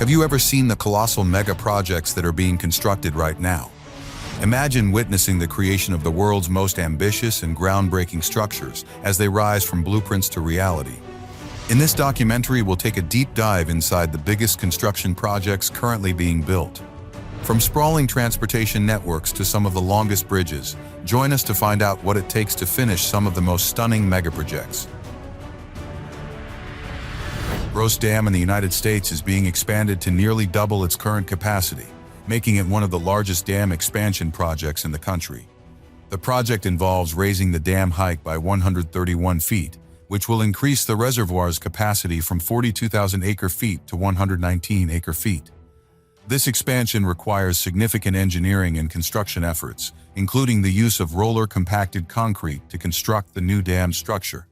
Have you ever seen the colossal mega projects that are being constructed right now? Imagine witnessing the creation of the world's most ambitious and groundbreaking structures as they rise from blueprints to reality. In this documentary, we'll take a deep dive inside the biggest construction projects currently being built. From sprawling transportation networks to some of the longest bridges, join us to find out what it takes to finish some of the most stunning megaprojects. Gross Dam in the United States is being expanded to nearly double its current capacity, making it one of the largest dam expansion projects in the country. The project involves raising the dam height by 131 feet, which will increase the reservoir's capacity from 42,000 acre-feet to 119 acre-feet. This expansion requires significant engineering and construction efforts, including the use of roller-compacted concrete to construct the new dam structure.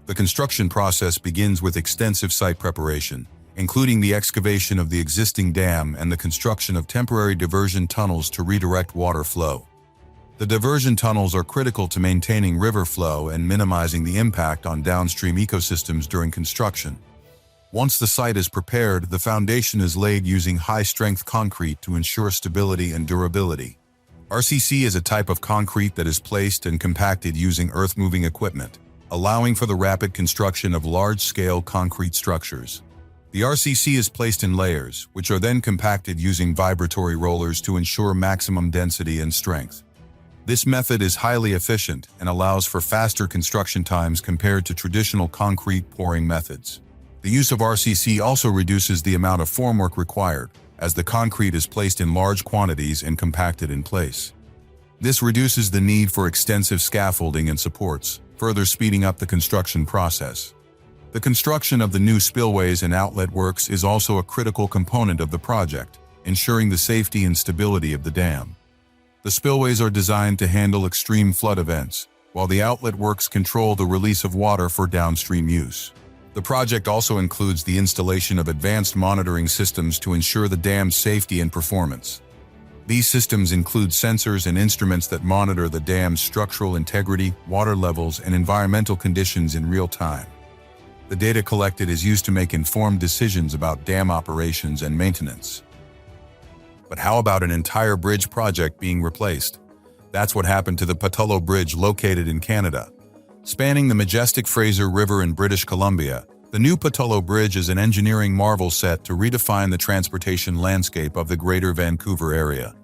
The construction process begins with extensive site preparation, including the excavation of the existing dam and the construction of temporary diversion tunnels to redirect water flow. The diversion tunnels are critical to maintaining river flow and minimizing the impact on downstream ecosystems during construction. Once the site is prepared, the foundation is laid using high-strength concrete to ensure stability and durability. RCC is a type of concrete that is placed and compacted using earth-moving equipment, allowing for the rapid construction of large-scale concrete structures. The RCC is placed in layers, which are then compacted using vibratory rollers to ensure maximum density and strength. This method is highly efficient and allows for faster construction times compared to traditional concrete pouring methods. The use of RCC also reduces the amount of formwork required, as the concrete is placed in large quantities and compacted in place. This reduces the need for extensive scaffolding and supports, further speeding up the construction process. The construction of the new spillways and outlet works is also a critical component of the project, ensuring the safety and stability of the dam. The spillways are designed to handle extreme flood events, while the outlet works control the release of water for downstream use. The project also includes the installation of advanced monitoring systems to ensure the dam's safety and performance. These systems include sensors and instruments that monitor the dam's structural integrity, water levels, and environmental conditions in real time. The data collected is used to make informed decisions about dam operations and maintenance. But how about an entire bridge project being replaced? That's what happened to the Patullo Bridge located in Canada. Spanning the majestic Fraser River in British Columbia, the new Patullo Bridge is an engineering marvel set to redefine the transportation landscape of the Greater Vancouver area.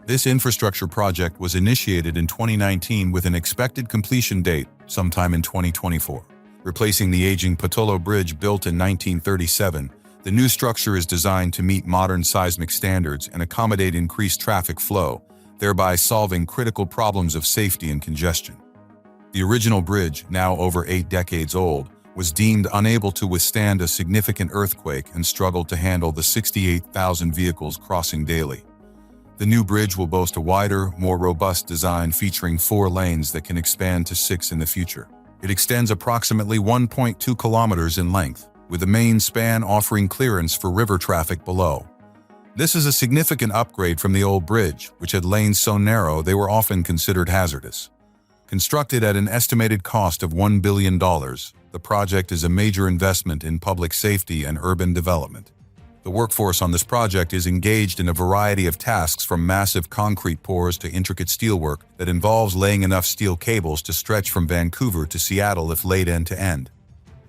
This infrastructure project was initiated in 2019 with an expected completion date sometime in 2024. Replacing the aging Patullo Bridge built in 1937, the new structure is designed to meet modern seismic standards and accommodate increased traffic flow, thereby solving critical problems of safety and congestion. The original bridge, now over 8 decades old, was deemed unable to withstand a significant earthquake and struggled to handle the 68,000 vehicles crossing daily. The new bridge will boast a wider, more robust design featuring 4 lanes that can expand to 6 in the future. It extends approximately 1.2 kilometers in length, with the main span offering clearance for river traffic below. This is a significant upgrade from the old bridge, which had lanes so narrow they were often considered hazardous. Constructed at an estimated cost of $1 billion, the project is a major investment in public safety and urban development. The workforce on this project is engaged in a variety of tasks, from massive concrete pours to intricate steelwork that involves laying enough steel cables to stretch from Vancouver to Seattle if laid end to end.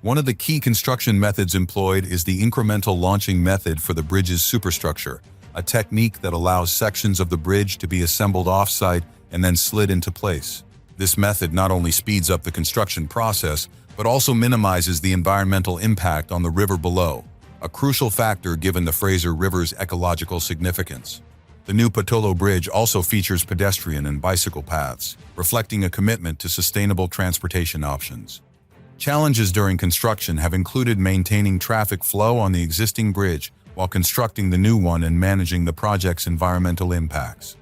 One of the key construction methods employed is the incremental launching method for the bridge's superstructure, a technique that allows sections of the bridge to be assembled off-site and then slid into place. This method not only speeds up the construction process, but also minimizes the environmental impact on the river below, a crucial factor given the Fraser River's ecological significance. The new Patullo Bridge also features pedestrian and bicycle paths, reflecting a commitment to sustainable transportation options. Challenges during construction have included maintaining traffic flow on the existing bridge while constructing the new one and managing the project's environmental impacts.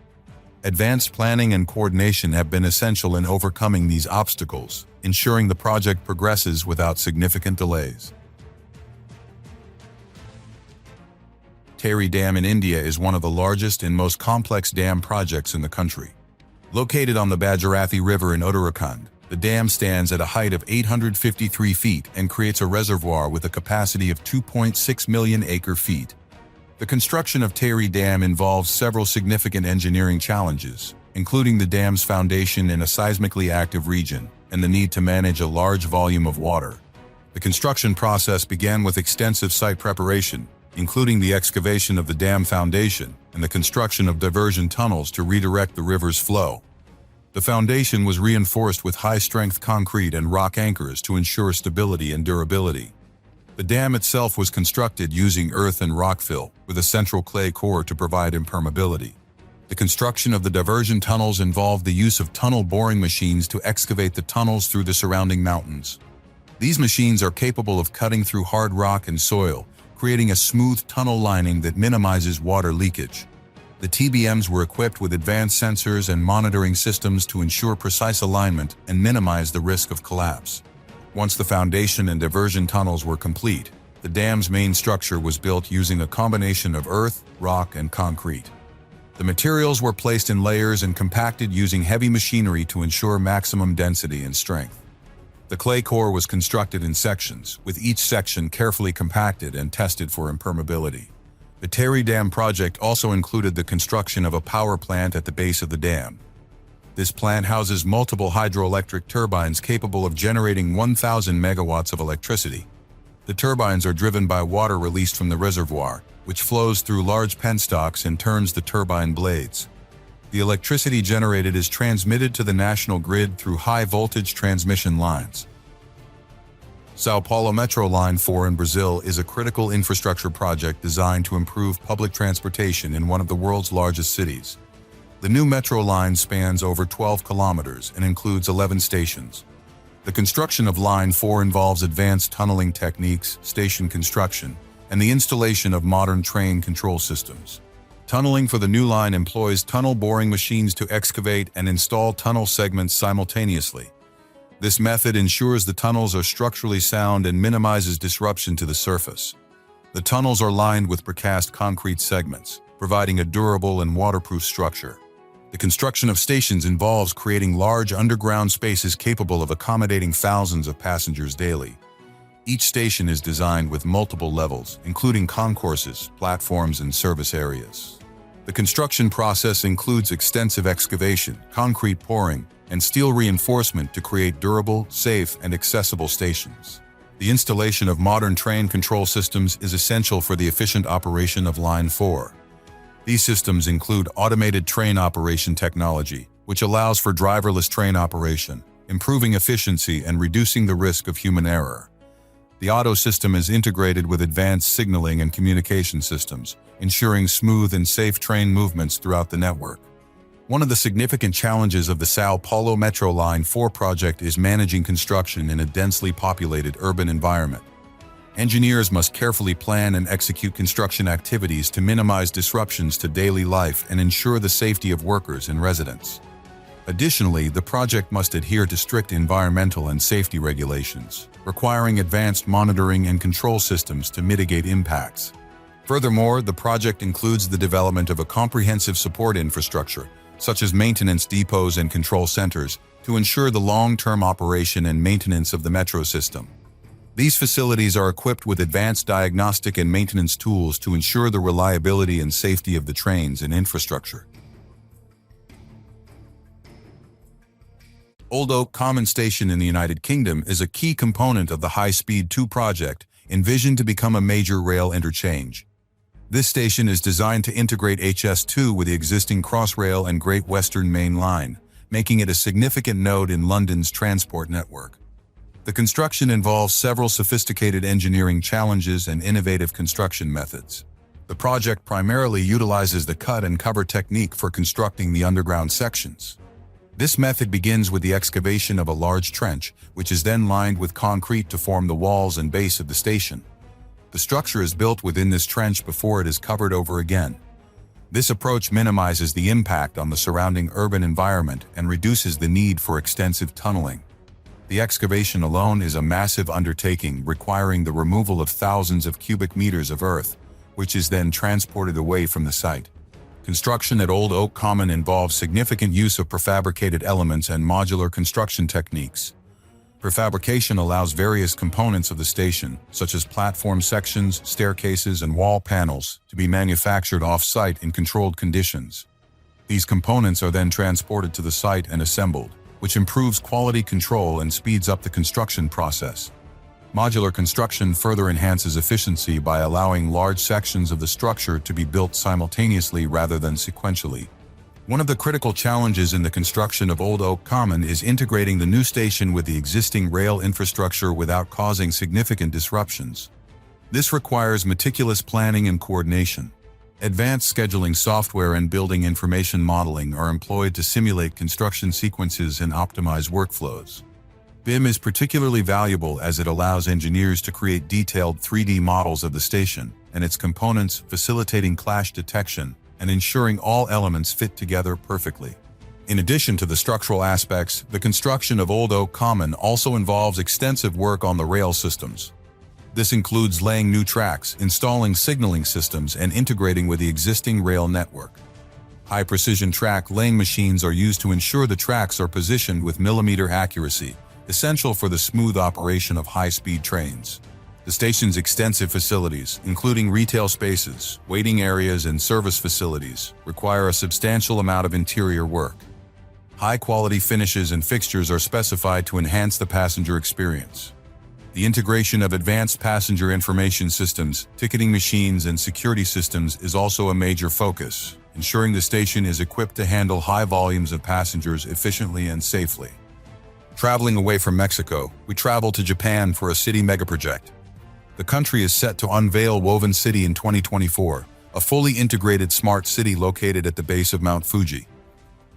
Advanced planning and coordination have been essential in overcoming these obstacles, ensuring the project progresses without significant delays. Tehri Dam in India is one of the largest and most complex dam projects in the country. Located on the Bhagirathi River in Uttarakhand, the dam stands at a height of 853 feet and creates a reservoir with a capacity of 2.6 million acre-feet. The construction of Tehri Dam involves several significant engineering challenges, including the dam's foundation in a seismically active region and the need to manage a large volume of water. The construction process began with extensive site preparation, including the excavation of the dam foundation and the construction of diversion tunnels to redirect the river's flow. The foundation was reinforced with high-strength concrete and rock anchors to ensure stability and durability. The dam itself was constructed using earth and rock fill, with a central clay core to provide impermeability. The construction of the diversion tunnels involved the use of tunnel boring machines to excavate the tunnels through the surrounding mountains. These machines are capable of cutting through hard rock and soil, creating a smooth tunnel lining that minimizes water leakage. The TBMs were equipped with advanced sensors and monitoring systems to ensure precise alignment and minimize the risk of collapse. Once the foundation and diversion tunnels were complete, the dam's main structure was built using a combination of earth, rock, and concrete. The materials were placed in layers and compacted using heavy machinery to ensure maximum density and strength. The clay core was constructed in sections, with each section carefully compacted and tested for impermeability. The Tehri Dam project also included the construction of a power plant at the base of the dam. This plant houses multiple hydroelectric turbines capable of generating 1,000 megawatts of electricity. The turbines are driven by water released from the reservoir, which flows through large penstocks and turns the turbine blades. The electricity generated is transmitted to the national grid through high-voltage transmission lines. São Paulo Metro Line 4 in Brazil is a critical infrastructure project designed to improve public transportation in one of the world's largest cities. The new metro line spans over 12 kilometers and includes 11 stations. The construction of Line 4 involves advanced tunneling techniques, station construction, and the installation of modern train control systems. Tunneling for the new line employs tunnel boring machines to excavate and install tunnel segments simultaneously. This method ensures the tunnels are structurally sound and minimizes disruption to the surface. The tunnels are lined with precast concrete segments, providing a durable and waterproof structure. The construction of stations involves creating large underground spaces capable of accommodating thousands of passengers daily. Each station is designed with multiple levels, including concourses, platforms, and service areas. The construction process includes extensive excavation, concrete pouring, and steel reinforcement to create durable, safe, and accessible stations. The installation of modern train control systems is essential for the efficient operation of Line 4. These systems include automated train operation technology, which allows for driverless train operation, improving efficiency and reducing the risk of human error. The auto system is integrated with advanced signaling and communication systems, ensuring smooth and safe train movements throughout the network. One of the significant challenges of the São Paulo Metro Line 4 project is managing construction in a densely populated urban environment. Engineers must carefully plan and execute construction activities to minimize disruptions to daily life and ensure the safety of workers and residents. Additionally, the project must adhere to strict environmental and safety regulations, requiring advanced monitoring and control systems to mitigate impacts. Furthermore, the project includes the development of a comprehensive support infrastructure, such as maintenance depots and control centers, to ensure the long-term operation and maintenance of the metro system. These facilities are equipped with advanced diagnostic and maintenance tools to ensure the reliability and safety of the trains and infrastructure. Old Oak Common Station in the United Kingdom is a key component of the High Speed 2 project, envisioned to become a major rail interchange. This station is designed to integrate HS2 with the existing Crossrail and Great Western Main Line, making it a significant node in London's transport network. The construction involves several sophisticated engineering challenges and innovative construction methods. The project primarily utilizes the cut and cover technique for constructing the underground sections. This method begins with the excavation of a large trench, which is then lined with concrete to form the walls and base of the station. The structure is built within this trench before it is covered over again. This approach minimizes the impact on the surrounding urban environment and reduces the need for extensive tunneling. The excavation alone is a massive undertaking requiring the removal of thousands of cubic meters of earth, which is then transported away from the site. Construction at Old Oak Common involves significant use of prefabricated elements and modular construction techniques. Prefabrication allows various components of the station, such as platform sections, staircases, and wall panels, to be manufactured off-site in controlled conditions. These components are then transported to the site and assembled, which improves quality control and speeds up the construction process. Modular construction further enhances efficiency by allowing large sections of the structure to be built simultaneously rather than sequentially. One of the critical challenges in the construction of Old Oak Common is integrating the new station with the existing rail infrastructure without causing significant disruptions. This requires meticulous planning and coordination. Advanced scheduling software and building information modeling are employed to simulate construction sequences and optimize workflows. BIM is particularly valuable as it allows engineers to create detailed 3D models of the station and its components, facilitating clash detection and ensuring all elements fit together perfectly. In addition to the structural aspects, the construction of Old Oak Common also involves extensive work on the rail systems. This includes laying new tracks, installing signaling systems, and integrating with the existing rail network. High-precision track laying machines are used to ensure the tracks are positioned with millimeter accuracy, essential for the smooth operation of high-speed trains. The station's extensive facilities, including retail spaces, waiting areas, and service facilities, require a substantial amount of interior work. High-quality finishes and fixtures are specified to enhance the passenger experience. The integration of advanced passenger information systems, ticketing machines, and security systems is also a major focus, ensuring the station is equipped to handle high volumes of passengers efficiently and safely. Traveling away from Mexico, we travel to Japan for a city megaproject. The country is set to unveil Woven City in 2024, a fully integrated smart city located at the base of Mount Fuji.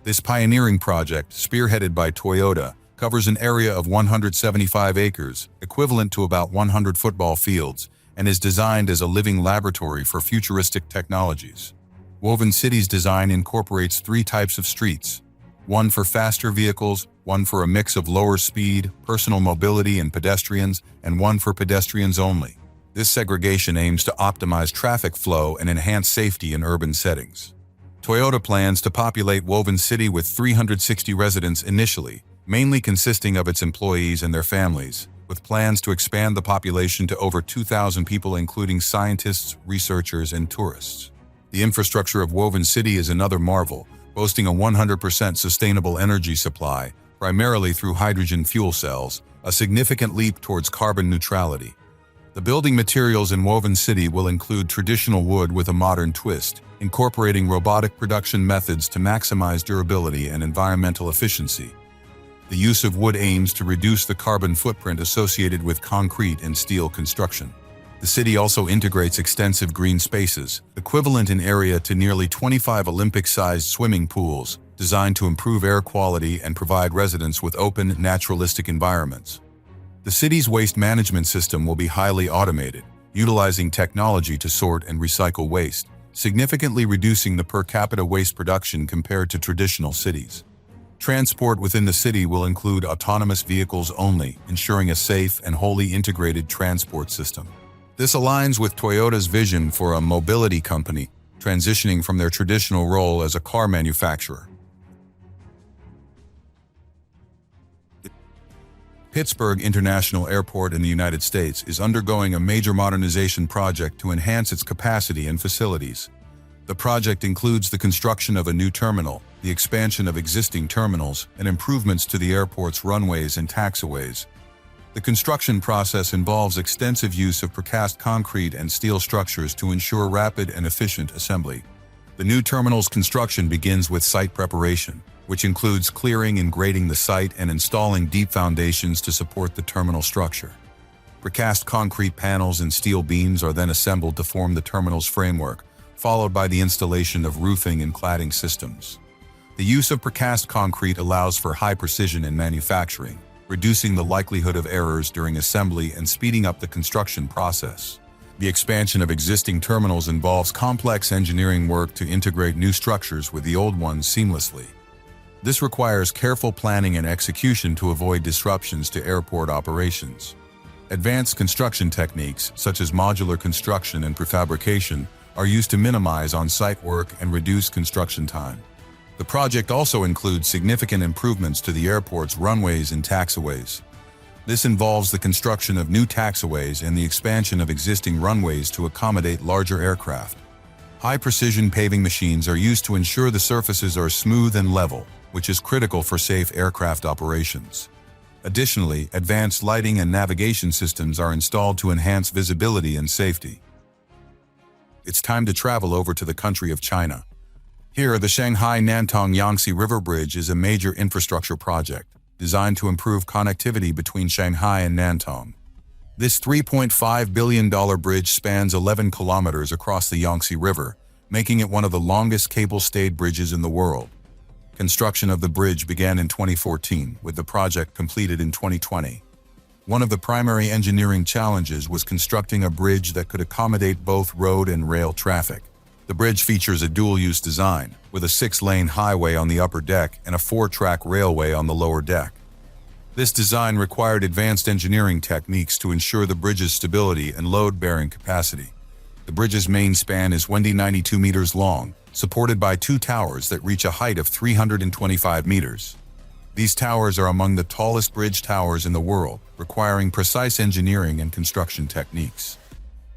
This pioneering project, spearheaded by Toyota, covers an area of 175 acres, equivalent to about 100 football fields, and is designed as a living laboratory for futuristic technologies. Woven City's design incorporates 3 types of streets: one for faster vehicles, one for a mix of lower speed, personal mobility, and pedestrians, and one for pedestrians only. This segregation aims to optimize traffic flow and enhance safety in urban settings. Toyota plans to populate Woven City with 360 residents initially, mainly consisting of its employees and their families, with plans to expand the population to over 2,000 people, including scientists, researchers, and tourists. The infrastructure of Woven City is another marvel, boasting a 100% sustainable energy supply, primarily through hydrogen fuel cells, a significant leap towards carbon neutrality. The building materials in Woven City will include traditional wood with a modern twist, incorporating robotic production methods to maximize durability and environmental efficiency. The use of wood aims to reduce the carbon footprint associated with concrete and steel construction. The city also integrates extensive green spaces, equivalent in area to nearly 25 Olympic-sized swimming pools, designed to improve air quality and provide residents with open, naturalistic environments. The city's waste management system will be highly automated, utilizing technology to sort and recycle waste, significantly reducing the per capita waste production compared to traditional cities. Transport within the city will include autonomous vehicles only, ensuring a safe and wholly integrated transport system. This aligns with Toyota's vision for a mobility company, transitioning from their traditional role as a car manufacturer. Pittsburgh International Airport in the United States is undergoing a major modernization project to enhance its capacity and facilities. The project includes the construction of a new terminal, the expansion of existing terminals, and improvements to the airport's runways and taxiways. The construction process involves extensive use of precast concrete and steel structures to ensure rapid and efficient assembly. The new terminal's construction begins with site preparation, which includes clearing and grading the site and installing deep foundations to support the terminal structure. Precast concrete panels and steel beams are then assembled to form the terminal's framework, followed by the installation of roofing and cladding systems. The use of precast concrete allows for high precision in manufacturing, reducing the likelihood of errors during assembly and speeding up the construction process. The expansion of existing terminals involves complex engineering work to integrate new structures with the old ones seamlessly. This requires careful planning and execution to avoid disruptions to airport operations. Advanced construction techniques, such as modular construction and prefabrication, are used to minimize on-site work and reduce construction time. The project also includes significant improvements to the airport's runways and taxiways. This involves the construction of new taxiways and the expansion of existing runways to accommodate larger aircraft. High-precision paving machines are used to ensure the surfaces are smooth and level, which is critical for safe aircraft operations. Additionally, advanced lighting and navigation systems are installed to enhance visibility and safety. It's time to travel over to the country of China. Here, the Shanghai-Nantong Yangtze River Bridge is a major infrastructure project designed to improve connectivity between Shanghai and Nantong. This $3.5 billion bridge spans 11 kilometers across the Yangtze River, making it one of the longest cable-stayed bridges in the world. Construction of the bridge began in 2014, with the project completed in 2020. One of the primary engineering challenges was constructing a bridge that could accommodate both road and rail traffic. The bridge features a dual-use design, with a 6-lane highway on the upper deck and a 4-track railway on the lower deck. This design required advanced engineering techniques to ensure the bridge's stability and load-bearing capacity. The bridge's main span is 92 meters long, supported by 2 towers that reach a height of 325 meters. These towers are among the tallest bridge towers in the world, requiring precise engineering and construction techniques.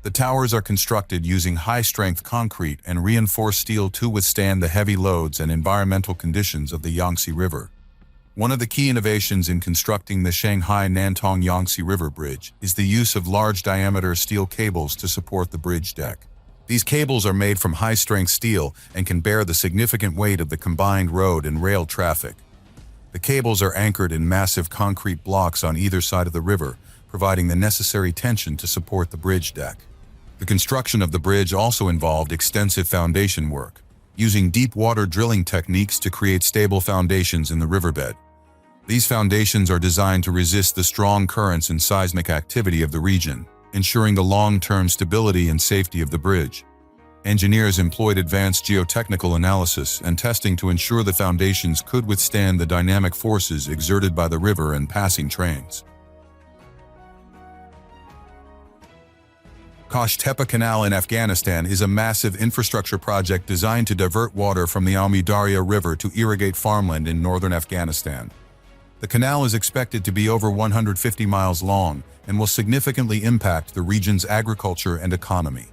The towers are constructed using high-strength concrete and reinforced steel to withstand the heavy loads and environmental conditions of the Yangtze River. One of the key innovations in constructing the Shanghai-Nantong Yangtze River Bridge is the use of large-diameter steel cables to support the bridge deck. These cables are made from high-strength steel and can bear the significant weight of the combined road and rail traffic. The cables are anchored in massive concrete blocks on either side of the river, providing the necessary tension to support the bridge deck. The construction of the bridge also involved extensive foundation work, using deep water drilling techniques to create stable foundations in the riverbed. These foundations are designed to resist the strong currents and seismic activity of the region, ensuring the long-term stability and safety of the bridge. Engineers employed advanced geotechnical analysis and testing to ensure the foundations could withstand the dynamic forces exerted by the river and passing trains. Kosh Tepe Canal in Afghanistan is a massive infrastructure project designed to divert water from the Amu Darya River to irrigate farmland in northern Afghanistan. The canal is expected to be over 150 miles long and will significantly impact the region's agriculture and economy.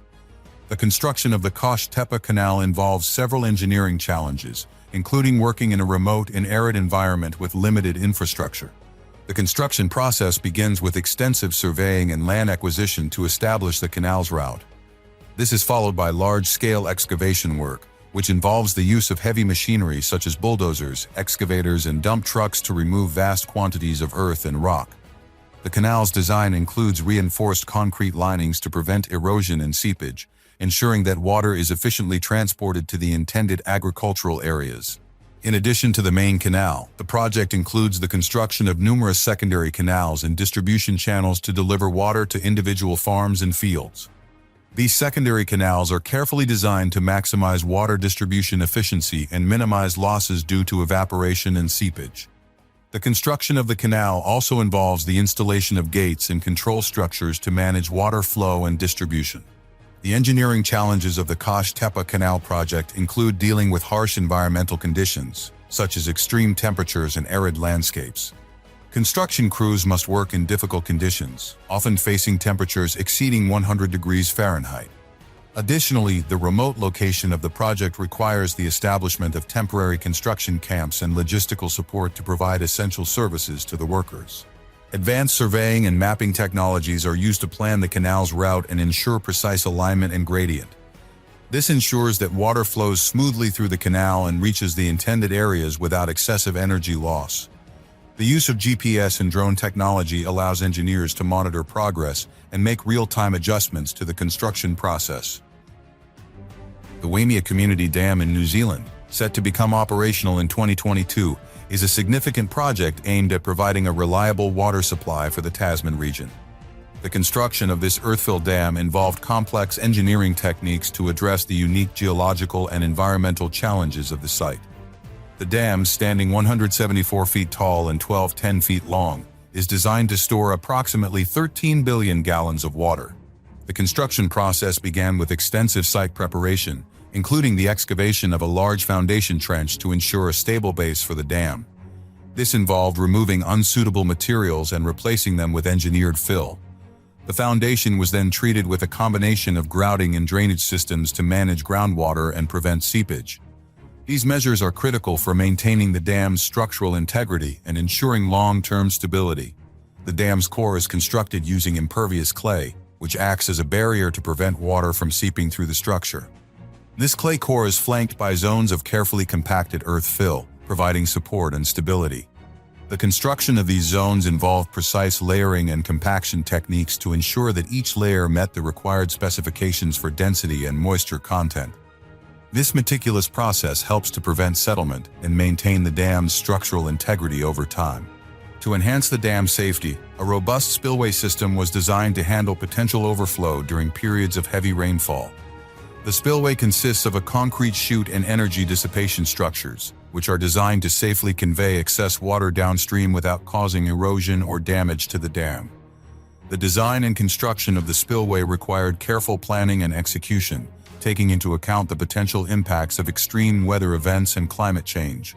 The construction of the Kosh Tepe Canal involves several engineering challenges, including working in a remote and arid environment with limited infrastructure. The construction process begins with extensive surveying and land acquisition to establish the canal's route. This is followed by large-scale excavation work, which involves the use of heavy machinery such as bulldozers, excavators, and dump trucks to remove vast quantities of earth and rock. The canal's design includes reinforced concrete linings to prevent erosion and seepage, ensuring that water is efficiently transported to the intended agricultural areas. In addition to the main canal, the project includes the construction of numerous secondary canals and distribution channels to deliver water to individual farms and fields. These secondary canals are carefully designed to maximize water distribution efficiency and minimize losses due to evaporation and seepage. The construction of the canal also involves the installation of gates and control structures to manage water flow and distribution. The engineering challenges of the Kosh Tepe Canal project include dealing with harsh environmental conditions, such as extreme temperatures and arid landscapes. Construction crews must work in difficult conditions, often facing temperatures exceeding 100 degrees Fahrenheit. Additionally, the remote location of the project requires the establishment of temporary construction camps and logistical support to provide essential services to the workers. Advanced surveying and mapping technologies are used to plan the canal's route and ensure precise alignment and gradient. This ensures that water flows smoothly through the canal and reaches the intended areas without excessive energy loss. The use of GPS and drone technology allows engineers to monitor progress and make real-time adjustments to the construction process. The Waimea Community Dam in New Zealand, set to become operational in 2022, is a significant project aimed at providing a reliable water supply for the Tasman region. The construction of this earth-filled dam involved complex engineering techniques to address the unique geological and environmental challenges of the site. The dam, standing 174 feet tall and 10 feet long, is designed to store approximately 13 billion gallons of water. The construction process began with extensive site preparation, including the excavation of a large foundation trench to ensure a stable base for the dam. This involved removing unsuitable materials and replacing them with engineered fill. The foundation was then treated with a combination of grouting and drainage systems to manage groundwater and prevent seepage. These measures are critical for maintaining the dam's structural integrity and ensuring long-term stability. The dam's core is constructed using impervious clay, which acts as a barrier to prevent water from seeping through the structure. This clay core is flanked by zones of carefully compacted earth fill, providing support and stability. The construction of these zones involved precise layering and compaction techniques to ensure that each layer met the required specifications for density and moisture content. This meticulous process helps to prevent settlement and maintain the dam's structural integrity over time. To enhance the dam safety, a robust spillway system was designed to handle potential overflow during periods of heavy rainfall. The spillway consists of a concrete chute and energy dissipation structures, which are designed to safely convey excess water downstream without causing erosion or damage to the dam. The design and construction of the spillway required careful planning and execution, taking into account the potential impacts of extreme weather events and climate change.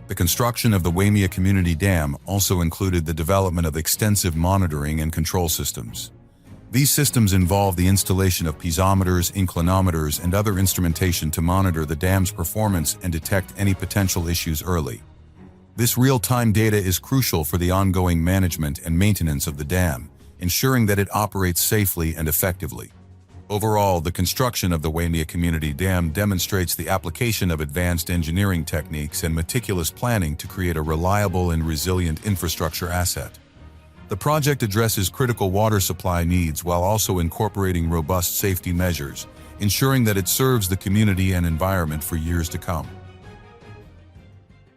The construction of the Waimea Community Dam also included the development of extensive monitoring and control systems. These systems involve the installation of piezometers, inclinometers, and other instrumentation to monitor the dam's performance and detect any potential issues early. This real-time data is crucial for the ongoing management and maintenance of the dam, ensuring that it operates safely and effectively. Overall, the construction of the Waimea Community Dam demonstrates the application of advanced engineering techniques and meticulous planning to create a reliable and resilient infrastructure asset. The project addresses critical water supply needs while also incorporating robust safety measures, ensuring that it serves the community and environment for years to come.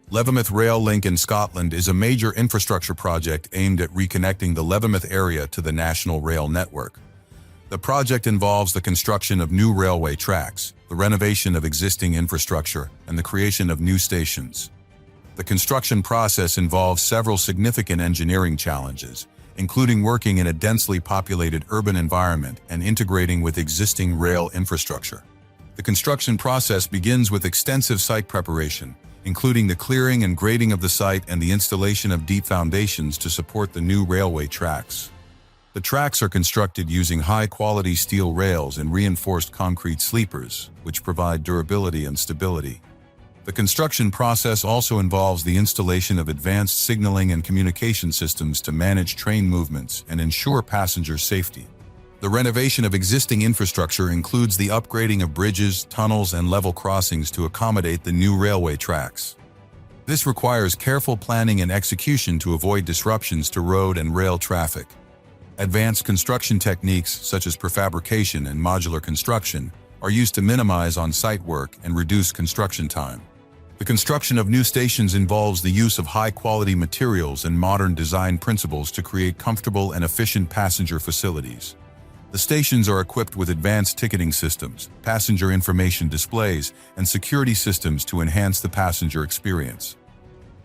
Leathermouth Rail Link in Scotland is a major infrastructure project aimed at reconnecting the Leathermouth area to the national rail network. The project involves the construction of new railway tracks, the renovation of existing infrastructure, and the creation of new stations. The construction process involves several significant engineering challenges, including working in a densely populated urban environment and integrating with existing rail infrastructure. The construction process begins with extensive site preparation, including the clearing and grading of the site and the installation of deep foundations to support the new railway tracks. The tracks are constructed using high-quality steel rails and reinforced concrete sleepers, which provide durability and stability. The construction process also involves the installation of advanced signaling and communication systems to manage train movements and ensure passenger safety. The renovation of existing infrastructure includes the upgrading of bridges, tunnels, and level crossings to accommodate the new railway tracks. This requires careful planning and execution to avoid disruptions to road and rail traffic. Advanced construction techniques such as prefabrication and modular construction are used to minimize on-site work and reduce construction time. The construction of new stations involves the use of high-quality materials and modern design principles to create comfortable and efficient passenger facilities. The stations are equipped with advanced ticketing systems, passenger information displays, and security systems to enhance the passenger experience.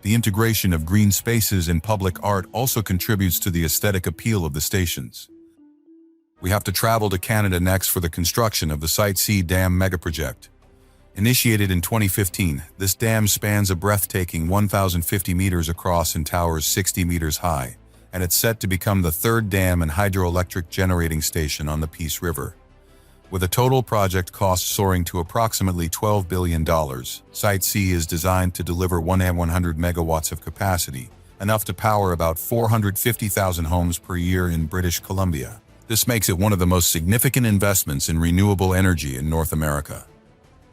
The integration of green spaces and public art also contributes to the aesthetic appeal of the stations. We have to travel to Canada next for the construction of the Site C Dam Megaproject. Initiated in 2015, this dam spans a breathtaking 1,050 meters across and towers 60 meters high, and it's set to become the third dam and hydroelectric generating station on the Peace River. With a total project cost soaring to approximately $12 billion, Site C is designed to deliver 100 megawatts of capacity, enough to power about 450,000 homes per year in British Columbia. This makes it one of the most significant investments in renewable energy in North America.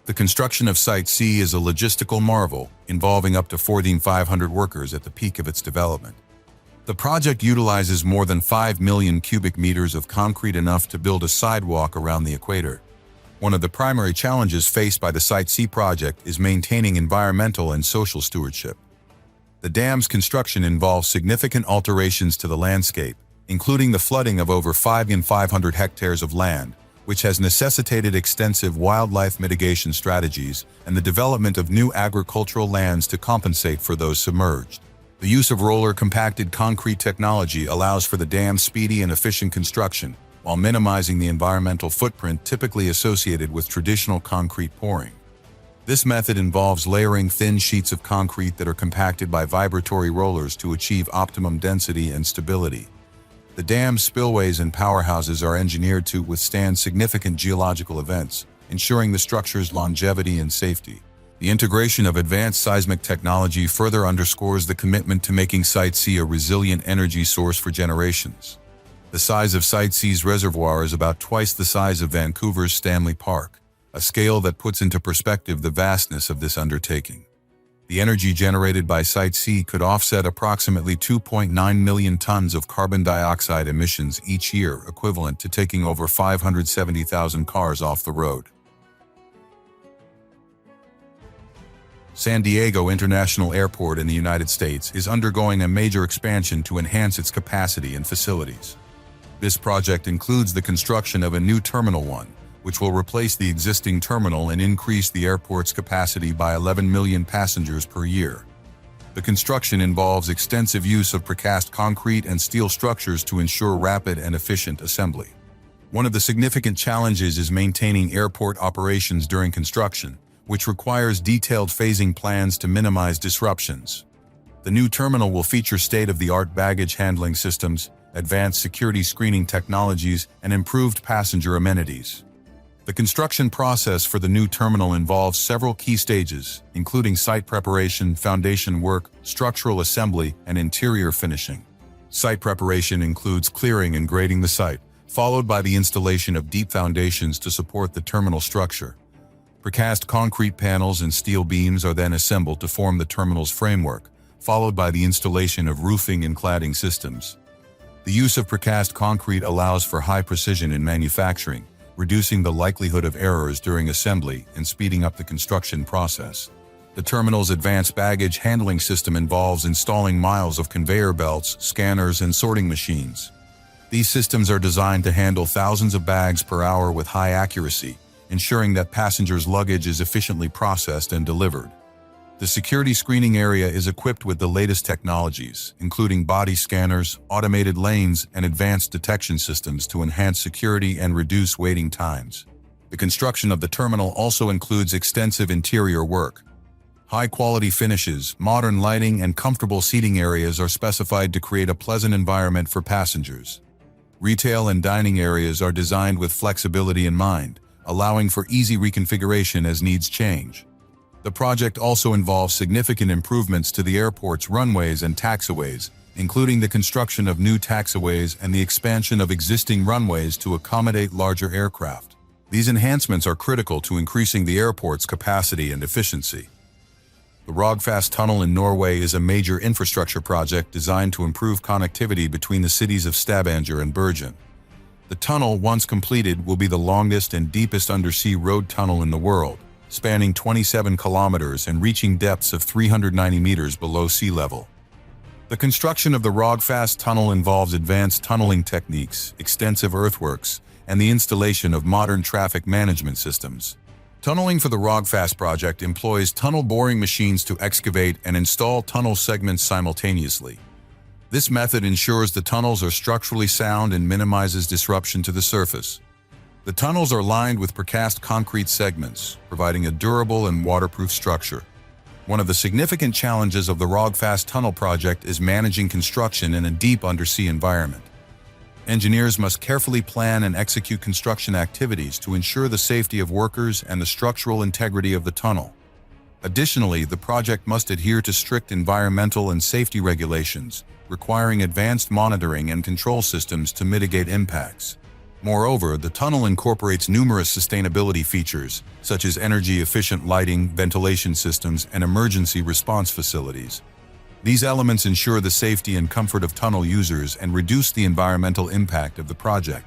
The construction of Site C is a logistical marvel, involving up to 14,500 workers at the peak of its development. The project utilizes more than 5 million cubic meters of concrete, enough to build a sidewalk around the equator. One of the primary challenges faced by the Site C project is maintaining environmental and social stewardship. The dam's construction involves significant alterations to the landscape, including the flooding of over 5,500 hectares of land, which has necessitated extensive wildlife mitigation strategies and the development of new agricultural lands to compensate for those submerged. The use of roller-compacted concrete technology allows for the dam's speedy and efficient construction, while minimizing the environmental footprint typically associated with traditional concrete pouring. This method involves layering thin sheets of concrete that are compacted by vibratory rollers to achieve optimum density and stability. The dams, spillways, and powerhouses are engineered to withstand significant geological events, ensuring the structure's longevity and safety. The integration of advanced seismic technology further underscores the commitment to making Site C a resilient energy source for generations. The size of Site C's reservoir is about twice the size of Vancouver's Stanley Park, a scale that puts into perspective the vastness of this undertaking. The energy generated by Site C could offset approximately 2.9 million tons of carbon dioxide emissions each year, equivalent to taking over 570,000 cars off the road. San Diego International Airport in the United States is undergoing a major expansion to enhance its capacity and facilities. This project includes the construction of a new Terminal 1, which will replace the existing terminal and increase the airport's capacity by 11 million passengers per year. The construction involves extensive use of precast concrete and steel structures to ensure rapid and efficient assembly. One of the significant challenges is maintaining airport operations during construction, which requires detailed phasing plans to minimize disruptions. The new terminal will feature state-of-the-art baggage handling systems, advanced security screening technologies, and improved passenger amenities. The construction process for the new terminal involves several key stages, including site preparation, foundation work, structural assembly, and interior finishing. Site preparation includes clearing and grading the site, followed by the installation of deep foundations to support the terminal structure. Precast concrete panels and steel beams are then assembled to form the terminal's framework, followed by the installation of roofing and cladding systems. The use of precast concrete allows for high precision in manufacturing, reducing the likelihood of errors during assembly and speeding up the construction process. The terminal's advanced baggage handling system involves installing miles of conveyor belts, scanners, and sorting machines. These systems are designed to handle thousands of bags per hour with high accuracy, ensuring that passengers' luggage is efficiently processed and delivered. The security screening area is equipped with the latest technologies, including body scanners, automated lanes, and advanced detection systems to enhance security and reduce waiting times. The construction of the terminal also includes extensive interior work. High-quality finishes, modern lighting, and comfortable seating areas are specified to create a pleasant environment for passengers. Retail and dining areas are designed with flexibility in mind, allowing for easy reconfiguration as needs change. The project also involves significant improvements to the airport's runways and taxiways, including the construction of new taxiways and the expansion of existing runways to accommodate larger aircraft. These enhancements are critical to increasing the airport's capacity and efficiency. The Rogfast Tunnel in Norway is a major infrastructure project designed to improve connectivity between the cities of Stavanger and Bergen. The tunnel, once completed, will be the longest and deepest undersea road tunnel in the world, spanning 27 kilometers and reaching depths of 390 meters below sea level. The construction of the Rogfast Tunnel involves advanced tunneling techniques, extensive earthworks, and the installation of modern traffic management systems. Tunneling for the Rogfast project employs tunnel boring machines to excavate and install tunnel segments simultaneously. This method ensures the tunnels are structurally sound and minimizes disruption to the surface. The tunnels are lined with precast concrete segments, providing a durable and waterproof structure. One of the significant challenges of the Rogfast Tunnel project is managing construction in a deep undersea environment. Engineers must carefully plan and execute construction activities to ensure the safety of workers and the structural integrity of the tunnel. Additionally, the project must adhere to strict environmental and safety regulations, requiring advanced monitoring and control systems to mitigate impacts. Moreover, the tunnel incorporates numerous sustainability features, such as energy-efficient lighting, ventilation systems, and emergency response facilities. These elements ensure the safety and comfort of tunnel users and reduce the environmental impact of the project.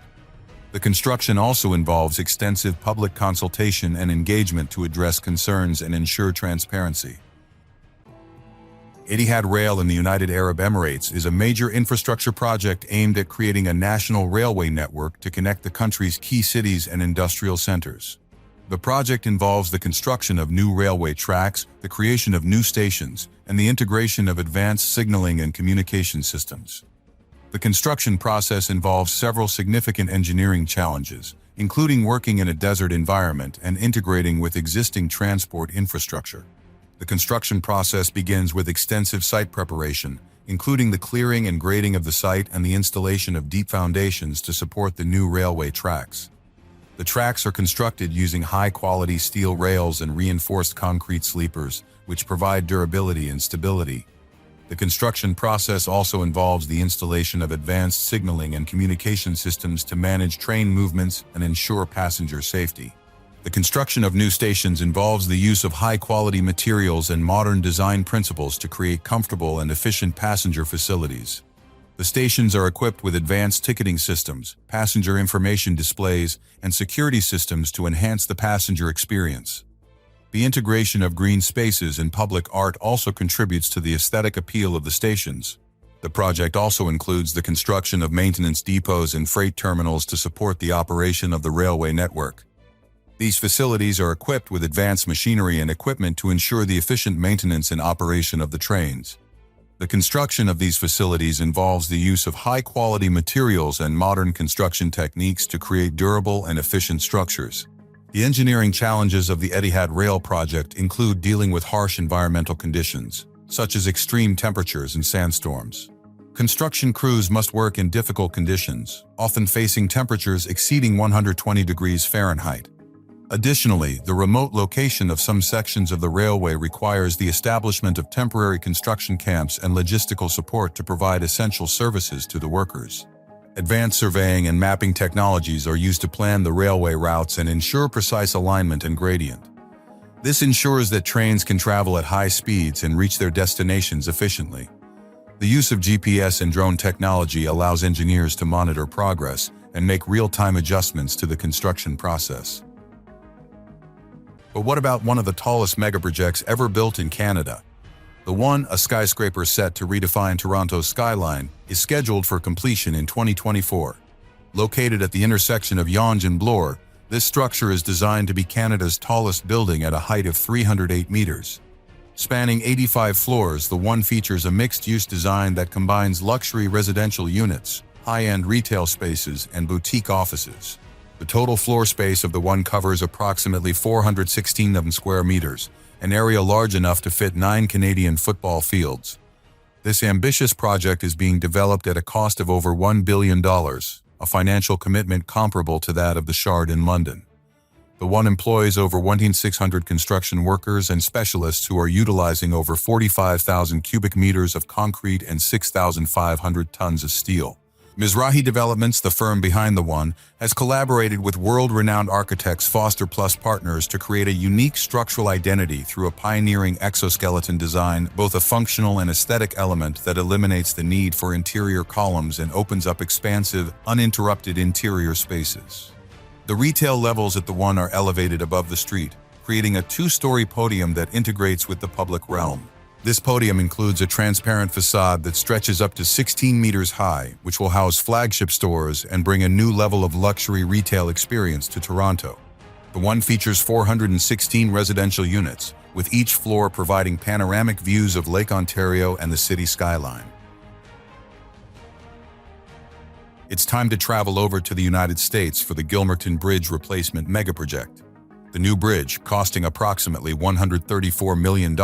The construction also involves extensive public consultation and engagement to address concerns and ensure transparency. Etihad Rail in the United Arab Emirates is a major infrastructure project aimed at creating a national railway network to connect the country's key cities and industrial centers. The project involves the construction of new railway tracks, the creation of new stations, and the integration of advanced signaling and communication systems. The construction process involves several significant engineering challenges, including working in a desert environment and integrating with existing transport infrastructure. The construction process begins with extensive site preparation, including the clearing and grading of the site and the installation of deep foundations to support the new railway tracks. The tracks are constructed using high-quality steel rails and reinforced concrete sleepers, which provide durability and stability. The construction process also involves the installation of advanced signaling and communication systems to manage train movements and ensure passenger safety. The construction of new stations involves the use of high-quality materials and modern design principles to create comfortable and efficient passenger facilities. The stations are equipped with advanced ticketing systems, passenger information displays, and security systems to enhance the passenger experience. The integration of green spaces and public art also contributes to the aesthetic appeal of the stations. The project also includes the construction of maintenance depots and freight terminals to support the operation of the railway network. These facilities are equipped with advanced machinery and equipment to ensure the efficient maintenance and operation of the trains. The construction of these facilities involves the use of high-quality materials and modern construction techniques to create durable and efficient structures. The engineering challenges of the Etihad Rail project include dealing with harsh environmental conditions, such as extreme temperatures and sandstorms. Construction crews must work in difficult conditions, often facing temperatures exceeding 120 degrees Fahrenheit. Additionally, the remote location of some sections of the railway requires the establishment of temporary construction camps and logistical support to provide essential services to the workers. Advanced surveying and mapping technologies are used to plan the railway routes and ensure precise alignment and gradient. This ensures that trains can travel at high speeds and reach their destinations efficiently. The use of GPS and drone technology allows engineers to monitor progress and make real-time adjustments to the construction process. But what about one of the tallest megaprojects ever built in Canada? The One, a skyscraper set to redefine Toronto's skyline, is scheduled for completion in 2024. Located at the intersection of Yonge and Bloor, this structure is designed to be Canada's tallest building at a height of 308 meters. Spanning 85 floors, the One features a mixed-use design that combines luxury residential units, high-end retail spaces, and boutique offices. The total floor space of the One covers approximately 416 square meters, an area large enough to fit 9 Canadian football fields. This ambitious project is being developed at a cost of over $1 billion, a financial commitment comparable to that of the Shard in London. The One employs over 1,600 construction workers and specialists who are utilizing over 45,000 cubic meters of concrete and 6,500 tons of steel. Mizrahi Developments, the firm behind the One, has collaborated with world-renowned architects Foster Plus Partners to create a unique structural identity through a pioneering exoskeleton design, both a functional and aesthetic element that eliminates the need for interior columns and opens up expansive, uninterrupted interior spaces. The retail levels at the One are elevated above the street, creating a two-story podium that integrates with the public realm. This podium includes a transparent facade that stretches up to 16 meters high, which will house flagship stores and bring a new level of luxury retail experience to Toronto. The One features 416 residential units, with each floor providing panoramic views of Lake Ontario and the city skyline. It's time to travel over to the United States for the Gilmerton Bridge Replacement Megaproject. The new bridge, costing approximately $134 million,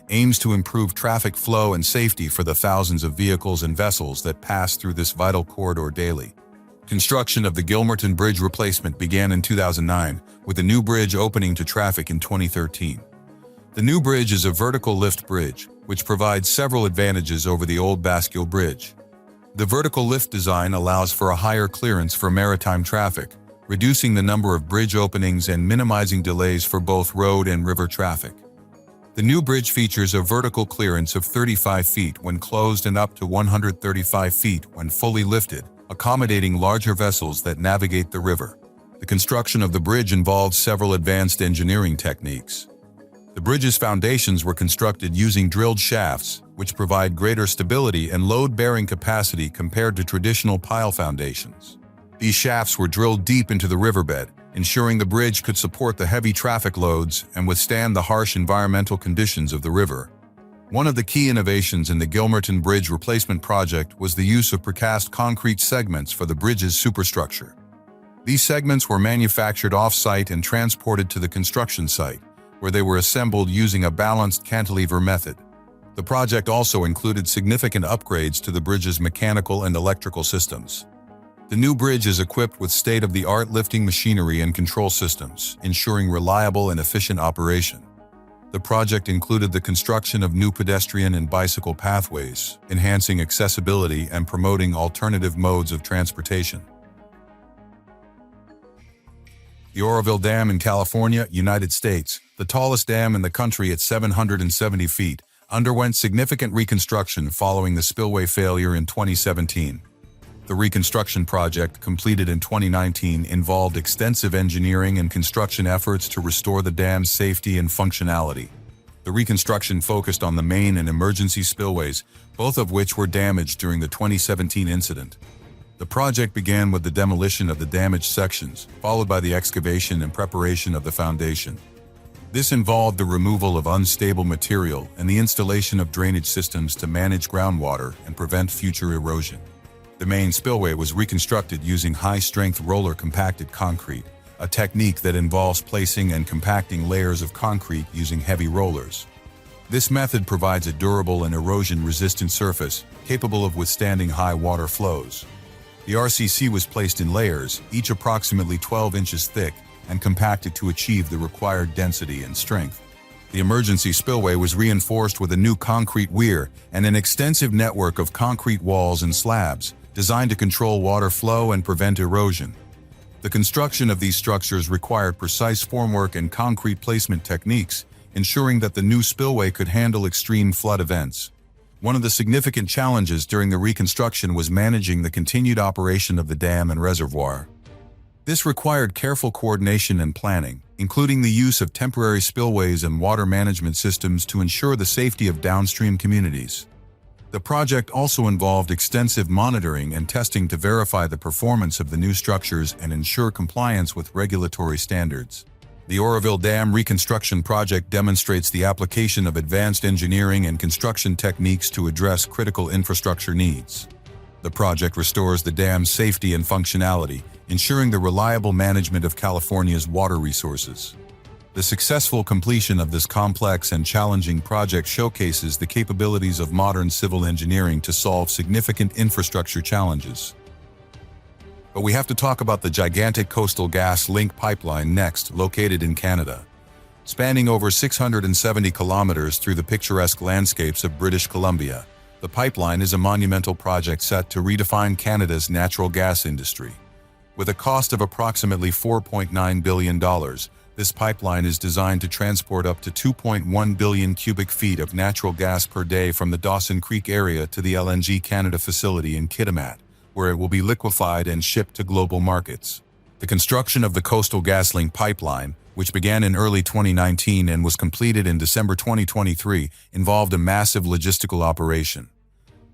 aims to improve traffic flow and safety for the thousands of vehicles and vessels that pass through this vital corridor daily. Construction of the Gilmerton Bridge replacement began in 2009, with the new bridge opening to traffic in 2013. The new bridge is a vertical lift bridge, which provides several advantages over the old bascule bridge. The vertical lift design allows for a higher clearance for maritime traffic, reducing the number of bridge openings and minimizing delays for both road and river traffic. The new bridge features a vertical clearance of 35 feet when closed and up to 135 feet when fully lifted, accommodating larger vessels that navigate the river. The construction of the bridge involves several advanced engineering techniques. The bridge's foundations were constructed using drilled shafts, which provide greater stability and load-bearing capacity compared to traditional pile foundations. These shafts were drilled deep into the riverbed, ensuring the bridge could support the heavy traffic loads and withstand the harsh environmental conditions of the river. One of the key innovations in the Gilmerton Bridge Replacement project was the use of precast concrete segments for the bridge's superstructure. These segments were manufactured off-site and transported to the construction site, where they were assembled using a balanced cantilever method. The project also included significant upgrades to the bridge's mechanical and electrical systems. The new bridge is equipped with state-of-the-art lifting machinery and control systems, ensuring reliable and efficient operation. The project included the construction of new pedestrian and bicycle pathways, enhancing accessibility and promoting alternative modes of transportation. The Oroville Dam in California, United States, the tallest dam in the country at 770 feet, underwent significant reconstruction following the spillway failure in 2017. The reconstruction project, completed in 2019, involved extensive engineering and construction efforts to restore the dam's safety and functionality. The reconstruction focused on the main and emergency spillways, both of which were damaged during the 2017 incident. The project began with the demolition of the damaged sections, followed by the excavation and preparation of the foundation. This involved the removal of unstable material and the installation of drainage systems to manage groundwater and prevent future erosion. The main spillway was reconstructed using high-strength roller compacted concrete, a technique that involves placing and compacting layers of concrete using heavy rollers. This method provides a durable and erosion-resistant surface capable of withstanding high water flows. The RCC was placed in layers, each approximately 12 inches thick, and compacted to achieve the required density and strength. The emergency spillway was reinforced with a new concrete weir and an extensive network of concrete walls and slabs, designed to control water flow and prevent erosion. The construction of these structures required precise formwork and concrete placement techniques, ensuring that the new spillway could handle extreme flood events. One of the significant challenges during the reconstruction was managing the continued operation of the dam and reservoir. This required careful coordination and planning, including the use of temporary spillways and water management systems to ensure the safety of downstream communities. The project also involved extensive monitoring and testing to verify the performance of the new structures and ensure compliance with regulatory standards. The Oroville Dam Reconstruction Project demonstrates the application of advanced engineering and construction techniques to address critical infrastructure needs. The project restores the dam's safety and functionality, ensuring the reliable management of California's water resources. The successful completion of this complex and challenging project showcases the capabilities of modern civil engineering to solve significant infrastructure challenges. But we have to talk about the gigantic Coastal GasLink pipeline next, located in Canada. Spanning over 670 kilometers through the picturesque landscapes of British Columbia, the pipeline is a monumental project set to redefine Canada's natural gas industry. With a cost of approximately $4.9 billion, this pipeline is designed to transport up to 2.1 billion cubic feet of natural gas per day from the Dawson Creek area to the LNG Canada facility in Kitimat, where it will be liquefied and shipped to global markets. The construction of the Coastal GasLink pipeline, which began in early 2019 and was completed in December 2023, involved a massive logistical operation.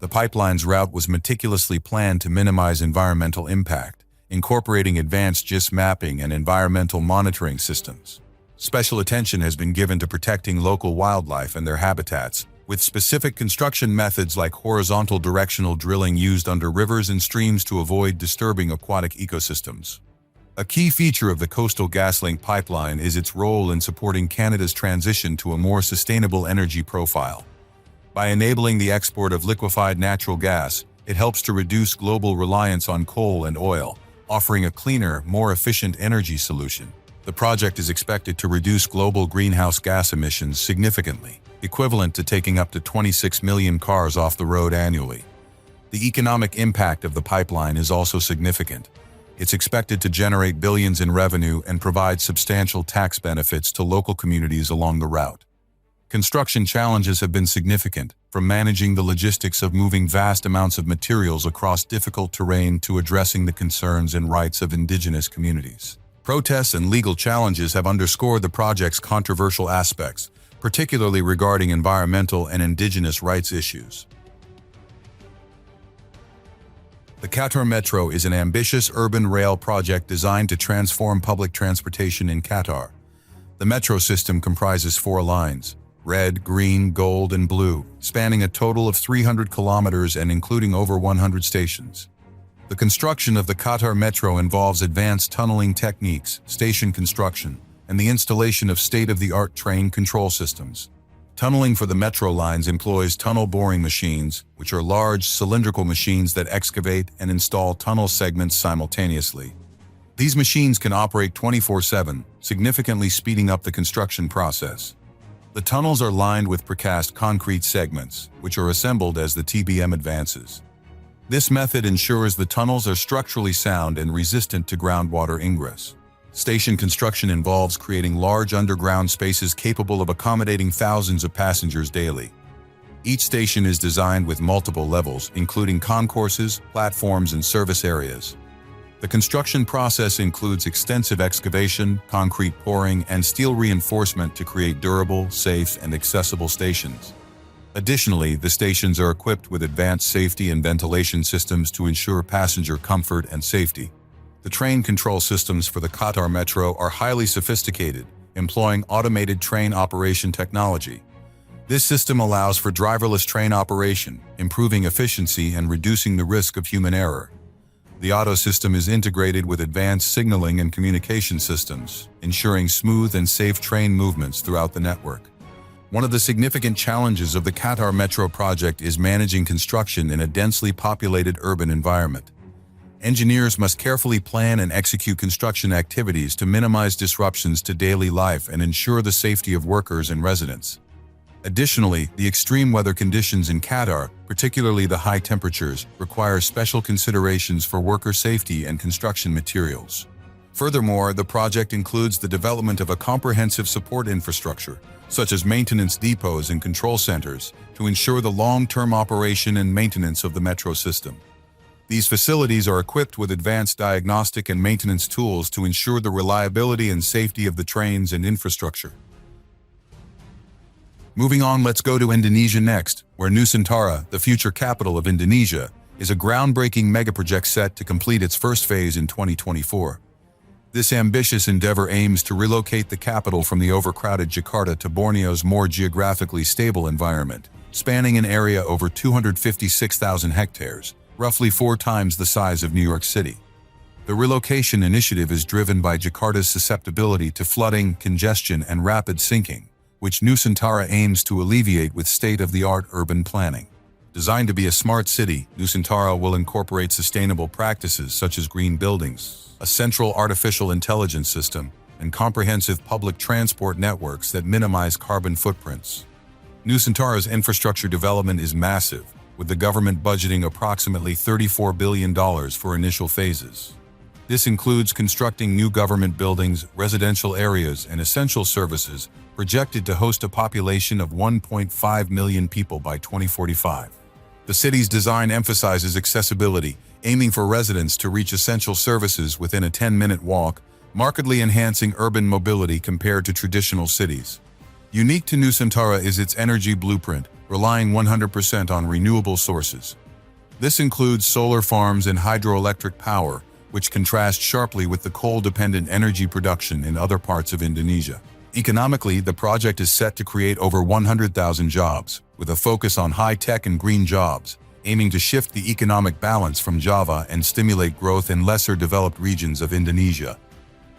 The pipeline's route was meticulously planned to minimize environmental impact, incorporating advanced GIS mapping and environmental monitoring systems. Special attention has been given to protecting local wildlife and their habitats, with specific construction methods like horizontal directional drilling used under rivers and streams to avoid disturbing aquatic ecosystems. A key feature of the Coastal GasLink pipeline is its role in supporting Canada's transition to a more sustainable energy profile. By enabling the export of liquefied natural gas, it helps to reduce global reliance on coal and oil, offering a cleaner, more efficient energy solution. The project is expected to reduce global greenhouse gas emissions significantly, equivalent to taking up to 26 million cars off the road annually. The economic impact of the pipeline is also significant. It's expected to generate billions in revenue and provide substantial tax benefits to local communities along the route. Construction challenges have been significant, from managing the logistics of moving vast amounts of materials across difficult terrain to addressing the concerns and rights of Indigenous communities. Protests and legal challenges have underscored the project's controversial aspects, particularly regarding environmental and Indigenous rights issues. The Qatar Metro is an ambitious urban rail project designed to transform public transportation in Qatar. The metro system comprises 4 lines: red, green, gold, and blue, spanning a total of 300 kilometers and including over 100 stations. The construction of the Qatar Metro involves advanced tunneling techniques, station construction, and the installation of state-of-the-art train control systems. Tunneling for the metro lines employs tunnel boring machines, which are large cylindrical machines that excavate and install tunnel segments simultaneously. These machines can operate 24/7, significantly speeding up the construction process. The tunnels are lined with precast concrete segments, which are assembled as the TBM advances. This method ensures the tunnels are structurally sound and resistant to groundwater ingress. Station construction involves creating large underground spaces capable of accommodating thousands of passengers daily. Each station is designed with multiple levels, including concourses, platforms, and service areas. The construction process includes extensive excavation, concrete pouring, and steel reinforcement to create durable, safe, and accessible stations. Additionally, the stations are equipped with advanced safety and ventilation systems to ensure passenger comfort and safety. The train control systems for the Qatar Metro are highly sophisticated, employing automated train operation technology. This system allows for driverless train operation, improving efficiency and reducing the risk of human error. The auto system is integrated with advanced signaling and communication systems, ensuring smooth and safe train movements throughout the network. One of the significant challenges of the Qatar Metro project is managing construction in a densely populated urban environment. Engineers must carefully plan and execute construction activities to minimize disruptions to daily life and ensure the safety of workers and residents. Additionally, the extreme weather conditions in Qatar, particularly the high temperatures, require special considerations for worker safety and construction materials. Furthermore, the project includes the development of a comprehensive support infrastructure, such as maintenance depots and control centers, to ensure the long-term operation and maintenance of the metro system. These facilities are equipped with advanced diagnostic and maintenance tools to ensure the reliability and safety of the trains and infrastructure. Moving on, let's go to Indonesia next, where Nusantara, the future capital of Indonesia, is a groundbreaking megaproject set to complete its first phase in 2024. This ambitious endeavor aims to relocate the capital from the overcrowded Jakarta to Borneo's more geographically stable environment, spanning an area over 256,000 hectares, roughly 4 times the size of New York City. The relocation initiative is driven by Jakarta's susceptibility to flooding, congestion, and rapid sinking, which Nusantara aims to alleviate with state-of-the-art urban planning. Designed to be a smart city, Nusantara will incorporate sustainable practices such as green buildings, a central artificial intelligence system, and comprehensive public transport networks that minimize carbon footprints. Nusantara's infrastructure development is massive, with the government budgeting approximately $34 billion for initial phases. This includes constructing new government buildings, residential areas, and essential services projected to host a population of 1.5 million people by 2045. The city's design emphasizes accessibility, aiming for residents to reach essential services within a 10-minute walk, markedly enhancing urban mobility compared to traditional cities. Unique to Nusantara is its energy blueprint, relying 100% on renewable sources. This includes solar farms and hydroelectric power, which contrast sharply with the coal-dependent energy production in other parts of Indonesia. Economically, the project is set to create over 100,000 jobs, with a focus on high-tech and green jobs, aiming to shift the economic balance from Java and stimulate growth in lesser-developed regions of Indonesia.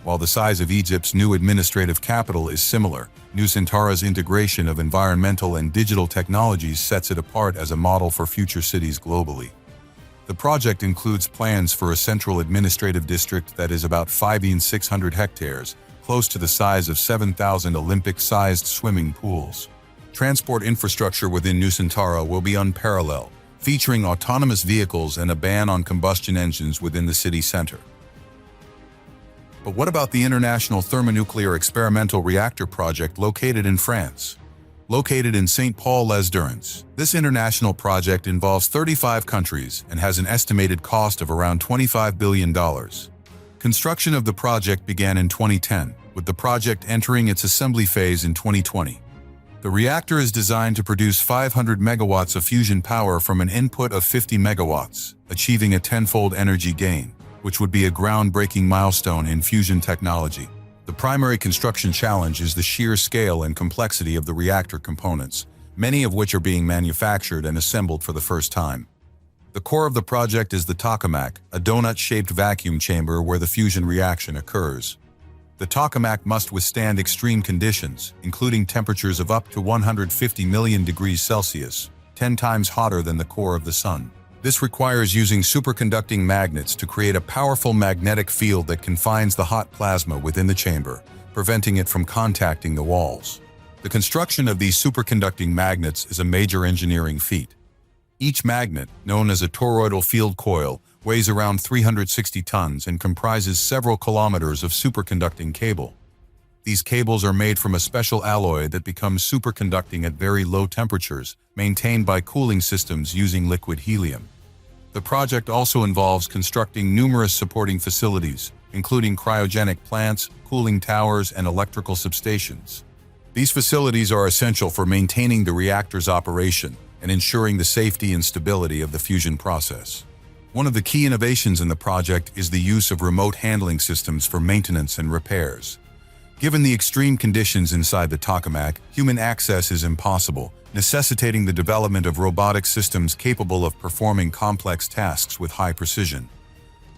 While the size of Egypt's new administrative capital is similar, Nusantara's integration of environmental and digital technologies sets it apart as a model for future cities globally. The project includes plans for a central administrative district that is about 5,600 hectares, close to the size of 7,000 Olympic-sized swimming pools. Transport infrastructure within Nusantara will be unparalleled, featuring autonomous vehicles and a ban on combustion engines within the city center. But what about the International Thermonuclear Experimental Reactor project located in France? Located in St. Paul-les-Durance, this international project involves 35 countries and has an estimated cost of around $25 billion. Construction of the project began in 2010, with the project entering its assembly phase in 2020. The reactor is designed to produce 500 megawatts of fusion power from an input of 50 megawatts, achieving a tenfold energy gain, which would be a groundbreaking milestone in fusion technology. The primary construction challenge is the sheer scale and complexity of the reactor components, many of which are being manufactured and assembled for the first time. The core of the project is the tokamak, a donut-shaped vacuum chamber where the fusion reaction occurs. The tokamak must withstand extreme conditions, including temperatures of up to 150 million degrees Celsius, 10 times hotter than the core of the Sun. This requires using superconducting magnets to create a powerful magnetic field that confines the hot plasma within the chamber, preventing it from contacting the walls. The construction of these superconducting magnets is a major engineering feat. Each magnet, known as a toroidal field coil, weighs around 360 tons and comprises several kilometers of superconducting cable. These cables are made from a special alloy that becomes superconducting at very low temperatures, maintained by cooling systems using liquid helium. The project also involves constructing numerous supporting facilities, including cryogenic plants, cooling towers, and electrical substations. These facilities are essential for maintaining the reactor's operation and ensuring the safety and stability of the fusion process. One of the key innovations in the project is the use of remote handling systems for maintenance and repairs. Given the extreme conditions inside the tokamak, human access is impossible, necessitating the development of robotic systems capable of performing complex tasks with high precision.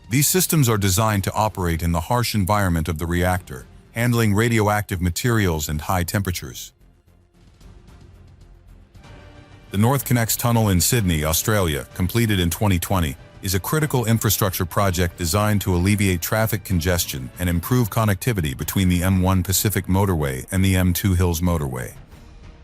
These systems are designed to operate in the harsh environment of the reactor, handling radioactive materials and high temperatures. The NorthConnex Tunnel in Sydney, Australia, completed in 2020, is a critical infrastructure project designed to alleviate traffic congestion and improve connectivity between the M1 Pacific Motorway and the M2 Hills Motorway.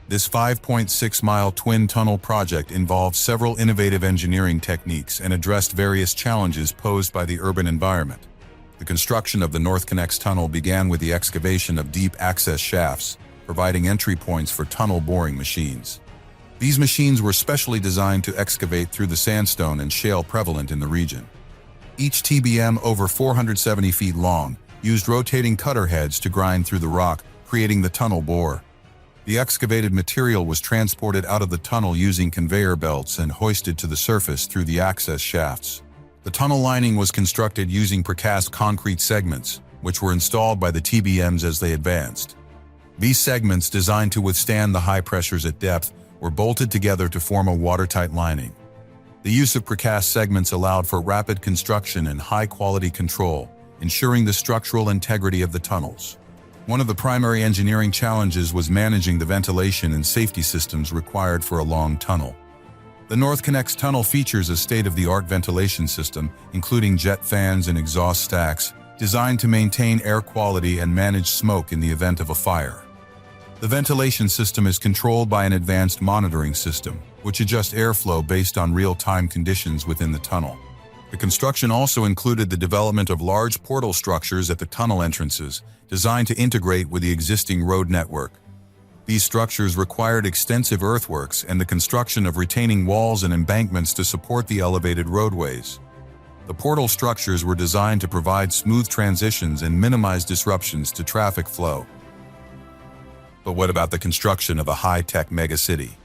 This 5.6-mile twin tunnel project involved several innovative engineering techniques and addressed various challenges posed by the urban environment. The construction of the NorthConnex Tunnel began with the excavation of deep access shafts, providing entry points for tunnel boring machines. These machines were specially designed to excavate through the sandstone and shale prevalent in the region. Each TBM, over 470 feet long, used rotating cutter heads to grind through the rock, creating the tunnel bore. The excavated material was transported out of the tunnel using conveyor belts and hoisted to the surface through the access shafts. The tunnel lining was constructed using precast concrete segments, which were installed by the TBMs as they advanced. These segments, designed to withstand the high pressures at depth, were bolted together to form a watertight lining. The use of precast segments allowed for rapid construction and high-quality control, ensuring the structural integrity of the tunnels. One of the primary engineering challenges was managing the ventilation and safety systems required for a long tunnel. The NorthConnex Tunnel features a state-of-the-art ventilation system, including jet fans and exhaust stacks, designed to maintain air quality and manage smoke in the event of a fire. The ventilation system is controlled by an advanced monitoring system, which adjusts airflow based on real-time conditions within the tunnel. The construction also included the development of large portal structures at the tunnel entrances, designed to integrate with the existing road network. These structures required extensive earthworks and the construction of retaining walls and embankments to support the elevated roadways. The portal structures were designed to provide smooth transitions and minimize disruptions to traffic flow. But what about the construction of a high-tech megacity?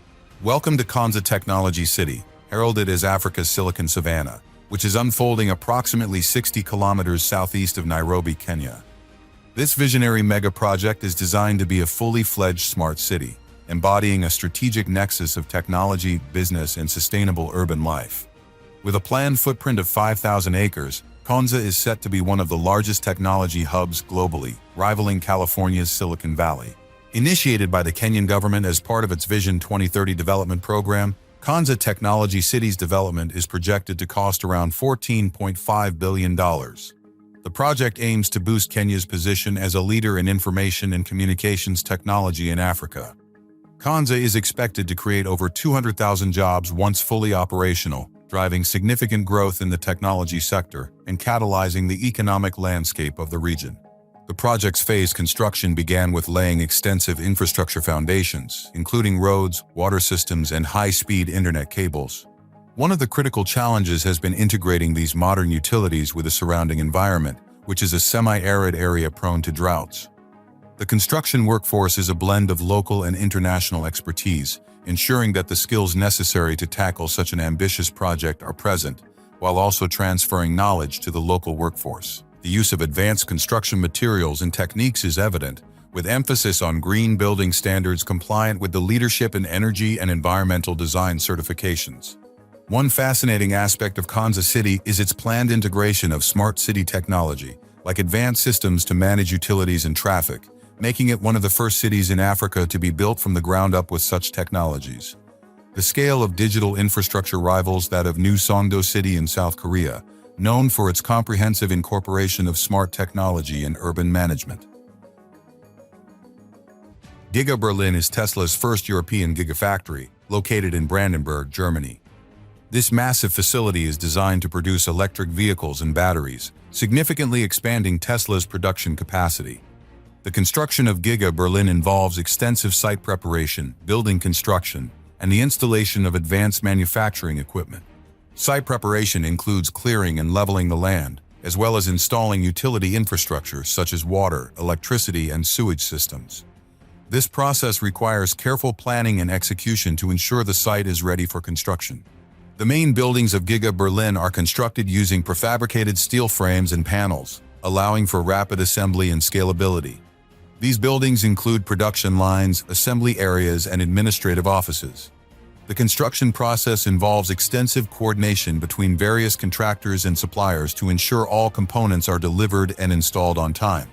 Welcome to Konza Technology City, heralded as Africa's Silicon Savannah, which is unfolding approximately 60 kilometers southeast of Nairobi, Kenya. This visionary megaproject is designed to be a fully fledged smart city, embodying a strategic nexus of technology, business, and sustainable urban life. With a planned footprint of 5,000 acres, Konza is set to be one of the largest technology hubs globally, rivaling California's Silicon Valley. Initiated by the Kenyan government as part of its Vision 2030 development program, Konza Technology City's development is projected to cost around $14.5 billion. The project aims to boost Kenya's position as a leader in information and communications technology in Africa. Konza is expected to create over 200,000 jobs once fully operational, driving significant growth in the technology sector and catalyzing the economic landscape of the region. The project's phased construction began with laying extensive infrastructure foundations, including roads, water systems, and high-speed internet cables. One of the critical challenges has been integrating these modern utilities with the surrounding environment, which is a semi-arid area prone to droughts. The construction workforce is a blend of local and international expertise, ensuring that the skills necessary to tackle such an ambitious project are present, while also transferring knowledge to the local workforce. The use of advanced construction materials and techniques is evident, with emphasis on green building standards compliant with the Leadership in Energy and Environmental Design certifications. One fascinating aspect of Kansas City is its planned integration of smart city technology, like advanced systems to manage utilities and traffic, making it one of the first cities in Africa to be built from the ground up with such technologies. The scale of digital infrastructure rivals that of New Songdo City in South Korea, known for its comprehensive incorporation of smart technology and urban management. Giga Berlin is Tesla's first European gigafactory, located in Brandenburg, Germany. This massive facility is designed to produce electric vehicles and batteries, significantly expanding Tesla's production capacity. The construction of Giga Berlin involves extensive site preparation, building construction, and the installation of advanced manufacturing equipment. Site preparation includes clearing and leveling the land, as well as installing utility infrastructure such as water, electricity, and sewage systems. This process requires careful planning and execution to ensure the site is ready for construction. The main buildings of Giga Berlin are constructed using prefabricated steel frames and panels, allowing for rapid assembly and scalability. These buildings include production lines, assembly areas, and administrative offices. The construction process involves extensive coordination between various contractors and suppliers to ensure all components are delivered and installed on time.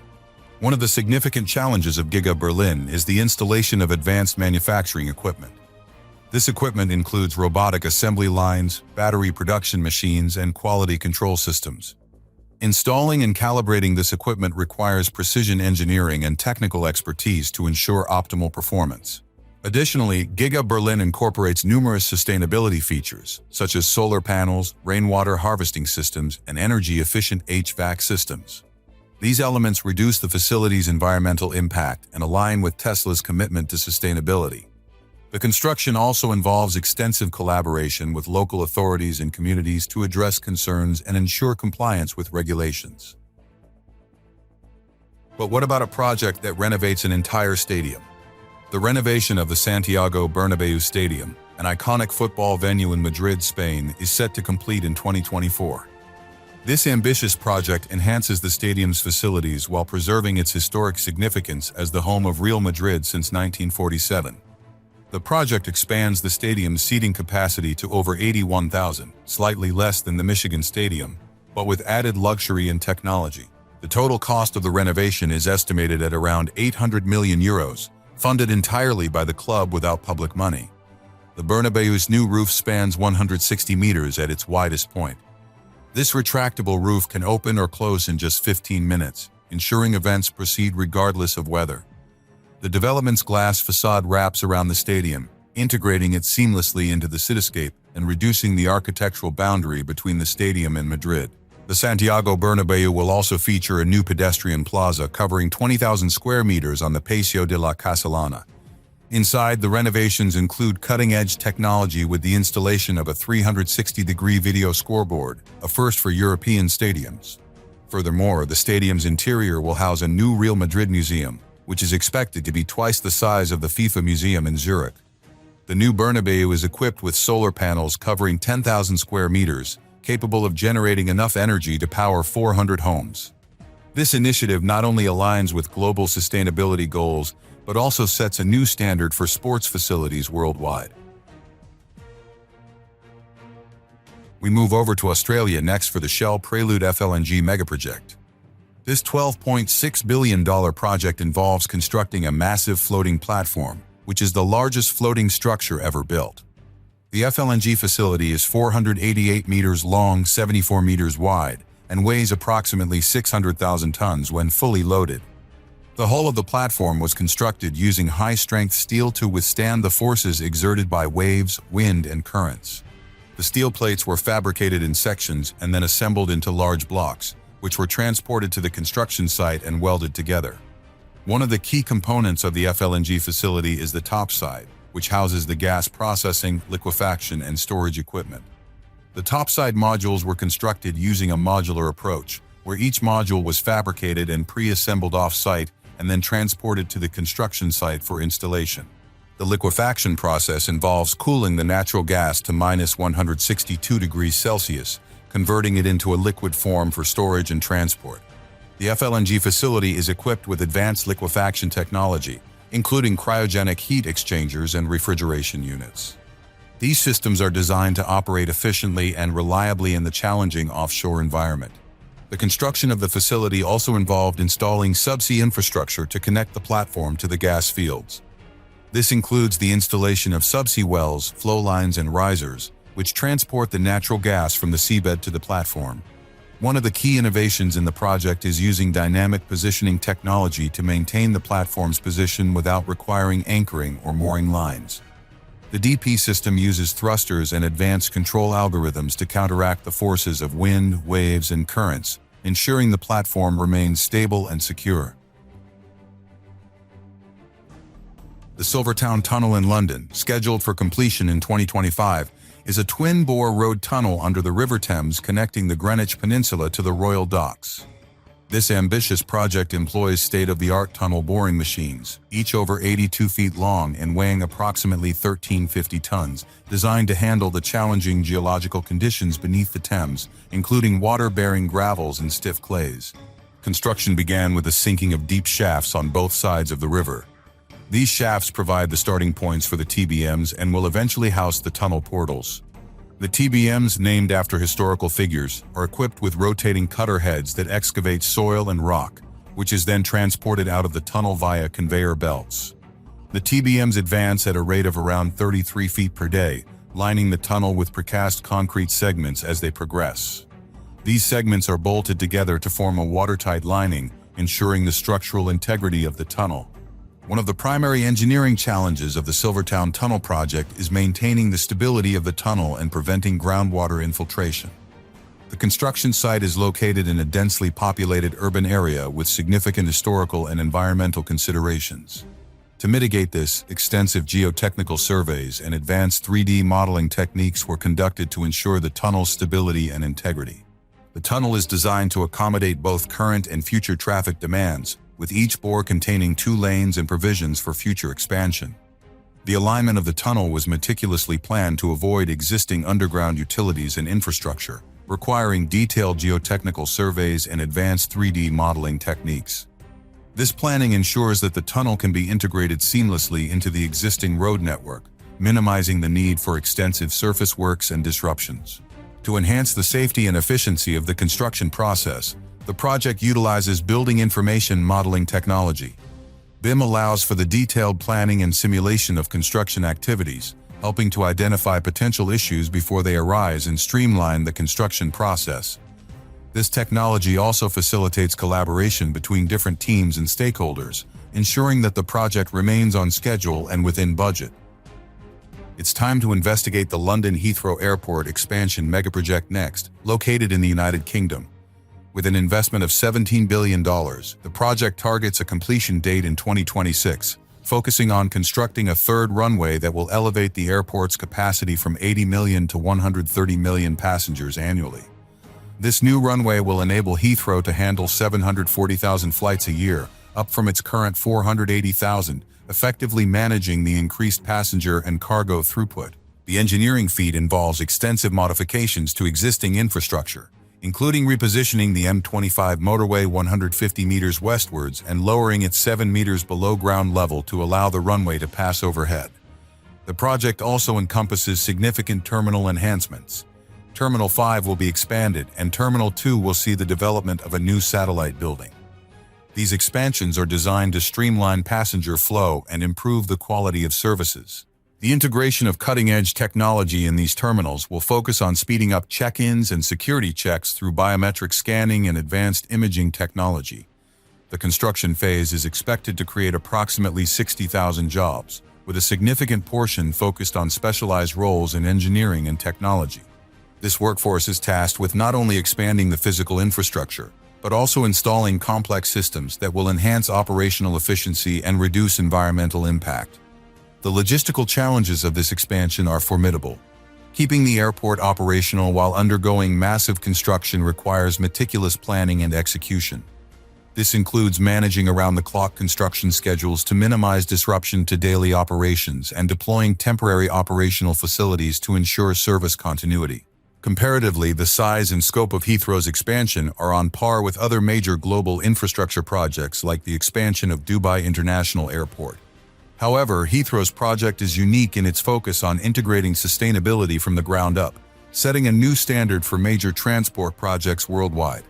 One of the significant challenges of Giga Berlin is the installation of advanced manufacturing equipment. This equipment includes robotic assembly lines, battery production machines, and quality control systems. Installing and calibrating this equipment requires precision engineering and technical expertise to ensure optimal performance. Additionally, Giga Berlin incorporates numerous sustainability features, such as solar panels, rainwater harvesting systems, and energy-efficient HVAC systems. These elements reduce the facility's environmental impact and align with Tesla's commitment to sustainability. The construction also involves extensive collaboration with local authorities and communities to address concerns and ensure compliance with regulations. But what about a project that renovates an entire stadium? The renovation of the Santiago Bernabéu Stadium, an iconic football venue in Madrid, Spain, is set to complete in 2024. This ambitious project enhances the stadium's facilities while preserving its historic significance as the home of Real Madrid since 1947. The project expands the stadium's seating capacity to over 81,000, slightly less than the Michigan Stadium, but with added luxury and technology. The total cost of the renovation is estimated at around 800 million euros, funded entirely by the club without public money. The Bernabéu's new roof spans 160 meters at its widest point. This retractable roof can open or close in just 15 minutes, ensuring events proceed regardless of weather. The development's glass facade wraps around the stadium, integrating it seamlessly into the cityscape and reducing the architectural boundary between the stadium and Madrid. The Santiago Bernabéu will also feature a new pedestrian plaza covering 20,000 square meters on the Paseo de la Castellana. Inside, the renovations include cutting-edge technology with the installation of a 360-degree video scoreboard, a first for European stadiums. Furthermore, the stadium's interior will house a new Real Madrid museum, which is expected to be twice the size of the FIFA Museum in Zurich. The new Bernabéu is equipped with solar panels covering 10,000 square meters, capable of generating enough energy to power 400 homes. This initiative not only aligns with global sustainability goals, but also sets a new standard for sports facilities worldwide. We move over to Australia next for the Shell Prelude FLNG megaproject. This $12.6 billion project involves constructing a massive floating platform, which is the largest floating structure ever built. The FLNG facility is 488 meters long, 74 meters wide, and weighs approximately 600,000 tons when fully loaded. The hull of the platform was constructed using high-strength steel to withstand the forces exerted by waves, wind, and currents. The steel plates were fabricated in sections and then assembled into large blocks, which were transported to the construction site and welded together. One of the key components of the FLNG facility is the topside, which houses the gas processing, liquefaction, and storage equipment. The topside modules were constructed using a modular approach, where each module was fabricated and pre-assembled off-site and then transported to the construction site for installation. The liquefaction process involves cooling the natural gas to -162 degrees Celsius, converting it into a liquid form for storage and transport. The FLNG facility is equipped with advanced liquefaction technology, including cryogenic heat exchangers and refrigeration units. These systems are designed to operate efficiently and reliably in the challenging offshore environment. The construction of the facility also involved installing subsea infrastructure to connect the platform to the gas fields. This includes the installation of subsea wells, flow lines, and risers, which transport the natural gas from the seabed to the platform. One of the key innovations in the project is using dynamic positioning technology to maintain the platform's position without requiring anchoring or mooring lines. The DP system uses thrusters and advanced control algorithms to counteract the forces of wind, waves, and currents, ensuring the platform remains stable and secure. The Silvertown Tunnel in London, scheduled for completion in 2025, is a twin-bore road tunnel under the River Thames connecting the Greenwich Peninsula to the Royal Docks. This ambitious project employs state-of-the-art tunnel boring machines, each over 82 feet long and weighing approximately 1,350 tons, designed to handle the challenging geological conditions beneath the Thames, including water-bearing gravels and stiff clays. Construction began with the sinking of deep shafts on both sides of the river. These shafts provide the starting points for the TBMs and will eventually house the tunnel portals. The TBMs, named after historical figures, are equipped with rotating cutter heads that excavate soil and rock, which is then transported out of the tunnel via conveyor belts. The TBMs advance at a rate of around 33 feet per day, lining the tunnel with precast concrete segments as they progress. These segments are bolted together to form a watertight lining, ensuring the structural integrity of the tunnel. One of the primary engineering challenges of the Silvertown Tunnel project is maintaining the stability of the tunnel and preventing groundwater infiltration. The construction site is located in a densely populated urban area with significant historical and environmental considerations. To mitigate this, extensive geotechnical surveys and advanced 3D modeling techniques were conducted to ensure the tunnel's stability and integrity. The tunnel is designed to accommodate both current and future traffic demands, with each bore containing 2 lanes and provisions for future expansion. The alignment of the tunnel was meticulously planned to avoid existing underground utilities and infrastructure, requiring detailed geotechnical surveys and advanced 3D modeling techniques. This planning ensures that the tunnel can be integrated seamlessly into the existing road network, minimizing the need for extensive surface works and disruptions. To enhance the safety and efficiency of the construction process, the project utilizes building information modeling technology. BIM allows for the detailed planning and simulation of construction activities, helping to identify potential issues before they arise and streamline the construction process. This technology also facilitates collaboration between different teams and stakeholders, ensuring that the project remains on schedule and within budget. It's time to investigate the London Heathrow Airport expansion megaproject next, located in the United Kingdom. With an investment of $17 billion, the project targets a completion date in 2026, focusing on constructing a third runway that will elevate the airport's capacity from 80 million to 130 million passengers annually. This new runway will enable Heathrow to handle 740,000 flights a year, up from its current 480,000, effectively managing the increased passenger and cargo throughput. The engineering feat involves extensive modifications to existing infrastructure, including repositioning the M25 motorway 150 meters westwards and lowering it 7 meters below ground level to allow the runway to pass overhead. The project also encompasses significant terminal enhancements. Terminal 5 will be expanded, and Terminal 2 will see the development of a new satellite building. These expansions are designed to streamline passenger flow and improve the quality of services. The integration of cutting-edge technology in these terminals will focus on speeding up check-ins and security checks through biometric scanning and advanced imaging technology. The construction phase is expected to create approximately 60,000 jobs, with a significant portion focused on specialized roles in engineering and technology. This workforce is tasked with not only expanding the physical infrastructure, but also installing complex systems that will enhance operational efficiency and reduce environmental impact. The logistical challenges of this expansion are formidable. Keeping the airport operational while undergoing massive construction requires meticulous planning and execution. This includes managing around-the-clock construction schedules to minimize disruption to daily operations and deploying temporary operational facilities to ensure service continuity. Comparatively, the size and scope of Heathrow's expansion are on par with other major global infrastructure projects like the expansion of Dubai International Airport. However, Heathrow's project is unique in its focus on integrating sustainability from the ground up, setting a new standard for major transport projects worldwide.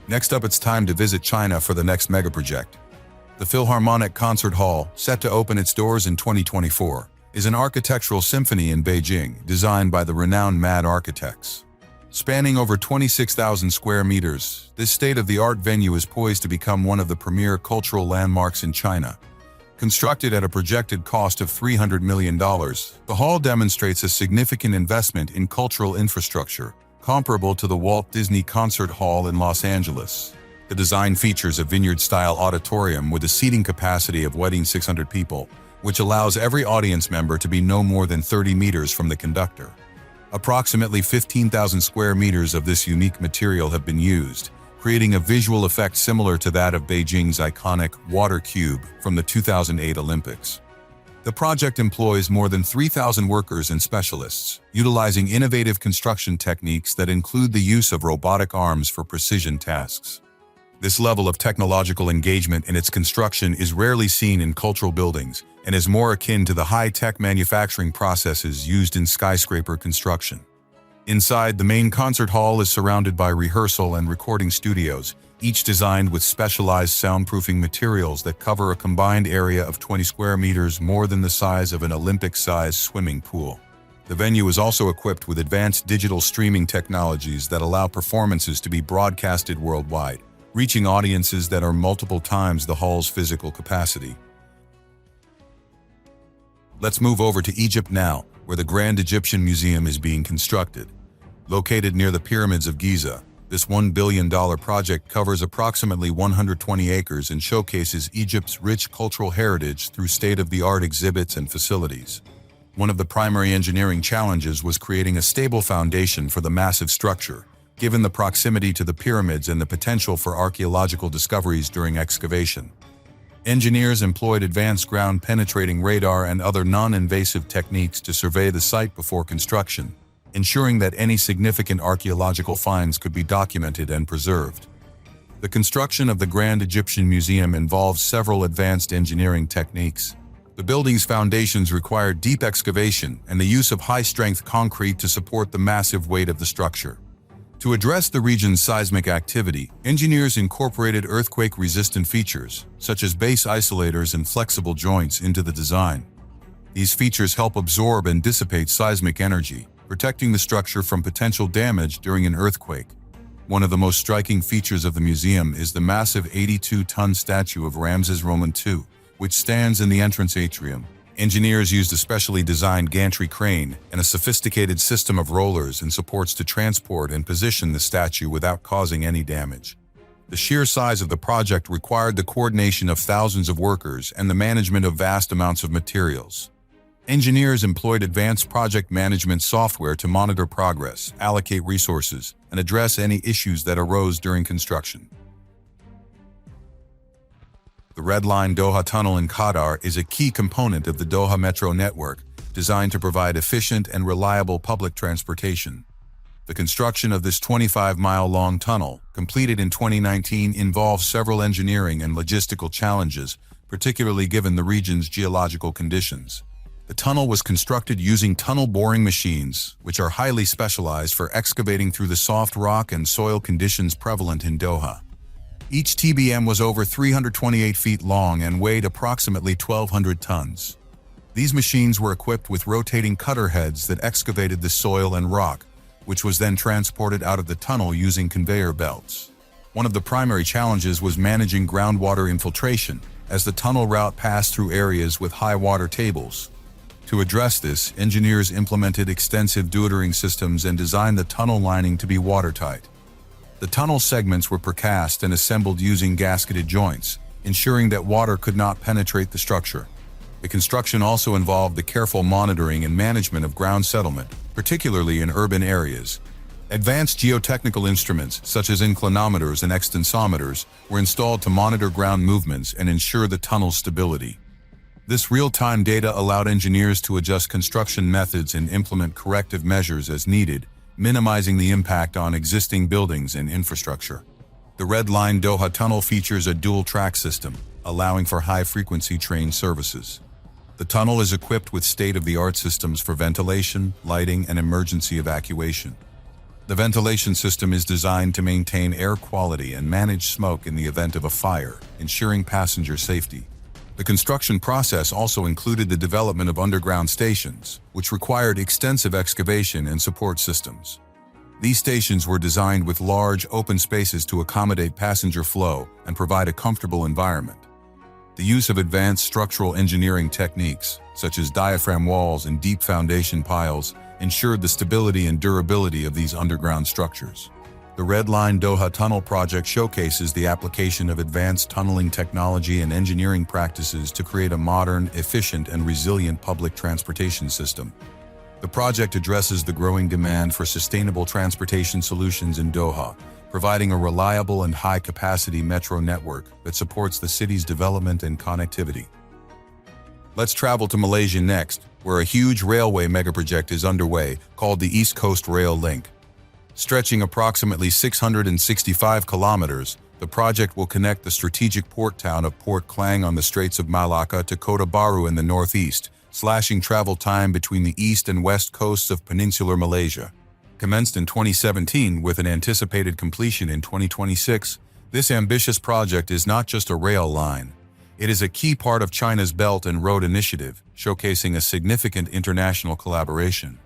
Next up, it's time to visit China for the next megaproject. The Philharmonic Concert Hall, set to open its doors in 2024, is an architectural symphony in Beijing, designed by the renowned Mad architects. Spanning over 26,000 square meters, this state-of-the-art venue is poised to become one of the premier cultural landmarks in China. Constructed at a projected cost of $300 million, the hall demonstrates a significant investment in cultural infrastructure, comparable to the Walt Disney Concert Hall in Los Angeles. The design features a vineyard-style auditorium with a seating capacity of wedding 600 people, which allows every audience member to be no more than 30 meters from the conductor. Approximately 15,000 square meters of this unique material have been used, creating a visual effect similar to that of Beijing's iconic water cube from the 2008 Olympics. The project employs more than 3,000 workers and specialists, utilizing innovative construction techniques that include the use of robotic arms for precision tasks. This level of technological engagement in its construction is rarely seen in cultural buildings and is more akin to the high-tech manufacturing processes used in skyscraper construction. Inside, the main concert hall is surrounded by rehearsal and recording studios, each designed with specialized soundproofing materials that cover a combined area of 20 square meters, more than the size of an Olympic-sized swimming pool. The venue is also equipped with advanced digital streaming technologies that allow performances to be broadcasted worldwide, reaching audiences that are multiple times the hall's physical capacity. Let's move over to Egypt now, where the Grand Egyptian Museum is being constructed. Located near the pyramids of Giza, this $1 billion project covers approximately 120 acres and showcases Egypt's rich cultural heritage through state-of-the-art exhibits and facilities. One of the primary engineering challenges was creating a stable foundation for the massive structure, given the proximity to the pyramids and the potential for archaeological discoveries during excavation. Engineers employed advanced ground-penetrating radar and other non-invasive techniques to survey the site before construction, ensuring that any significant archaeological finds could be documented and preserved. The construction of the Grand Egyptian Museum involves several advanced engineering techniques. The building's foundations require deep excavation and the use of high-strength concrete to support the massive weight of the structure. To address the region's seismic activity, engineers incorporated earthquake-resistant features, such as base isolators and flexible joints, into the design. These features help absorb and dissipate seismic energy, protecting the structure from potential damage during an earthquake. One of the most striking features of the museum is the massive 82-ton statue of Ramses Roman II, which stands in the entrance atrium. Engineers used a specially designed gantry crane and a sophisticated system of rollers and supports to transport and position the statue without causing any damage. The sheer size of the project required the coordination of thousands of workers and the management of vast amounts of materials. Engineers employed advanced project management software to monitor progress, allocate resources, and address any issues that arose during construction. The Red Line Doha Tunnel in Qatar is a key component of the Doha Metro network, designed to provide efficient and reliable public transportation. The construction of this 25-mile-long tunnel, completed in 2019, involves several engineering and logistical challenges, particularly given the region's geological conditions. The tunnel was constructed using tunnel boring machines, which are highly specialized for excavating through the soft rock and soil conditions prevalent in Doha. Each TBM was over 328 feet long and weighed approximately 1,200 tons. These machines were equipped with rotating cutter heads that excavated the soil and rock, which was then transported out of the tunnel using conveyor belts. One of the primary challenges was managing groundwater infiltration, as the tunnel route passed through areas with high water tables. To address this, engineers implemented extensive dewatering systems and designed the tunnel lining to be watertight. The tunnel segments were precast and assembled using gasketed joints, ensuring that water could not penetrate the structure. The construction also involved the careful monitoring and management of ground settlement, particularly in urban areas. Advanced geotechnical instruments, such as inclinometers and extensometers, were installed to monitor ground movements and ensure the tunnel's stability. This real-time data allowed engineers to adjust construction methods and implement corrective measures as needed, minimizing the impact on existing buildings and infrastructure. The Red Line Doha Tunnel features a dual-track system, allowing for high-frequency train services. The tunnel is equipped with state-of-the-art systems for ventilation, lighting, and emergency evacuation. The ventilation system is designed to maintain air quality and manage smoke in the event of a fire, ensuring passenger safety. The construction process also included the development of underground stations, which required extensive excavation and support systems. These stations were designed with large, open spaces to accommodate passenger flow and provide a comfortable environment. The use of advanced structural engineering techniques, such as diaphragm walls and deep foundation piles, ensured the stability and durability of these underground structures. The Red Line Doha Tunnel project showcases the application of advanced tunneling technology and engineering practices to create a modern, efficient, and resilient public transportation system. The project addresses the growing demand for sustainable transportation solutions in Doha, providing a reliable and high-capacity metro network that supports the city's development and connectivity. Let's travel to Malaysia next, where a huge railway megaproject is underway called the East Coast Rail Link. Stretching approximately 665 kilometers, the project will connect the strategic port town of Port Klang on the Straits of Malacca to Kota Baru in the northeast, slashing travel time between the east and west coasts of peninsular Malaysia. Commenced in 2017 with an anticipated completion in 2026, this ambitious project is not just a rail line. It is a key part of China's Belt and Road Initiative, showcasing a significant international collaboration.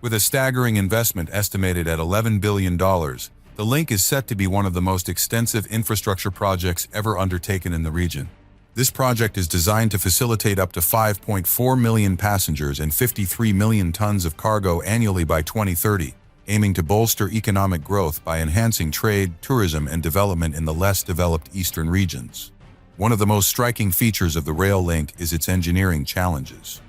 With a staggering investment estimated at $11 billion, the link is set to be one of the most extensive infrastructure projects ever undertaken in the region. This project is designed to facilitate up to 5.4 million passengers and 53 million tons of cargo annually by 2030, aiming to bolster economic growth by enhancing trade, tourism, and development in the less developed eastern regions. One of the most striking features of the rail link is its engineering challenges.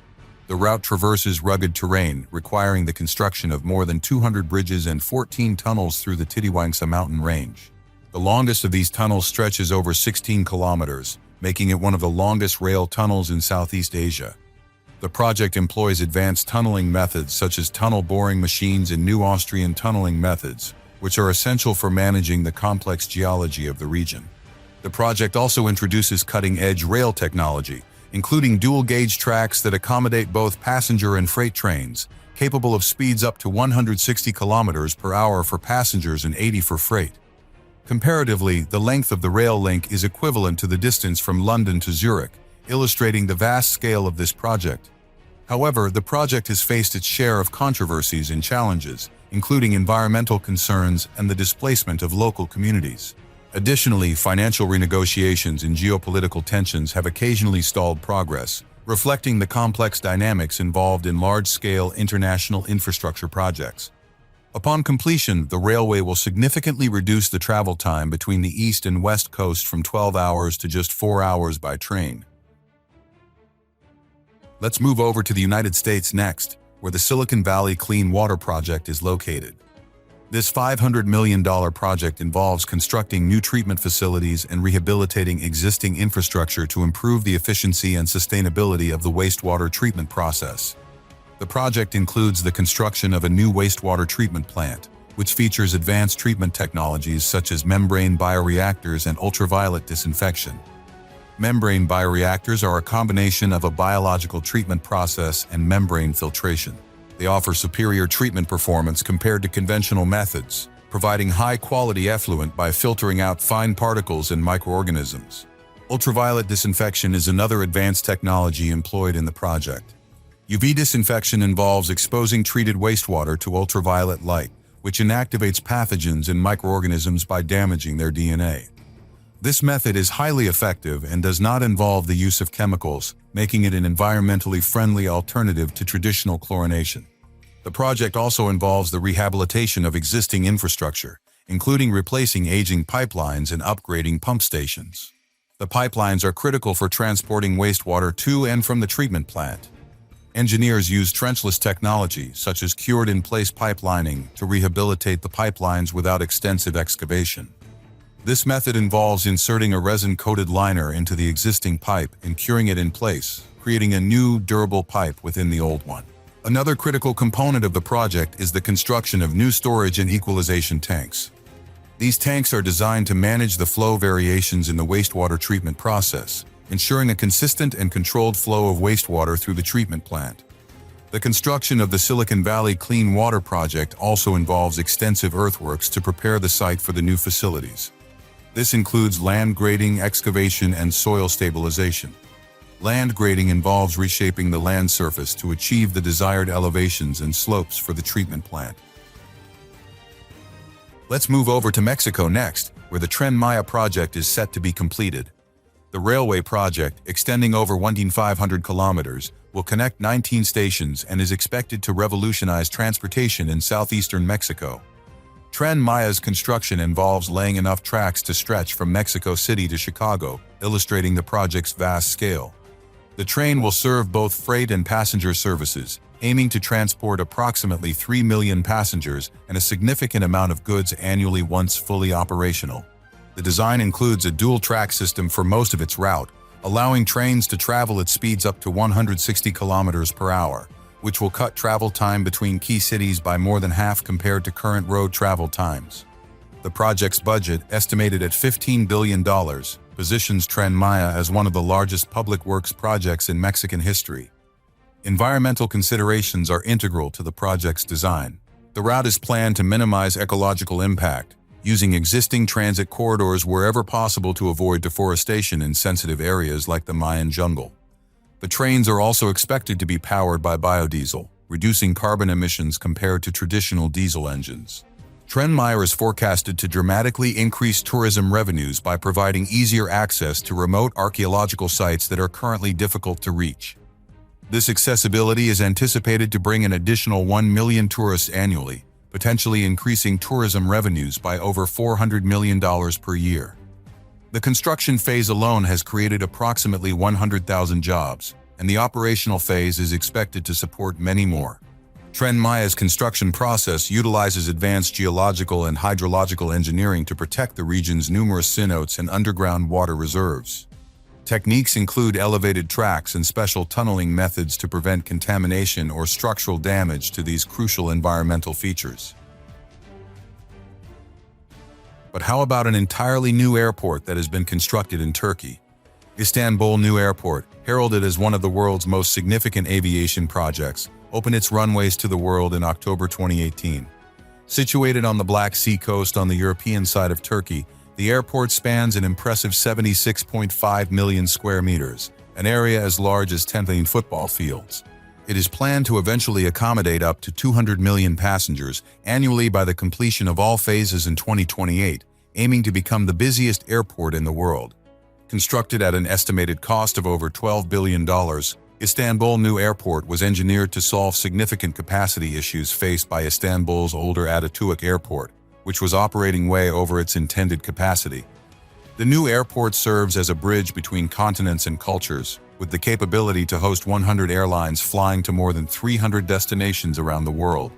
The route traverses rugged terrain, requiring the construction of more than 200 bridges and 14 tunnels through the Titiwangsa mountain range. The longest of these tunnels stretches over 16 kilometers, making it one of the longest rail tunnels in Southeast Asia. The project employs advanced tunneling methods such as tunnel boring machines and new Austrian tunneling methods, which are essential for managing the complex geology of the region. The project also introduces cutting-edge rail technology, including dual-gauge tracks that accommodate both passenger and freight trains, capable of speeds up to 160 kilometers per hour for passengers and 80 for freight. Comparatively, the length of the rail link is equivalent to the distance from London to Zurich, illustrating the vast scale of this project. However, the project has faced its share of controversies and challenges, including environmental concerns and the displacement of local communities. Additionally, financial renegotiations and geopolitical tensions have occasionally stalled progress, reflecting the complex dynamics involved in large-scale international infrastructure projects. Upon completion, the railway will significantly reduce the travel time between the east and west coast from 12 hours to just 4 hours by train. Let's move over to the United States next, where the Silicon Valley Clean Water Project is located. This $500 million project involves constructing new treatment facilities and rehabilitating existing infrastructure to improve the efficiency and sustainability of the wastewater treatment process. The project includes the construction of a new wastewater treatment plant, which features advanced treatment technologies such as membrane bioreactors and ultraviolet disinfection. Membrane bioreactors are a combination of a biological treatment process and membrane filtration. They offer superior treatment performance compared to conventional methods, providing high-quality effluent by filtering out fine particles and microorganisms. Ultraviolet disinfection is another advanced technology employed in the project. UV disinfection involves exposing treated wastewater to ultraviolet light, which inactivates pathogens and microorganisms by damaging their DNA. This method is highly effective and does not involve the use of chemicals, making it an environmentally friendly alternative to traditional chlorination. The project also involves the rehabilitation of existing infrastructure, including replacing aging pipelines and upgrading pump stations. The pipelines are critical for transporting wastewater to and from the treatment plant. Engineers use trenchless technology, such as cured-in-place pipelining, to rehabilitate the pipelines without extensive excavation. This method involves inserting a resin-coated liner into the existing pipe and curing it in place, creating a new, durable pipe within the old one. Another critical component of the project is the construction of new storage and equalization tanks. These tanks are designed to manage the flow variations in the wastewater treatment process, ensuring a consistent and controlled flow of wastewater through the treatment plant. The construction of the Silicon Valley Clean Water Project also involves extensive earthworks to prepare the site for the new facilities. This includes land grading, excavation, and soil stabilization. Land grading involves reshaping the land surface to achieve the desired elevations and slopes for the treatment plant. Let's move over to Mexico next, where the Tren Maya project is set to be completed. The railway project, extending over 1,500 kilometers, will connect 19 stations and is expected to revolutionize transportation in southeastern Mexico. Tren Maya's construction involves laying enough tracks to stretch from Mexico City to Chicago, illustrating the project's vast scale. The train will serve both freight and passenger services, aiming to transport approximately 3 million passengers and a significant amount of goods annually once fully operational. The design includes a dual-track system for most of its route, allowing trains to travel at speeds up to 160 kilometers per hour, which will cut travel time between key cities by more than half compared to current road travel times. The project's budget, estimated at $15 billion, positions Tren Maya as one of the largest public works projects in Mexican history. Environmental considerations are integral to the project's design. The route is planned to minimize ecological impact, using existing transit corridors wherever possible to avoid deforestation in sensitive areas like the Mayan jungle. The trains are also expected to be powered by biodiesel, reducing carbon emissions compared to traditional diesel engines. Tren Maya is forecasted to dramatically increase tourism revenues by providing easier access to remote archaeological sites that are currently difficult to reach. This accessibility is anticipated to bring an additional 1 million tourists annually, potentially increasing tourism revenues by over $400 million per year. The construction phase alone has created approximately 100,000 jobs, and the operational phase is expected to support many more. Tren Maya's construction process utilizes advanced geological and hydrological engineering to protect the region's numerous cenotes and underground water reserves. Techniques include elevated tracks and special tunneling methods to prevent contamination or structural damage to these crucial environmental features. But how about an entirely new airport that has been constructed in Turkey? Istanbul New Airport, heralded as one of the world's most significant aviation projects, opened its runways to the world in October 2018. Situated on the Black Sea coast on the European side of Turkey, the airport spans an impressive 76.5 million square meters, an area as large as 10 football fields. It is planned to eventually accommodate up to 200 million passengers annually by the completion of all phases in 2028, aiming to become the busiest airport in the world. Constructed at an estimated cost of over $12 billion, Istanbul New Airport was engineered to solve significant capacity issues faced by Istanbul's older Atatürk Airport, which was operating way over its intended capacity. The new airport serves as a bridge between continents and cultures, with the capability to host 100 airlines flying to more than 300 destinations around the world.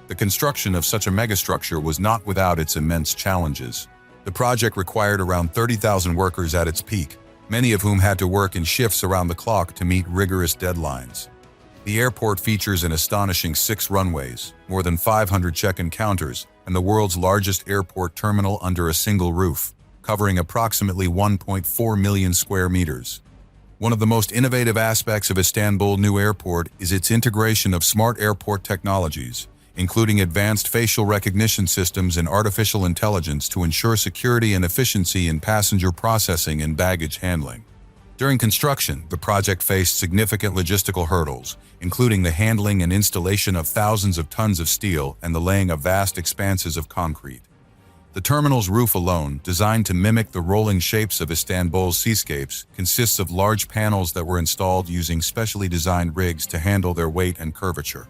The construction of such a megastructure was not without its immense challenges. The project required around 30,000 workers at its peak, many of whom had to work in shifts around the clock to meet rigorous deadlines. The airport features an astonishing 6 runways, more than 500 check-in counters, and the world's largest airport terminal under a single roof, covering approximately 1.4 million square meters. One of the most innovative aspects of Istanbul New Airport is its integration of smart airport technologies, including advanced facial recognition systems and artificial intelligence to ensure security and efficiency in passenger processing and baggage handling. During construction, the project faced significant logistical hurdles, including the handling and installation of thousands of tons of steel and the laying of vast expanses of concrete. The terminal's roof alone, designed to mimic the rolling shapes of Istanbul's seascapes, consists of large panels that were installed using specially designed rigs to handle their weight and curvature.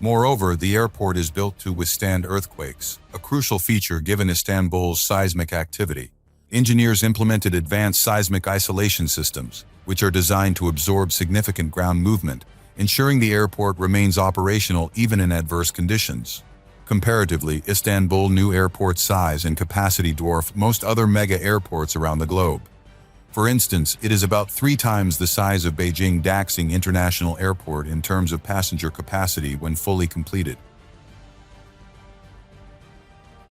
Moreover, the airport is built to withstand earthquakes, a crucial feature given Istanbul's seismic activity. Engineers implemented advanced seismic isolation systems, which are designed to absorb significant ground movement, ensuring the airport remains operational even in adverse conditions. Comparatively, Istanbul New Airport's size and capacity dwarf most other mega airports around the globe. For instance, it is about 3 times the size of Beijing Daxing International Airport in terms of passenger capacity when fully completed.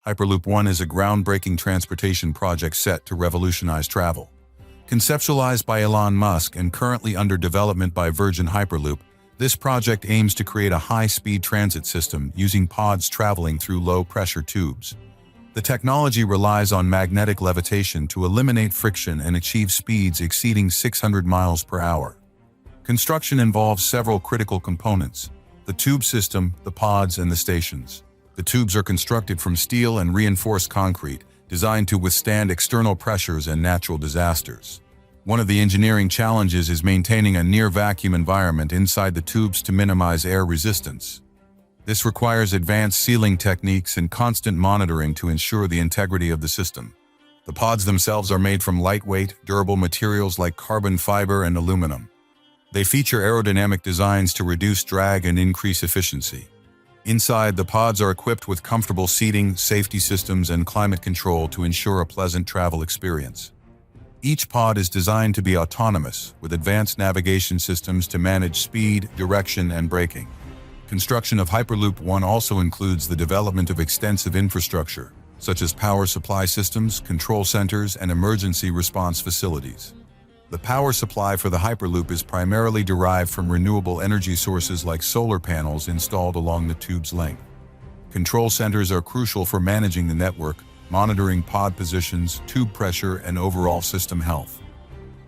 Hyperloop One is a groundbreaking transportation project set to revolutionize travel. Conceptualized by Elon Musk and currently under development by Virgin Hyperloop, this project aims to create a high-speed transit system using pods traveling through low-pressure tubes. The technology relies on magnetic levitation to eliminate friction and achieve speeds exceeding 600 miles per hour. Construction involves several critical components: the tube system, the pods, and the stations. The tubes are constructed from steel and reinforced concrete, designed to withstand external pressures and natural disasters. One of the engineering challenges is maintaining a near-vacuum environment inside the tubes to minimize air resistance. This requires advanced sealing techniques and constant monitoring to ensure the integrity of the system. The pods themselves are made from lightweight, durable materials like carbon fiber and aluminum. They feature aerodynamic designs to reduce drag and increase efficiency. Inside, the pods are equipped with comfortable seating, safety systems, and climate control to ensure a pleasant travel experience. Each pod is designed to be autonomous, with advanced navigation systems to manage speed, direction, and braking. Construction of Hyperloop One also includes the development of extensive infrastructure, such as power supply systems, control centers, and emergency response facilities. The power supply for the Hyperloop is primarily derived from renewable energy sources like solar panels installed along the tube's length. Control centers are crucial for managing the network, monitoring pod positions, tube pressure, and overall system health.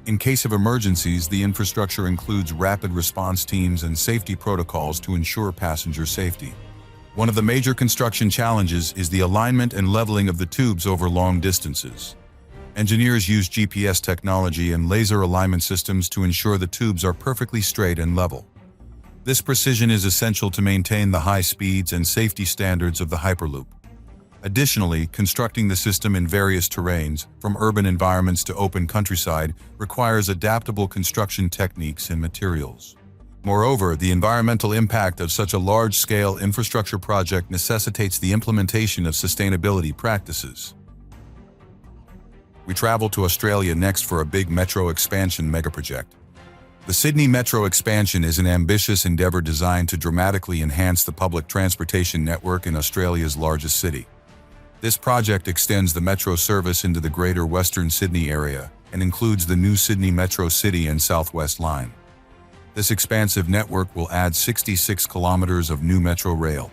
In case of emergencies, the infrastructure includes rapid response teams and safety protocols to ensure passenger safety. One of the major construction challenges is the alignment and leveling of the tubes over long distances. Engineers use GPS technology and laser alignment systems to ensure the tubes are perfectly straight and level. This precision is essential to maintain the high speeds and safety standards of the Hyperloop. Additionally, constructing the system in various terrains, from urban environments to open countryside, requires adaptable construction techniques and materials. Moreover, the environmental impact of such a large-scale infrastructure project necessitates the implementation of sustainability practices. We travel to Australia next for a big metro expansion megaproject. The Sydney Metro expansion is an ambitious endeavour designed to dramatically enhance the public transportation network in Australia's largest city. This project extends the metro service into the Greater Western Sydney area and includes the new Sydney Metro City and Southwest Line. This expansive network will add 66 kilometres of new metro rail.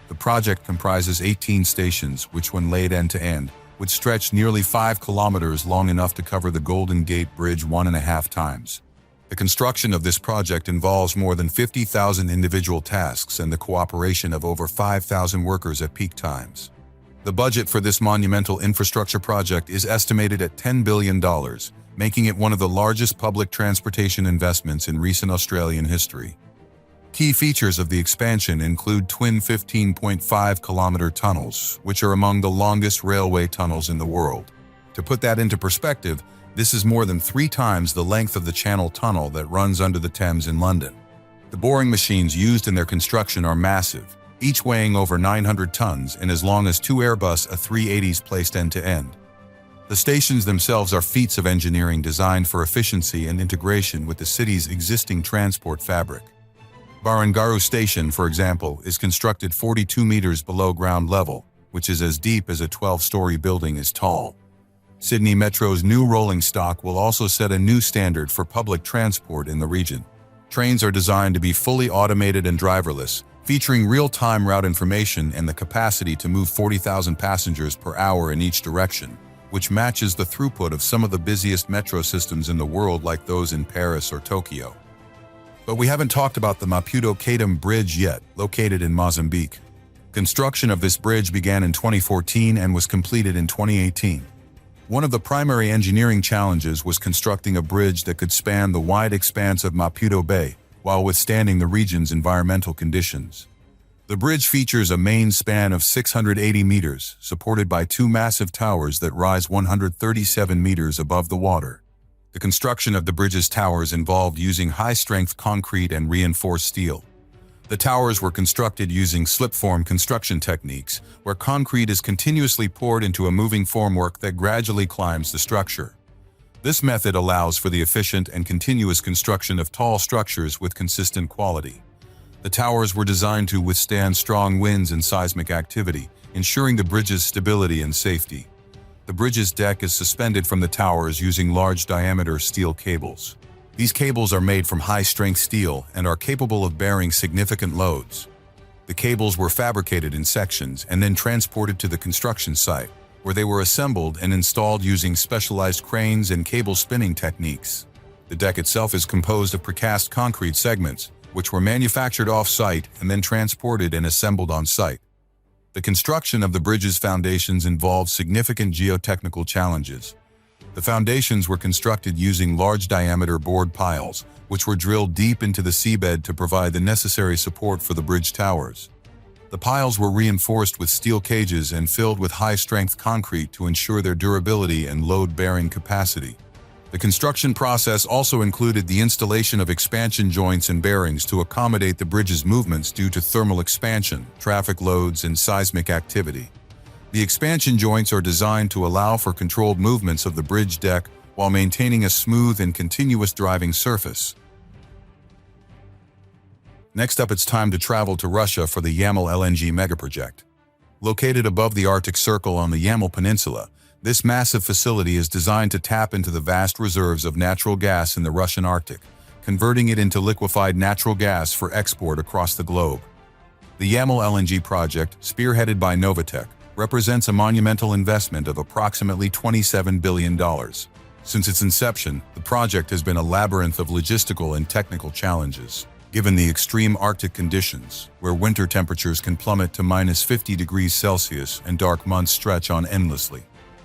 The project comprises 18 stations, which, when laid end-to-end, would stretch nearly 5 kilometers long, enough to cover the Golden Gate Bridge 1.5 times. The construction of this project involves more than 50,000 individual tasks and the cooperation of over 5,000 workers at peak times. The budget for this monumental infrastructure project is estimated at $10 billion, making it one of the largest public transportation investments in recent Australian history. Key features of the expansion include twin 15.5-kilometer tunnels, which are among the longest railway tunnels in the world. To put that into perspective, this is more than 3 times the length of the Channel Tunnel that runs under the Thames in London. The boring machines used in their construction are massive, each weighing over 900 tons and as long as 2 Airbus A380s placed end-to-end. The stations themselves are feats of engineering designed for efficiency and integration with the city's existing transport fabric. Barangaroo Station, for example, is constructed 42 meters below ground level, which is as deep as a 12-story building is tall. Sydney Metro's new rolling stock will also set a new standard for public transport in the region. Trains are designed to be fully automated and driverless, featuring real-time route information and the capacity to move 40,000 passengers per hour in each direction, which matches the throughput of some of the busiest metro systems in the world, like those in Paris or Tokyo. But we haven't talked about the Maputo-Catum Bridge yet, located in Mozambique. Construction of this bridge began in 2014 and was completed in 2018. One of the primary engineering challenges was constructing a bridge that could span the wide expanse of Maputo Bay while withstanding the region's environmental conditions. The bridge features a main span of 680 meters, supported by 2 massive towers that rise 137 meters above the water. The construction of the bridge's towers involved using high-strength concrete and reinforced steel. The towers were constructed using slip-form construction techniques, where concrete is continuously poured into a moving formwork that gradually climbs the structure. This method allows for the efficient and continuous construction of tall structures with consistent quality. The towers were designed to withstand strong winds and seismic activity, ensuring the bridge's stability and safety. The bridge's deck is suspended from the towers using large-diameter steel cables. These cables are made from high-strength steel and are capable of bearing significant loads. The cables were fabricated in sections and then transported to the construction site, where they were assembled and installed using specialized cranes and cable spinning techniques. The deck itself is composed of precast concrete segments, which were manufactured off-site and then transported and assembled on-site. The construction of the bridge's foundations involved significant geotechnical challenges. The foundations were constructed using large-diameter board piles, which were drilled deep into the seabed to provide the necessary support for the bridge towers. The piles were reinforced with steel cages and filled with high-strength concrete to ensure their durability and load-bearing capacity. The construction process also included the installation of expansion joints and bearings to accommodate the bridge's movements due to thermal expansion, traffic loads, and seismic activity. The expansion joints are designed to allow for controlled movements of the bridge deck while maintaining a smooth and continuous driving surface. Next up, it's time to travel to Russia for the Yamal LNG megaproject. Located above the Arctic Circle on the Yamal Peninsula, this massive facility is designed to tap into the vast reserves of natural gas in the Russian Arctic, converting it into liquefied natural gas for export across the globe. The Yamal LNG project, spearheaded by Novatek, represents a monumental investment of approximately $27 billion. Since its inception, the project has been a labyrinth of logistical and technical challenges. Given the extreme Arctic conditions, where winter temperatures can plummet to -50 degrees Celsius and dark months stretch on endlessly.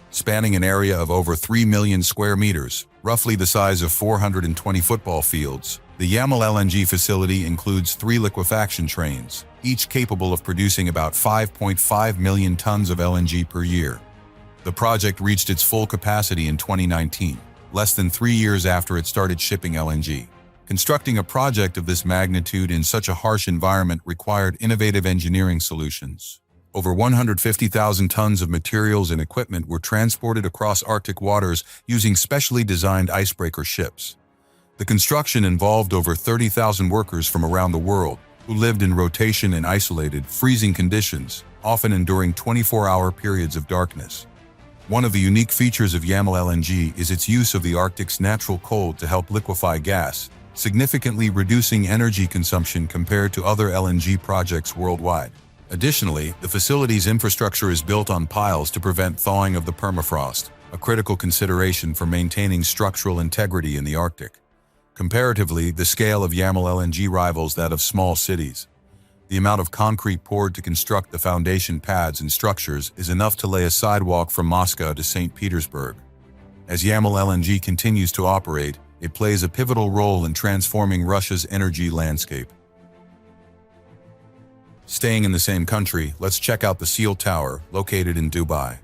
Spanning an area of over 3 million square meters, roughly the size of 420 football fields, the Yamal LNG facility includes 3 liquefaction trains, each capable of producing about 5.5 million tons of LNG per year. The project reached its full capacity in 2019, less than 3 years after it started shipping LNG. Constructing a project of this magnitude in such a harsh environment required innovative engineering solutions. Over 150,000 tons of materials and equipment were transported across Arctic waters using specially designed icebreaker ships. The construction involved over 30,000 workers from around the world, who lived in rotation in isolated, freezing conditions, often enduring 24-hour periods of darkness. One of the unique features of Yamal LNG is its use of the Arctic's natural cold to help liquefy gas, significantly reducing energy consumption compared to other LNG projects worldwide. Additionally, the facility's infrastructure is built on piles to prevent thawing of the permafrost, a critical consideration for maintaining structural integrity in the Arctic. Comparatively, the scale of Yamal LNG rivals that of small cities. The amount of concrete poured to construct the foundation pads and structures is enough to lay a sidewalk from Moscow to St. Petersburg. As Yamal LNG continues to operate, it plays a pivotal role in transforming Russia's energy landscape. Staying in the same country, let's check out the Seal Tower, located in Dubai.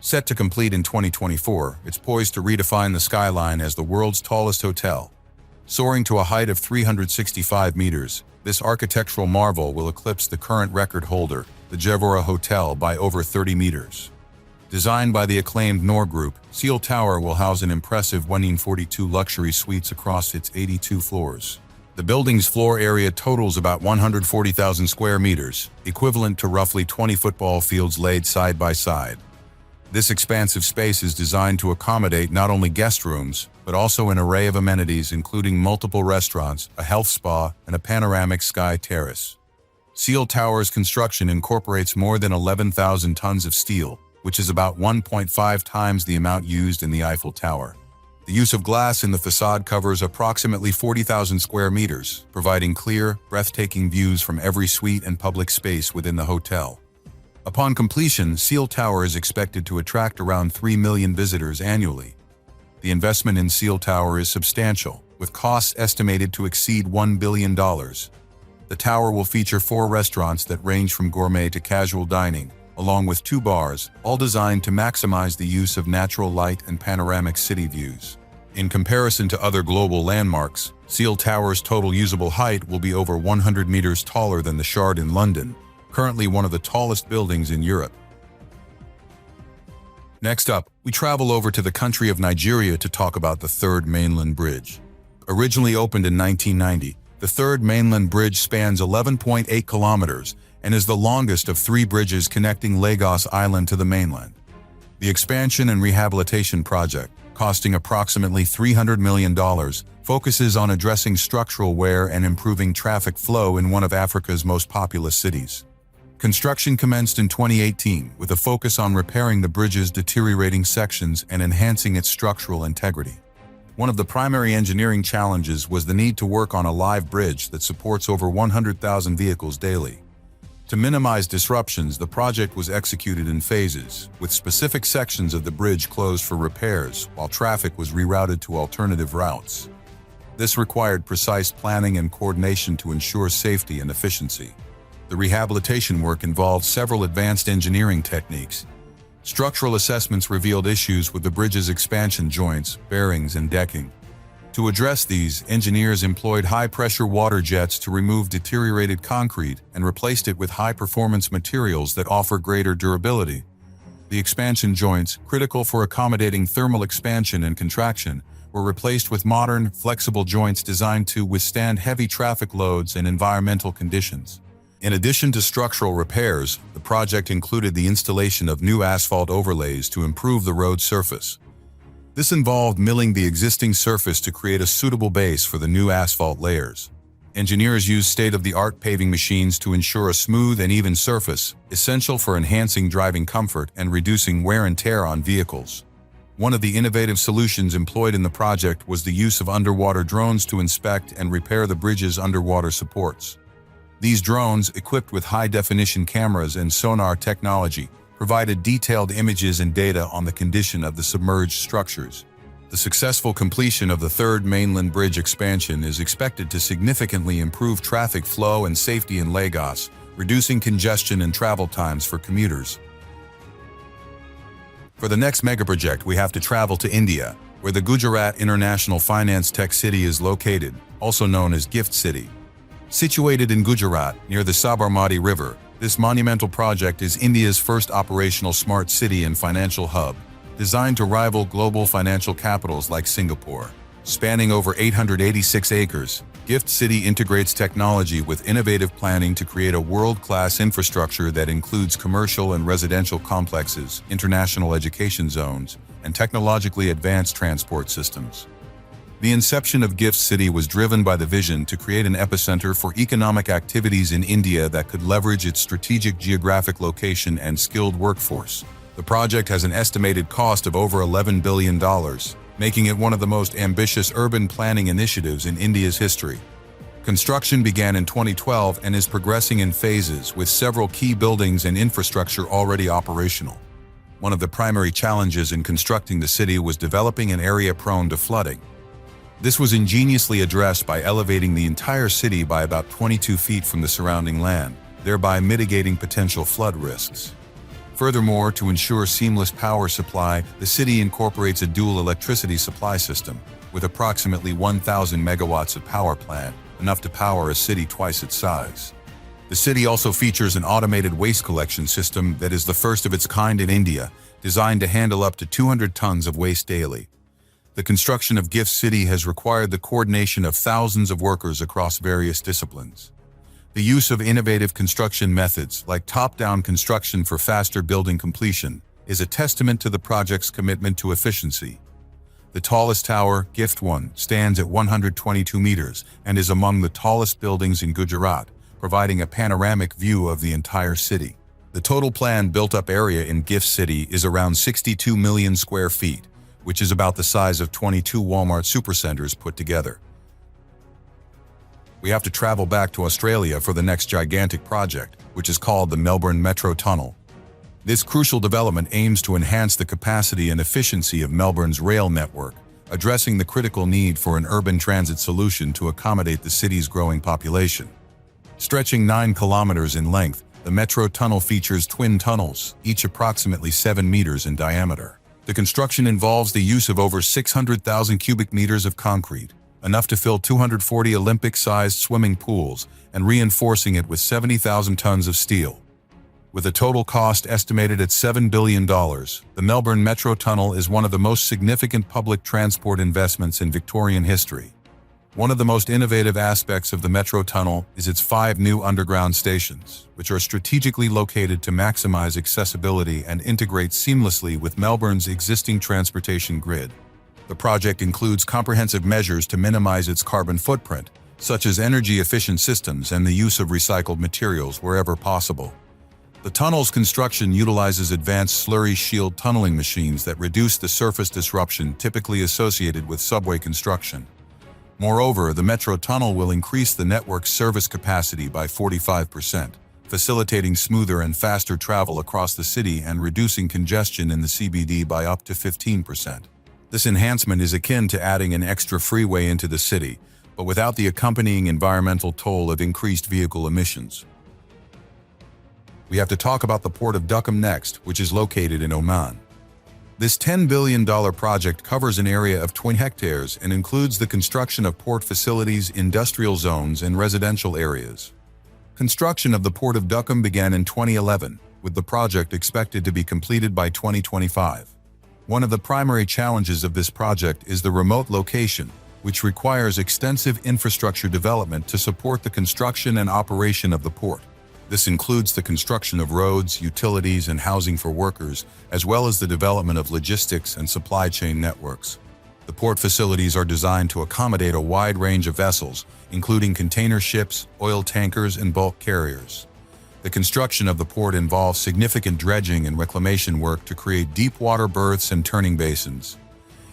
Set to complete in 2024, it's poised to redefine the skyline as the world's tallest hotel. Soaring to a height of 365 meters, this architectural marvel will eclipse the current record holder, the Jevora Hotel, by over 30 meters. Designed by the acclaimed Noor Group, Seal Tower will house an impressive 142 luxury suites across its 82 floors. The building's floor area totals about 140,000 square meters, equivalent to roughly 20 football fields laid side by side. This expansive space is designed to accommodate not only guest rooms, but also an array of amenities including multiple restaurants, a health spa, and a panoramic sky terrace. Seal Tower's construction incorporates more than 11,000 tons of steel, which is about 1.5 times the amount used in the Eiffel Tower. The use of glass in the facade covers approximately 40,000 square meters, providing clear, breathtaking views from every suite and public space within the hotel. Upon completion, Seal Tower is expected to attract around 3 million visitors annually. The investment in Seal Tower is substantial, with costs estimated to exceed $1 billion. The tower will feature 4 restaurants that range from gourmet to casual dining, along with 2 bars, all designed to maximize the use of natural light and panoramic city views. In comparison to other global landmarks, Seal Tower's total usable height will be over 100 meters taller than the Shard in London, currently one of the tallest buildings in Europe. Next up, we travel over to the country of Nigeria to talk about the Third Mainland Bridge. Originally opened in 1990, The third mainland bridge spans 11.8 kilometers and is the longest of 3 bridges connecting Lagos Island to the mainland. The expansion and rehabilitation project, costing approximately $300 million, focuses on addressing structural wear and improving traffic flow in one of Africa's most populous cities. Construction commenced in 2018 with a focus on repairing the bridge's deteriorating sections and enhancing its structural integrity. One of the primary engineering challenges was the need to work on a live bridge that supports over 100,000 vehicles daily. To minimize disruptions, the project was executed in phases, with specific sections of the bridge closed for repairs while traffic was rerouted to alternative routes. This required precise planning and coordination to ensure safety and efficiency. The rehabilitation work involved several advanced engineering techniques. Structural assessments revealed issues with the bridge's expansion joints, bearings, and decking. To address these, engineers employed high-pressure water jets to remove deteriorated concrete and replaced it with high-performance materials that offer greater durability. The expansion joints, critical for accommodating thermal expansion and contraction, were replaced with modern, flexible joints designed to withstand heavy traffic loads and environmental conditions. In addition to structural repairs, the project included the installation of new asphalt overlays to improve the road surface. This involved milling the existing surface to create a suitable base for the new asphalt layers. Engineers used state-of-the-art paving machines to ensure a smooth and even surface, essential for enhancing driving comfort and reducing wear and tear on vehicles. One of the innovative solutions employed in the project was the use of underwater drones to inspect and repair the bridge's underwater supports. These drones, equipped with high-definition cameras and sonar technology, provided detailed images and data on the condition of the submerged structures. The successful completion of the third mainland bridge expansion is expected to significantly improve traffic flow and safety in Lagos, reducing congestion and travel times for commuters. For the next megaproject, we have to travel to India, where the Gujarat International Finance Tech City is located, also known as Gift City. Situated in Gujarat, near the Sabarmati River, this monumental project is India's first operational smart city and financial hub, designed to rival global financial capitals like Singapore. Spanning over 886 acres, Gift City integrates technology with innovative planning to create a world-class infrastructure that includes commercial and residential complexes, international education zones, and technologically advanced transport systems. The inception of Gift City was driven by the vision to create an epicenter for economic activities in India that could leverage its strategic geographic location and skilled workforce. The project has an estimated cost of over $11 billion, making it one of the most ambitious urban planning initiatives in India's history. Construction began in 2012 and is progressing in phases, with several key buildings and infrastructure already operational. One of the primary challenges in constructing the city was developing an area prone to flooding. This was ingeniously addressed by elevating the entire city by about 22 feet from the surrounding land, thereby mitigating potential flood risks. Furthermore, to ensure seamless power supply, the city incorporates a dual electricity supply system, with approximately 1,000 megawatts of power plant, enough to power a city twice its size. The city also features an automated waste collection system that is the first of its kind in India, designed to handle up to 200 tons of waste daily. The construction of Gift City has required the coordination of thousands of workers across various disciplines. The use of innovative construction methods, like top-down construction for faster building completion, is a testament to the project's commitment to efficiency. The tallest tower, Gift 1, stands at 122 meters and is among the tallest buildings in Gujarat, providing a panoramic view of the entire city. The total planned built-up area in Gift City is around 62 million square feet, which is about the size of 22 Walmart supercenters put together. We have to travel back to Australia for the next gigantic project, which is called the Melbourne Metro Tunnel. This crucial development aims to enhance the capacity and efficiency of Melbourne's rail network, addressing the critical need for an urban transit solution to accommodate the city's growing population. Stretching 9 kilometers in length, the Metro Tunnel features twin tunnels, each approximately 7 meters in diameter. The construction involves the use of over 600,000 cubic meters of concrete, enough to fill 240 Olympic-sized swimming pools, and reinforcing it with 70,000 tons of steel. With a total cost estimated at $7 billion, the Melbourne Metro Tunnel is one of the most significant public transport investments in Victorian history. One of the most innovative aspects of the metro tunnel is its 5 new underground stations, which are strategically located to maximize accessibility and integrate seamlessly with Melbourne's existing transportation grid. The project includes comprehensive measures to minimize its carbon footprint, such as energy-efficient systems and the use of recycled materials wherever possible. The tunnel's construction utilizes advanced slurry shield tunneling machines that reduce the surface disruption typically associated with subway construction. Moreover, the metro tunnel will increase the network's service capacity by 45%, facilitating smoother and faster travel across the city and reducing congestion in the CBD by up to 15%. This enhancement is akin to adding an extra freeway into the city, but without the accompanying environmental toll of increased vehicle emissions. We have to talk about the Port of Duqm next, which is located in Oman. This $10 billion project covers an area of 20 hectares and includes the construction of port facilities, industrial zones, and residential areas. Construction of the Port of Duqm began in 2011, with the project expected to be completed by 2025. One of the primary challenges of this project is the remote location, which requires extensive infrastructure development to support the construction and operation of the port. This includes the construction of roads, utilities, and housing for workers, as well as the development of logistics and supply chain networks. The port facilities are designed to accommodate a wide range of vessels, including container ships, oil tankers, and bulk carriers. The construction of the port involves significant dredging and reclamation work to create deep water berths and turning basins.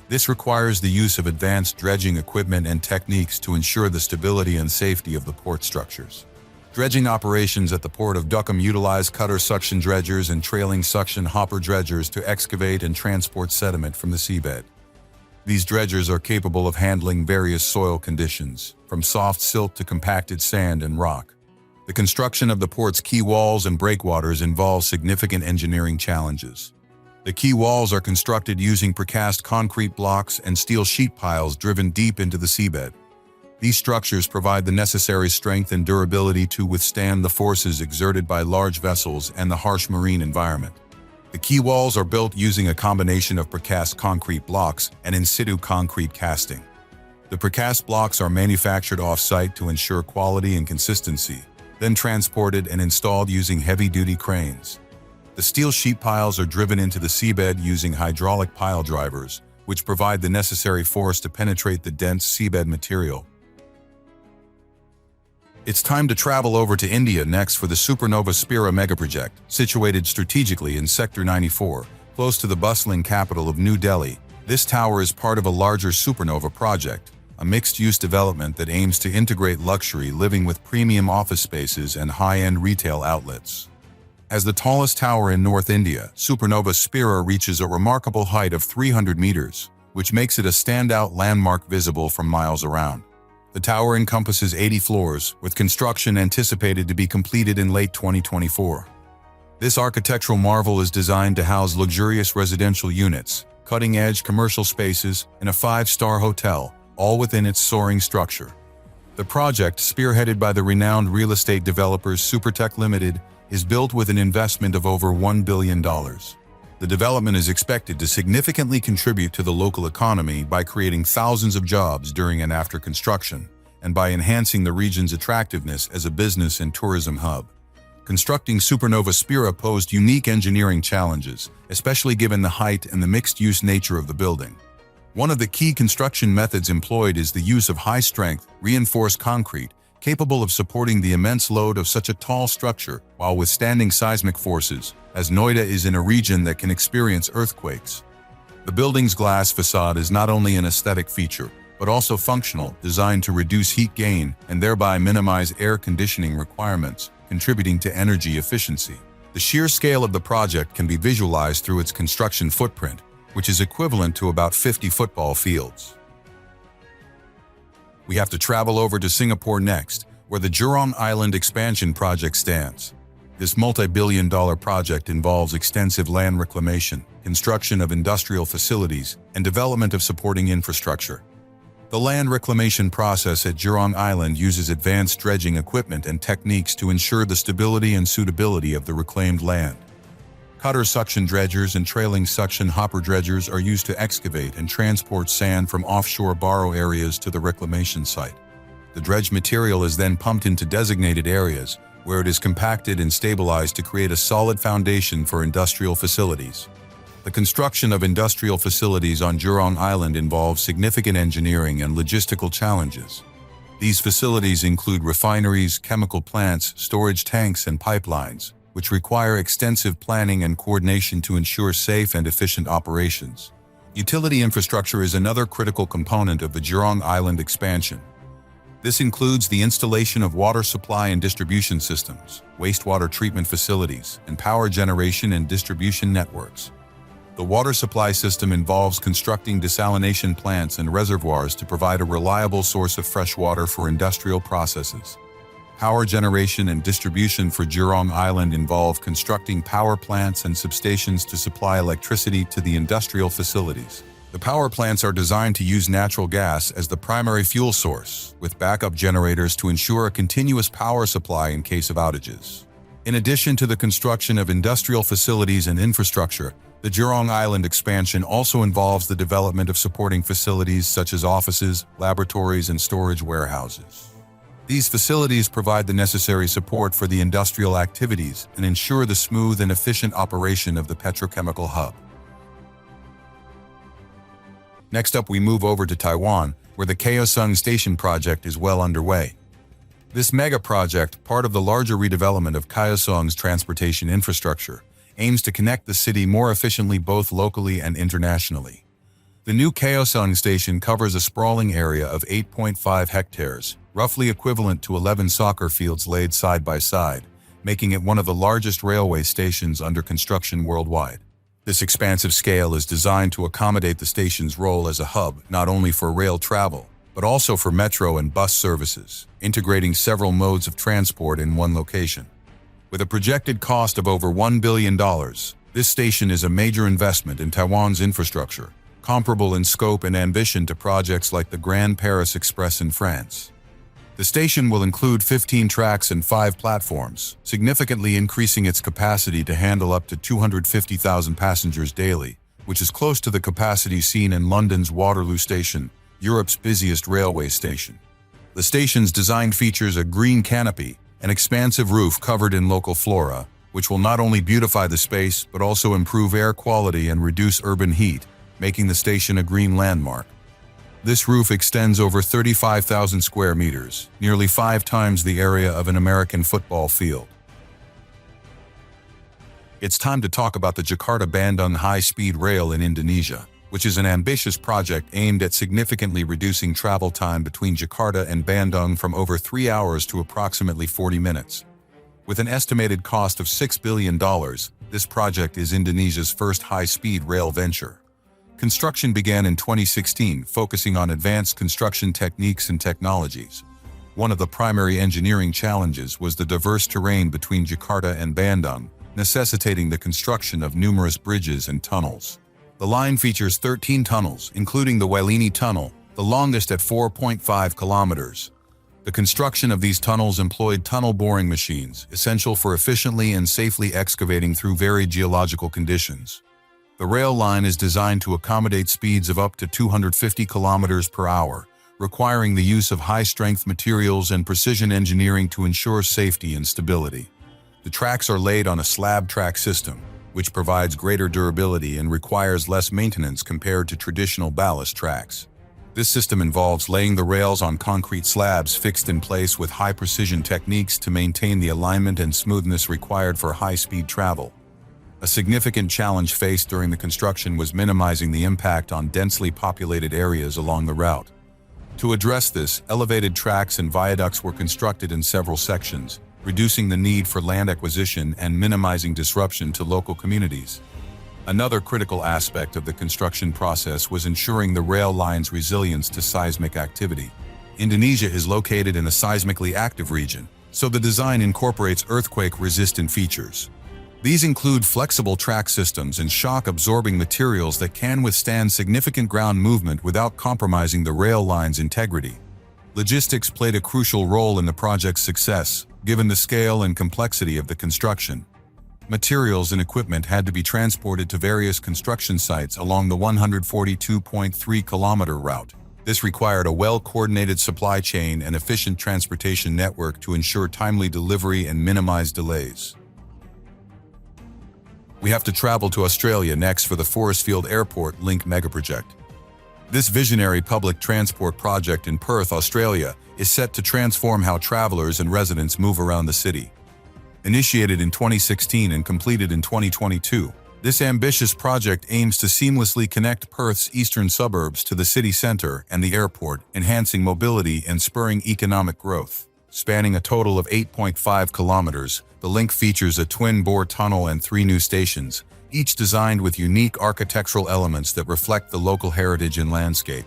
This requires the use of advanced dredging equipment and techniques to ensure the stability and safety of the port structures. Dredging operations at the Port of Duqm utilize cutter suction dredgers and trailing suction hopper dredgers to excavate and transport sediment from the seabed. These dredgers are capable of handling various soil conditions, from soft silt to compacted sand and rock. The construction of the port's quay walls and breakwaters involves significant engineering challenges. The quay walls are constructed using precast concrete blocks and steel sheet piles driven deep into the seabed. These structures provide the necessary strength and durability to withstand the forces exerted by large vessels and the harsh marine environment. The quay walls are built using a combination of precast concrete blocks and in-situ concrete casting. The precast blocks are manufactured off-site to ensure quality and consistency, then transported and installed using heavy-duty cranes. The steel sheet piles are driven into the seabed using hydraulic pile drivers, which provide the necessary force to penetrate the dense seabed material. It's time to travel over to India next for the Supernova Spira Megaproject, situated strategically in Sector 94, close to the bustling capital of New Delhi. This tower is part of a larger supernova project, a mixed-use development that aims to integrate luxury living with premium office spaces and high-end retail outlets. As the tallest tower in North India, Supernova Spira reaches a remarkable height of 300 meters, which makes it a standout landmark visible from miles around. The tower encompasses 80 floors, with construction anticipated to be completed in late 2024. This architectural marvel is designed to house luxurious residential units, cutting-edge commercial spaces, and a 5-star hotel, all within its soaring structure. The project, spearheaded by the renowned real estate developers Supertech Limited, is built with an investment of over $1 billion. The development is expected to significantly contribute to the local economy by creating thousands of jobs during and after construction, and by enhancing the region's attractiveness as a business and tourism hub. Constructing Supernova Spira posed unique engineering challenges, especially given the height and the mixed-use nature of the building. One of the key construction methods employed is the use of high-strength, reinforced concrete, capable of supporting the immense load of such a tall structure while withstanding seismic forces, as Noida is in a region that can experience earthquakes. The building's glass facade is not only an aesthetic feature, but also functional, designed to reduce heat gain and thereby minimize air conditioning requirements, contributing to energy efficiency. The sheer scale of the project can be visualized through its construction footprint, which is equivalent to about 50 football fields. We have to travel over to Singapore next, where the Jurong Island expansion project stands. This multi-billion-dollar project involves extensive land reclamation, construction of industrial facilities, and development of supporting infrastructure. The land reclamation process at Jurong Island uses advanced dredging equipment and techniques to ensure the stability and suitability of the reclaimed land. Cutter suction dredgers and trailing suction hopper dredgers are used to excavate and transport sand from offshore borrow areas to the reclamation site. The dredged material is then pumped into designated areas, where it is compacted and stabilized to create a solid foundation for industrial facilities. The construction of industrial facilities on Jurong Island involves significant engineering and logistical challenges. These facilities include refineries, chemical plants, storage tanks, and pipelines, which require extensive planning and coordination to ensure safe and efficient operations. Utility infrastructure is another critical component of the Jurong Island expansion. This includes the installation of water supply and distribution systems, wastewater treatment facilities, and power generation and distribution networks. The water supply system involves constructing desalination plants and reservoirs to provide a reliable source of fresh water for industrial processes. Power generation and distribution for Jurong Island involve constructing power plants and substations to supply electricity to the industrial facilities. The power plants are designed to use natural gas as the primary fuel source, with backup generators to ensure a continuous power supply in case of outages. In addition to the construction of industrial facilities and infrastructure, the Jurong Island expansion also involves the development of supporting facilities such as offices, laboratories, and storage warehouses. These facilities provide the necessary support for the industrial activities and ensure the smooth and efficient operation of the petrochemical hub. Next up, we move over to Taiwan, where the Kaohsiung Station project is well underway. This mega-project, part of the larger redevelopment of Kaohsiung's transportation infrastructure, aims to connect the city more efficiently both locally and internationally. The new Kaohsiung Station covers a sprawling area of 8.5 hectares, roughly equivalent to 11 soccer fields laid side by side, making it one of the largest railway stations under construction worldwide. This expansive scale is designed to accommodate the station's role as a hub not only for rail travel, but also for metro and bus services, integrating several modes of transport in one location. With a projected cost of over $1 billion, this station is a major investment in Taiwan's infrastructure, comparable in scope and ambition to projects like the Grand Paris Express in France. The station will include 15 tracks and 5 platforms, significantly increasing its capacity to handle up to 250,000 passengers daily, which is close to the capacity seen in London's Waterloo Station, Europe's busiest railway station. The station's design features a green canopy, an expansive roof covered in local flora, which will not only beautify the space but also improve air quality and reduce urban heat, making the station a green landmark. This roof extends over 35,000 square meters, nearly 5 times the area of an American football field. It's time to talk about the Jakarta-Bandung high-speed rail in Indonesia, which is an ambitious project aimed at significantly reducing travel time between Jakarta and Bandung from over 3 hours to approximately 40 minutes. With an estimated cost of $6 billion, this project is Indonesia's first high-speed rail venture. Construction began in 2016, focusing on advanced construction techniques and technologies. One of the primary engineering challenges was the diverse terrain between Jakarta and Bandung, necessitating the construction of numerous bridges and tunnels. The line features 13 tunnels, including the Welini Tunnel, the longest at 4.5 kilometers. The construction of these tunnels employed tunnel boring machines, essential for efficiently and safely excavating through varied geological conditions. The rail line is designed to accommodate speeds of up to 250 kilometers per hour, requiring the use of high-strength materials and precision engineering to ensure safety and stability. The tracks are laid on a slab track system, which provides greater durability and requires less maintenance compared to traditional ballast tracks. This system involves laying the rails on concrete slabs fixed in place with high-precision techniques to maintain the alignment and smoothness required for high-speed travel. A significant challenge faced during the construction was minimizing the impact on densely populated areas along the route. To address this, elevated tracks and viaducts were constructed in several sections, reducing the need for land acquisition and minimizing disruption to local communities. Another critical aspect of the construction process was ensuring the rail line's resilience to seismic activity. Indonesia is located in a seismically active region, so the design incorporates earthquake-resistant features. These include flexible track systems and shock-absorbing materials that can withstand significant ground movement without compromising the rail line's integrity. Logistics played a crucial role in the project's success, given the scale and complexity of the construction. materials and equipment had to be transported to various construction sites along the 142.3-kilometer route. This required a well-coordinated supply chain and efficient transportation network to ensure timely delivery and minimize delays. We have to travel to Australia next for the Forestfield Airport Link Megaproject. This visionary public transport project in Perth, Australia, is set to transform how travelers and residents move around the city. Initiated in 2016 and completed in 2022, this ambitious project aims to seamlessly connect Perth's eastern suburbs to the city centre and the airport, enhancing mobility and spurring economic growth. Spanning a total of 8.5 kilometers, the link features a twin-bore tunnel and 3 new stations, each designed with unique architectural elements that reflect the local heritage and landscape.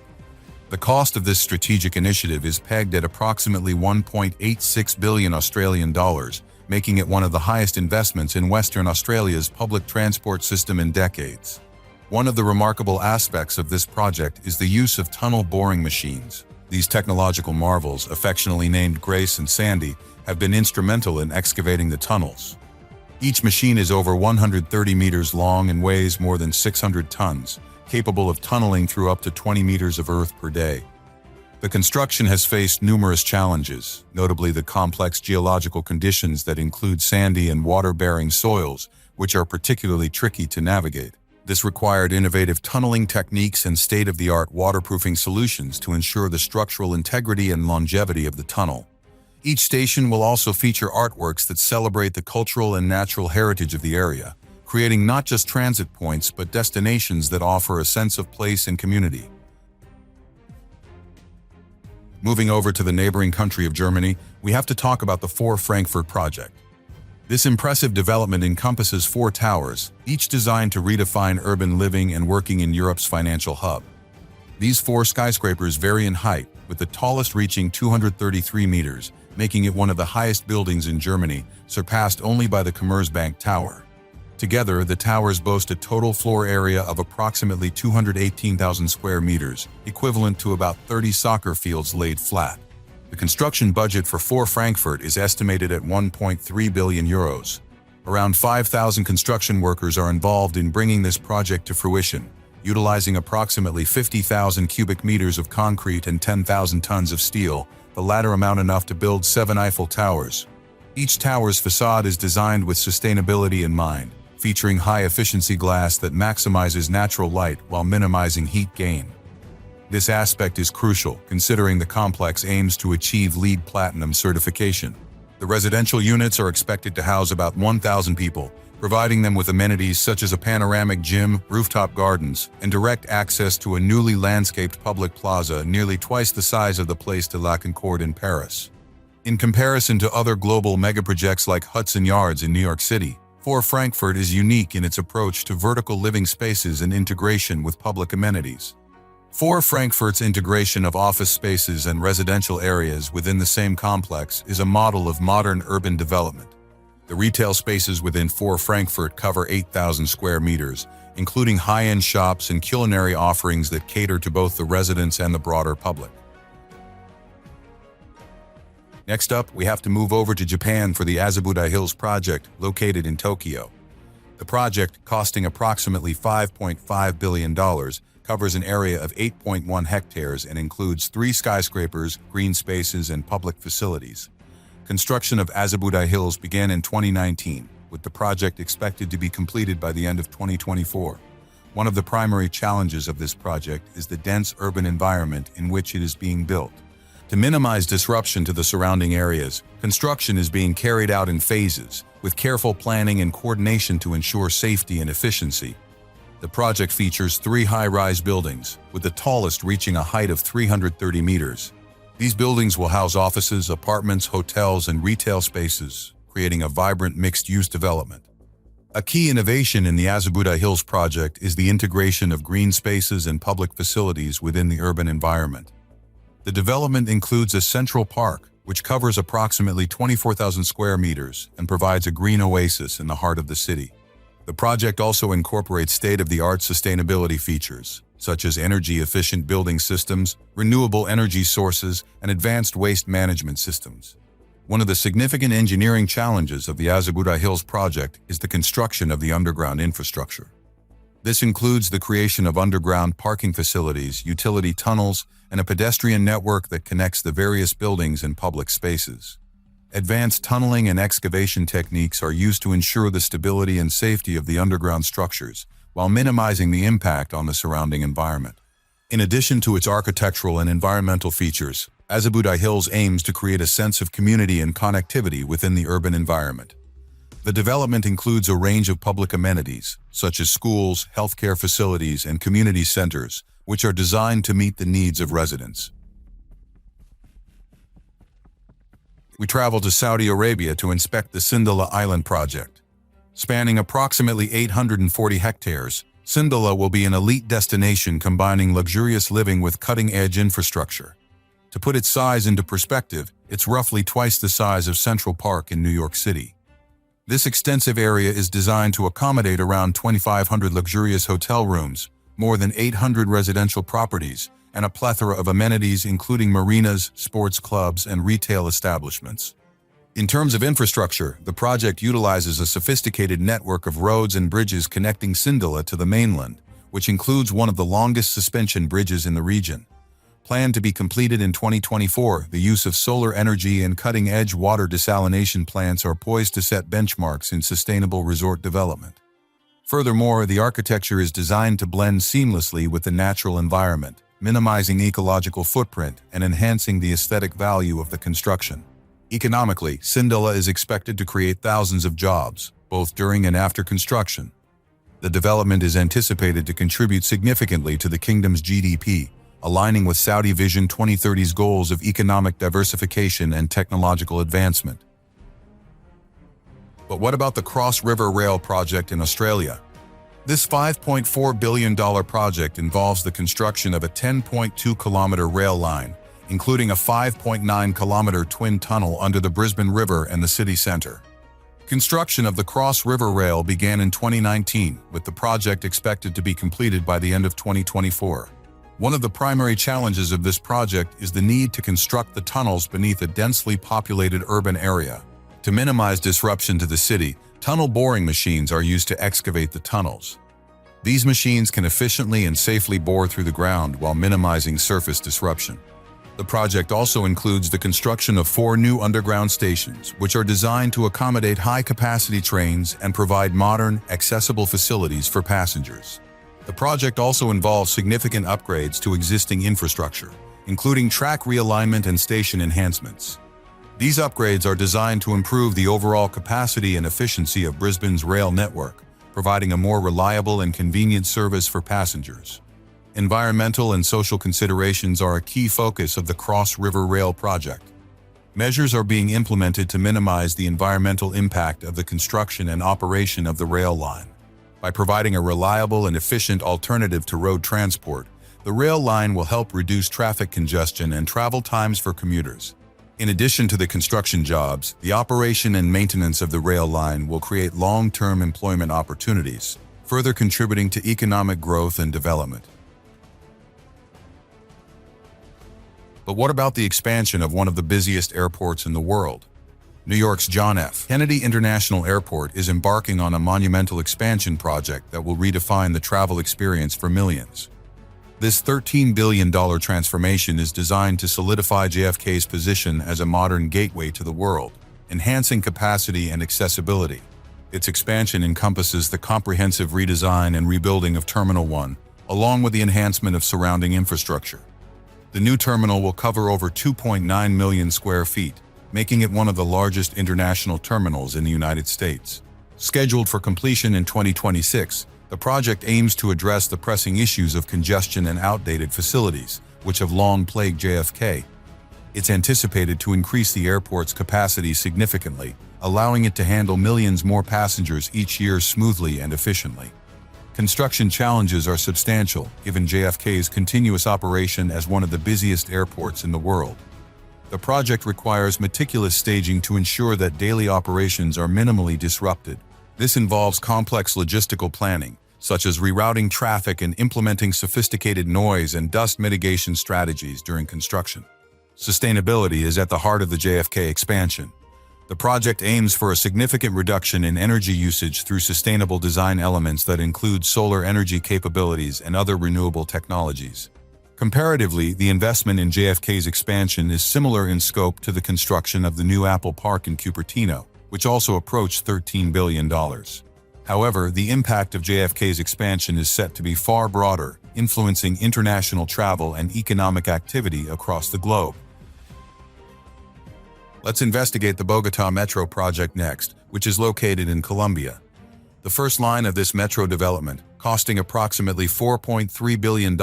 The cost of this strategic initiative is pegged at approximately 1.86 billion Australian dollars, making it one of the highest investments in Western Australia's public transport system in decades. One of the remarkable aspects of this project is the use of tunnel boring machines. These technological marvels, affectionately named Grace and Sandy, have been instrumental in excavating the tunnels. Each machine is over 130 meters long and weighs more than 600 tons, capable of tunneling through up to 20 meters of earth per day. The construction has faced numerous challenges, notably the complex geological conditions that include sandy and water-bearing soils, which are particularly tricky to navigate. This required innovative tunneling techniques and state-of-the-art waterproofing solutions to ensure the structural integrity and longevity of the tunnel. Each station will also feature artworks that celebrate the cultural and natural heritage of the area, creating not just transit points but destinations that offer a sense of place and community. Moving over to the neighboring country of Germany, we have to talk about the 4 Frankfurt project. This impressive development encompasses 4 towers, each designed to redefine urban living and working in Europe's financial hub. These 4 skyscrapers vary in height, with the tallest reaching 233 meters, making it one of the highest buildings in Germany, surpassed only by the Commerzbank Tower. Together, the towers boast a total floor area of approximately 218,000 square meters, equivalent to about 30 soccer fields laid flat. The construction budget for 4 Frankfurt is estimated at 1.3 billion euros. Around 5,000 construction workers are involved in bringing this project to fruition, utilizing approximately 50,000 cubic meters of concrete and 10,000 tons of steel, the latter amount enough to build 7 Eiffel Towers. Each tower's facade is designed with sustainability in mind, featuring high-efficiency glass that maximizes natural light while minimizing heat gain. This aspect is crucial, considering the complex aims to achieve LEED Platinum certification. The residential units are expected to house about 1,000 people, providing them with amenities such as a panoramic gym, rooftop gardens, and direct access to a newly landscaped public plaza nearly twice the size of the Place de la Concorde in Paris. In comparison to other global megaprojects like Hudson Yards in New York City, 4 Frankfurt is unique in its approach to vertical living spaces and integration with public amenities. 4 Frankfurt's integration of office spaces and residential areas within the same complex is a model of modern urban development. The retail spaces within 4 Frankfurt cover 8,000 square meters, including high-end shops and culinary offerings that cater to both the residents and the broader public. Next up, we have to move over to Japan for the Azabutai Hills project, located in Tokyo. The project, costing approximately $5.5 billion, covers an area of 8.1 hectares and includes 3 skyscrapers, green spaces, and public facilities. Construction of Azabutai Hills began in 2019, with the project expected to be completed by the end of 2024. One of the primary challenges of this project is the dense urban environment in which it is being built. To minimize disruption to the surrounding areas, construction is being carried out in phases, with careful planning and coordination to ensure safety and efficiency. The project features 3 high-rise buildings, with the tallest reaching a height of 330 meters. These buildings will house offices, apartments, hotels, and retail spaces, creating a vibrant mixed-use development. A key innovation in the Azabutai Hills project is the integration of green spaces and public facilities within the urban environment. The development includes a central park, which covers approximately 24,000 square meters and provides a green oasis in the heart of the city. The project also incorporates state-of-the-art sustainability features, such as energy-efficient building systems, renewable energy sources, and advanced waste management systems. One of the significant engineering challenges of the Azebutai Hills project is the construction of the underground infrastructure. This includes the creation of underground parking facilities, utility tunnels, and a pedestrian network that connects the various buildings and public spaces. Advanced tunneling and excavation techniques are used to ensure the stability and safety of the underground structures, while minimizing the impact on the surrounding environment. In addition to its architectural and environmental features, Azebutai Hills aims to create a sense of community and connectivity within the urban environment. The development includes a range of public amenities, such as schools, healthcare facilities, and community centers, which are designed to meet the needs of residents. We travel to Saudi Arabia to inspect the Sindalah Island project. Spanning approximately 840 hectares, Sindalah will be an elite destination combining luxurious living with cutting-edge infrastructure. To put its size into perspective, it's roughly twice the size of Central Park in New York City. This extensive area is designed to accommodate around 2,500 luxurious hotel rooms, more than 800 residential properties, and a plethora of amenities including marinas, sports clubs, and retail establishments. In terms of infrastructure, the project utilizes a sophisticated network of roads and bridges connecting Sindalah to the mainland, which includes one of the longest suspension bridges in the region. Planned to be completed in 2024, the use of solar energy and cutting-edge water desalination plants are poised to set benchmarks in sustainable resort development. Furthermore, the architecture is designed to blend seamlessly with the natural environment, minimizing ecological footprint and enhancing the aesthetic value of the construction. Economically, Sindalah is expected to create thousands of jobs, both during and after construction. The development is anticipated to contribute significantly to the kingdom's GDP, aligning with Saudi Vision 2030's goals of economic diversification and technological advancement. But what about the Cross River Rail project in Australia? This $5.4 billion project involves the construction of a 10.2-kilometer rail line, including a 5.9-kilometer twin tunnel under the Brisbane River and the city centre. Construction of the Cross River Rail began in 2019, with the project expected to be completed by the end of 2024. One of the primary challenges of this project is the need to construct the tunnels beneath a densely populated urban area. To minimize disruption to the city, tunnel boring machines are used to excavate the tunnels. These machines can efficiently and safely bore through the ground while minimizing surface disruption. The project also includes the construction of 4 new underground stations, which are designed to accommodate high-capacity trains and provide modern, accessible facilities for passengers. The project also involves significant upgrades to existing infrastructure, including track realignment and station enhancements. These upgrades are designed to improve the overall capacity and efficiency of Brisbane's rail network, providing a more reliable and convenient service for passengers. Environmental and social considerations are a key focus of the Cross River Rail project. Measures are being implemented to minimize the environmental impact of the construction and operation of the rail line. By providing a reliable and efficient alternative to road transport, the rail line will help reduce traffic congestion and travel times for commuters. In addition to the construction jobs, the operation and maintenance of the rail line will create long-term employment opportunities, further contributing to economic growth and development. But what about the expansion of one of the busiest airports in the world? New York's John F. Kennedy International Airport is embarking on a monumental expansion project that will redefine the travel experience for millions. This $13 billion transformation is designed to solidify JFK's position as a modern gateway to the world, enhancing capacity and accessibility. Its expansion encompasses the comprehensive redesign and rebuilding of Terminal 1, along with the enhancement of surrounding infrastructure. The new terminal will cover over 2.9 million square feet, making it one of the largest international terminals in the United States. Scheduled for completion in 2026, the project aims to address the pressing issues of congestion and outdated facilities, which have long plagued JFK. It's anticipated to increase the airport's capacity significantly, allowing it to handle millions more passengers each year smoothly and efficiently. Construction challenges are substantial, given JFK's continuous operation as one of the busiest airports in the world. The project requires meticulous staging to ensure that daily operations are minimally disrupted. This involves complex logistical planning, such as rerouting traffic and implementing sophisticated noise and dust mitigation strategies during construction. Sustainability is at the heart of the JFK expansion. The project aims for a significant reduction in energy usage through sustainable design elements that include solar energy capabilities and other renewable technologies. Comparatively, the investment in JFK's expansion is similar in scope to the construction of the new Apple Park in Cupertino, which also approached $13 billion. However, the impact of JFK's expansion is set to be far broader, influencing international travel and economic activity across the globe. Let's investigate the Bogotá Metro project next, which is located in Colombia. The first line of this metro development, costing approximately $4.3 billion,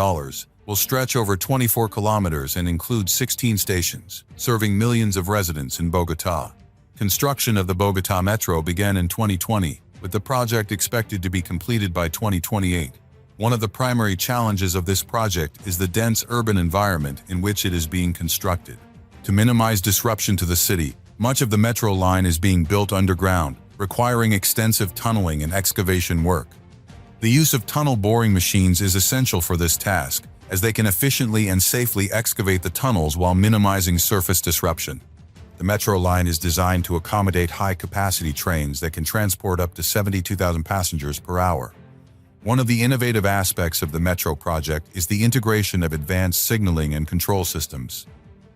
will stretch over 24 kilometers and include 16 stations, serving millions of residents in Bogotá. Construction of the Bogotá Metro began in 2020, with the project expected to be completed by 2028. One of the primary challenges of this project is the dense urban environment in which it is being constructed. To minimize disruption to the city, much of the metro line is being built underground, requiring extensive tunneling and excavation work. The use of tunnel boring machines is essential for this task, as they can efficiently and safely excavate the tunnels while minimizing surface disruption. The metro line is designed to accommodate high-capacity trains that can transport up to 72,000 passengers per hour. One of the innovative aspects of the metro project is the integration of advanced signaling and control systems.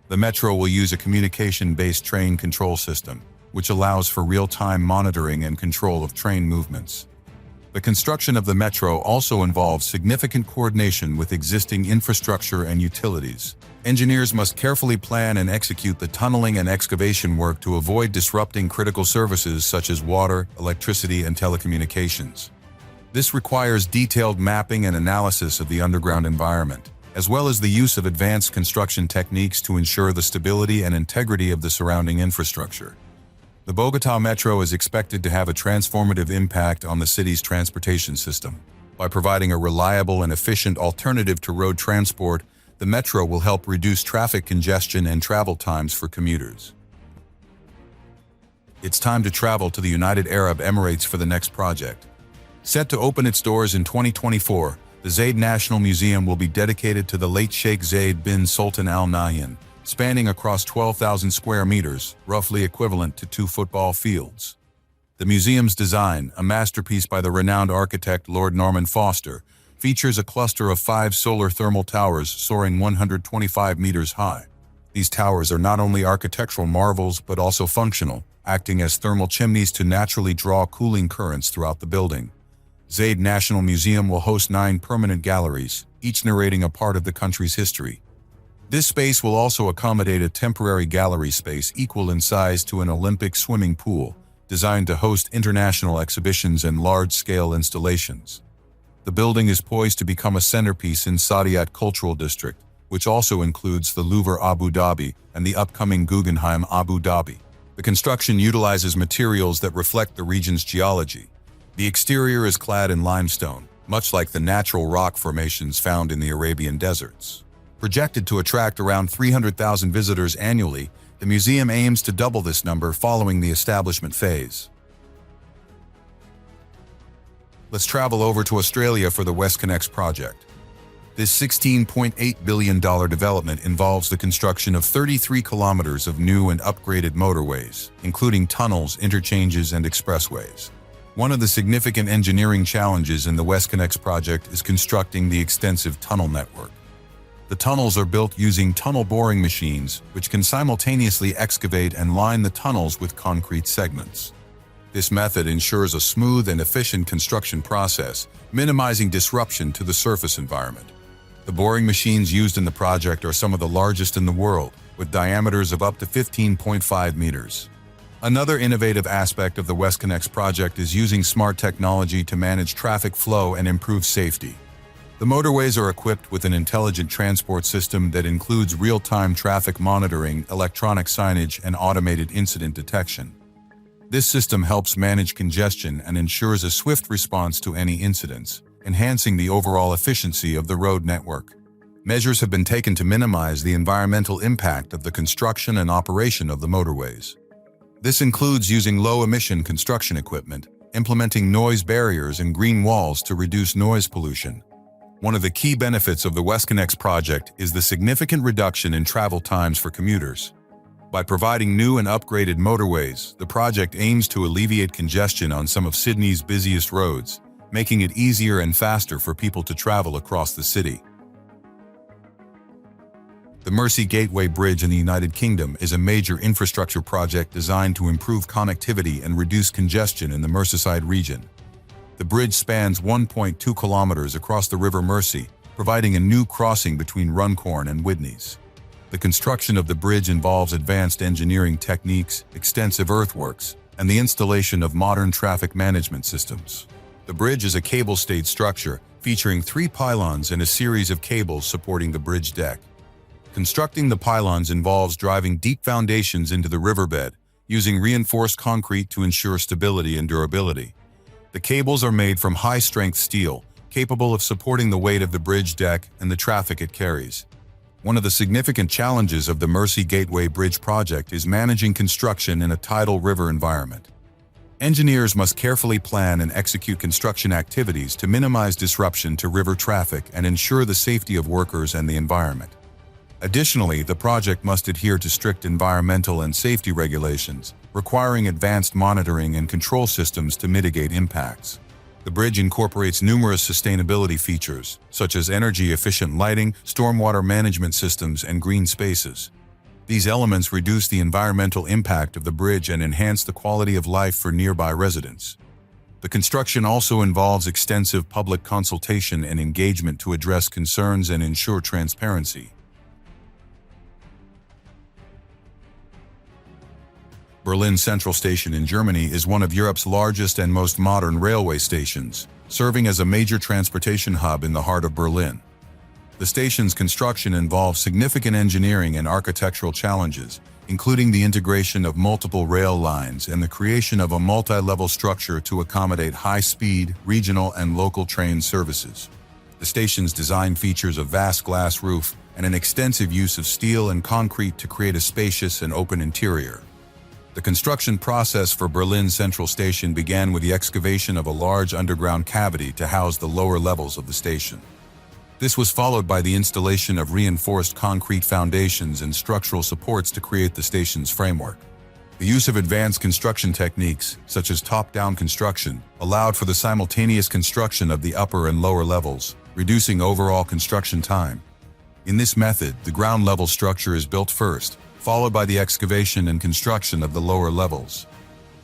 The metro will use a communication-based train control system, which allows for real-time monitoring and control of train movements. The construction of the metro also involves significant coordination with existing infrastructure and utilities. Engineers must carefully plan and execute the tunneling and excavation work to avoid disrupting critical services such as water, electricity, and telecommunications. This requires detailed mapping and analysis of the underground environment, as well as the use of advanced construction techniques to ensure the stability and integrity of the surrounding infrastructure. The Bogotá Metro is expected to have a transformative impact on the city's transportation system. By providing a reliable and efficient alternative to road transport, the metro will help reduce traffic congestion and travel times for commuters. It's time to travel to the United Arab Emirates for the next project. Set to open its doors in 2024, the Zayed National Museum will be dedicated to the late Sheikh Zayed bin Sultan Al Nahyan, spanning across 12,000 square meters, roughly equivalent to 2 football fields. The museum's design, a masterpiece by the renowned architect Lord Norman Foster, features a cluster of 5 solar thermal towers soaring 125 meters high. These towers are not only architectural marvels but also functional, acting as thermal chimneys to naturally draw cooling currents throughout the building. Zayed National Museum will host 9 permanent galleries, each narrating a part of the country's history. This space will also accommodate a temporary gallery space equal in size to an Olympic swimming pool, designed to host international exhibitions and large-scale installations. The building is poised to become a centerpiece in Stadia Cultural District, which also includes the Louvre Abu Dhabi and the upcoming Guggenheim Abu Dhabi. The construction utilizes materials that reflect the region's geology. The exterior is clad in limestone, much like the natural rock formations found in the Arabian deserts. Projected to attract around 300,000 visitors annually, the museum aims to double this number following the establishment phase. Let's travel over to Australia for the WestConnex project. This $16.8 billion development involves the construction of 33 kilometers of new and upgraded motorways, including tunnels, interchanges, and expressways. One of the significant engineering challenges in the WestConnex project is constructing the extensive tunnel network. The tunnels are built using tunnel boring machines, which can simultaneously excavate and line the tunnels with concrete segments. This method ensures a smooth and efficient construction process, minimizing disruption to the surface environment. The boring machines used in the project are some of the largest in the world, with diameters of up to 15.5 meters. Another innovative aspect of the WestConnex project is using smart technology to manage traffic flow and improve safety. The motorways are equipped with an intelligent transport system that includes real-time traffic monitoring, electronic signage, and automated incident detection. This system helps manage congestion and ensures a swift response to any incidents, enhancing the overall efficiency of the road network. Measures have been taken to minimize the environmental impact of the construction and operation of the motorways. This includes using low-emission construction equipment, implementing noise barriers and green walls to reduce noise pollution. One of the key benefits of the WestConnex project is the significant reduction in travel times for commuters. By providing new and upgraded motorways, the project aims to alleviate congestion on some of Sydney's busiest roads, making it easier and faster for people to travel across the city. The Mersey Gateway Bridge in the United Kingdom is a major infrastructure project designed to improve connectivity and reduce congestion in the Merseyside region. The bridge spans 1.2 kilometers across the River Mersey, providing a new crossing between Runcorn and Widnes. The construction of the bridge involves advanced engineering techniques, extensive earthworks, and the installation of modern traffic management systems. The bridge is a cable-stayed structure featuring 3 pylons and a series of cables supporting the bridge deck. Constructing the pylons involves driving deep foundations into the riverbed, using reinforced concrete to ensure stability and durability. The cables are made from high-strength steel, capable of supporting the weight of the bridge deck and the traffic it carries. One of the significant challenges of the Mersey Gateway Bridge project is managing construction in a tidal river environment. Engineers must carefully plan and execute construction activities to minimize disruption to river traffic and ensure the safety of workers and the environment. Additionally, the project must adhere to strict environmental and safety regulations, requiring advanced monitoring and control systems to mitigate impacts. The bridge incorporates numerous sustainability features, such as energy-efficient lighting, stormwater management systems, and green spaces. These elements reduce the environmental impact of the bridge and enhance the quality of life for nearby residents. The construction also involves extensive public consultation and engagement to address concerns and ensure transparency. Berlin Central Station in Germany is one of Europe's largest and most modern railway stations, serving as a major transportation hub in the heart of Berlin. The station's construction involves significant engineering and architectural challenges, including the integration of multiple rail lines and the creation of a multi-level structure to accommodate high-speed, regional, and local train services. The station's design features a vast glass roof and an extensive use of steel and concrete to create a spacious and open interior. The construction process for Berlin Central Station began with the excavation of a large underground cavity to house the lower levels of the station. This was followed by the installation of reinforced concrete foundations and structural supports to create the station's framework. The use of advanced construction techniques, such as top-down construction, allowed for the simultaneous construction of the upper and lower levels, reducing overall construction time. In this method, the ground-level structure is built first, followed by the excavation and construction of the lower levels.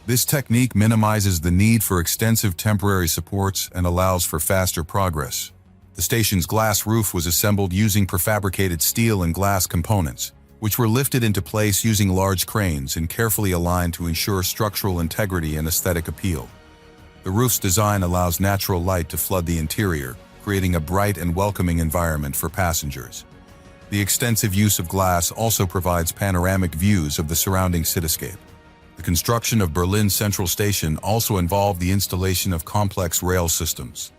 This technique minimizes the need for extensive temporary supports and allows for faster progress. The station's glass roof was assembled using prefabricated steel and glass components, which were lifted into place using large cranes and carefully aligned to ensure structural integrity and aesthetic appeal. The roof's design allows natural light to flood the interior, creating a bright and welcoming environment for passengers. The extensive use of glass also provides panoramic views of the surrounding cityscape. The construction of Berlin Central Station also involved the installation of complex rail systems.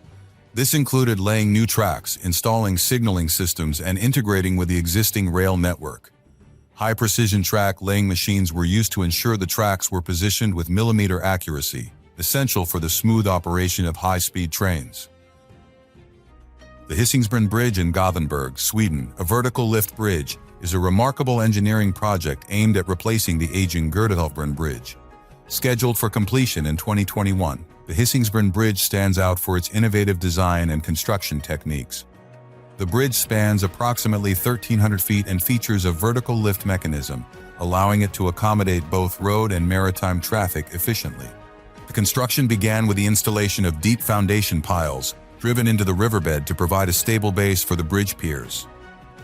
This included laying new tracks, installing signaling systems, and integrating with the existing rail network. High-precision track laying machines were used to ensure the tracks were positioned with millimeter accuracy, essential for the smooth operation of high-speed trains. The Hisingsbron Bridge in Gothenburg, Sweden, a vertical lift bridge, is a remarkable engineering project aimed at replacing the aging Götaälvbron Bridge. Scheduled for completion in 2021, the Hisingsbron Bridge stands out for its innovative design and construction techniques. The bridge spans approximately 1,300 feet and features a vertical lift mechanism, allowing it to accommodate both road and maritime traffic efficiently. The construction began with the installation of deep foundation piles, driven into the riverbed to provide a stable base for the bridge piers.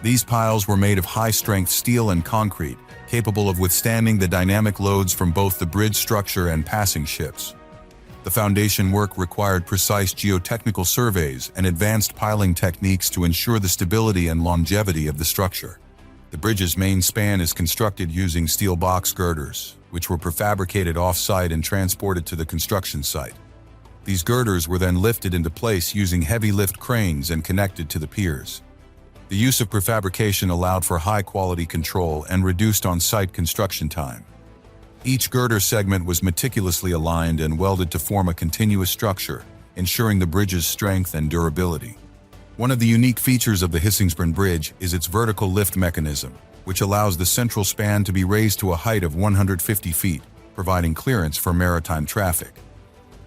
These piles were made of high-strength steel and concrete, capable of withstanding the dynamic loads from both the bridge structure and passing ships. The foundation work required precise geotechnical surveys and advanced piling techniques to ensure the stability and longevity of the structure. The bridge's main span is constructed using steel box girders, which were prefabricated off-site and transported to the construction site. These girders were then lifted into place using heavy lift cranes and connected to the piers. The use of prefabrication allowed for high-quality control and reduced on-site construction time. Each girder segment was meticulously aligned and welded to form a continuous structure, ensuring the bridge's strength and durability. One of the unique features of the Hisingspren Bridge is its vertical lift mechanism, which allows the central span to be raised to a height of 150 feet, providing clearance for maritime traffic.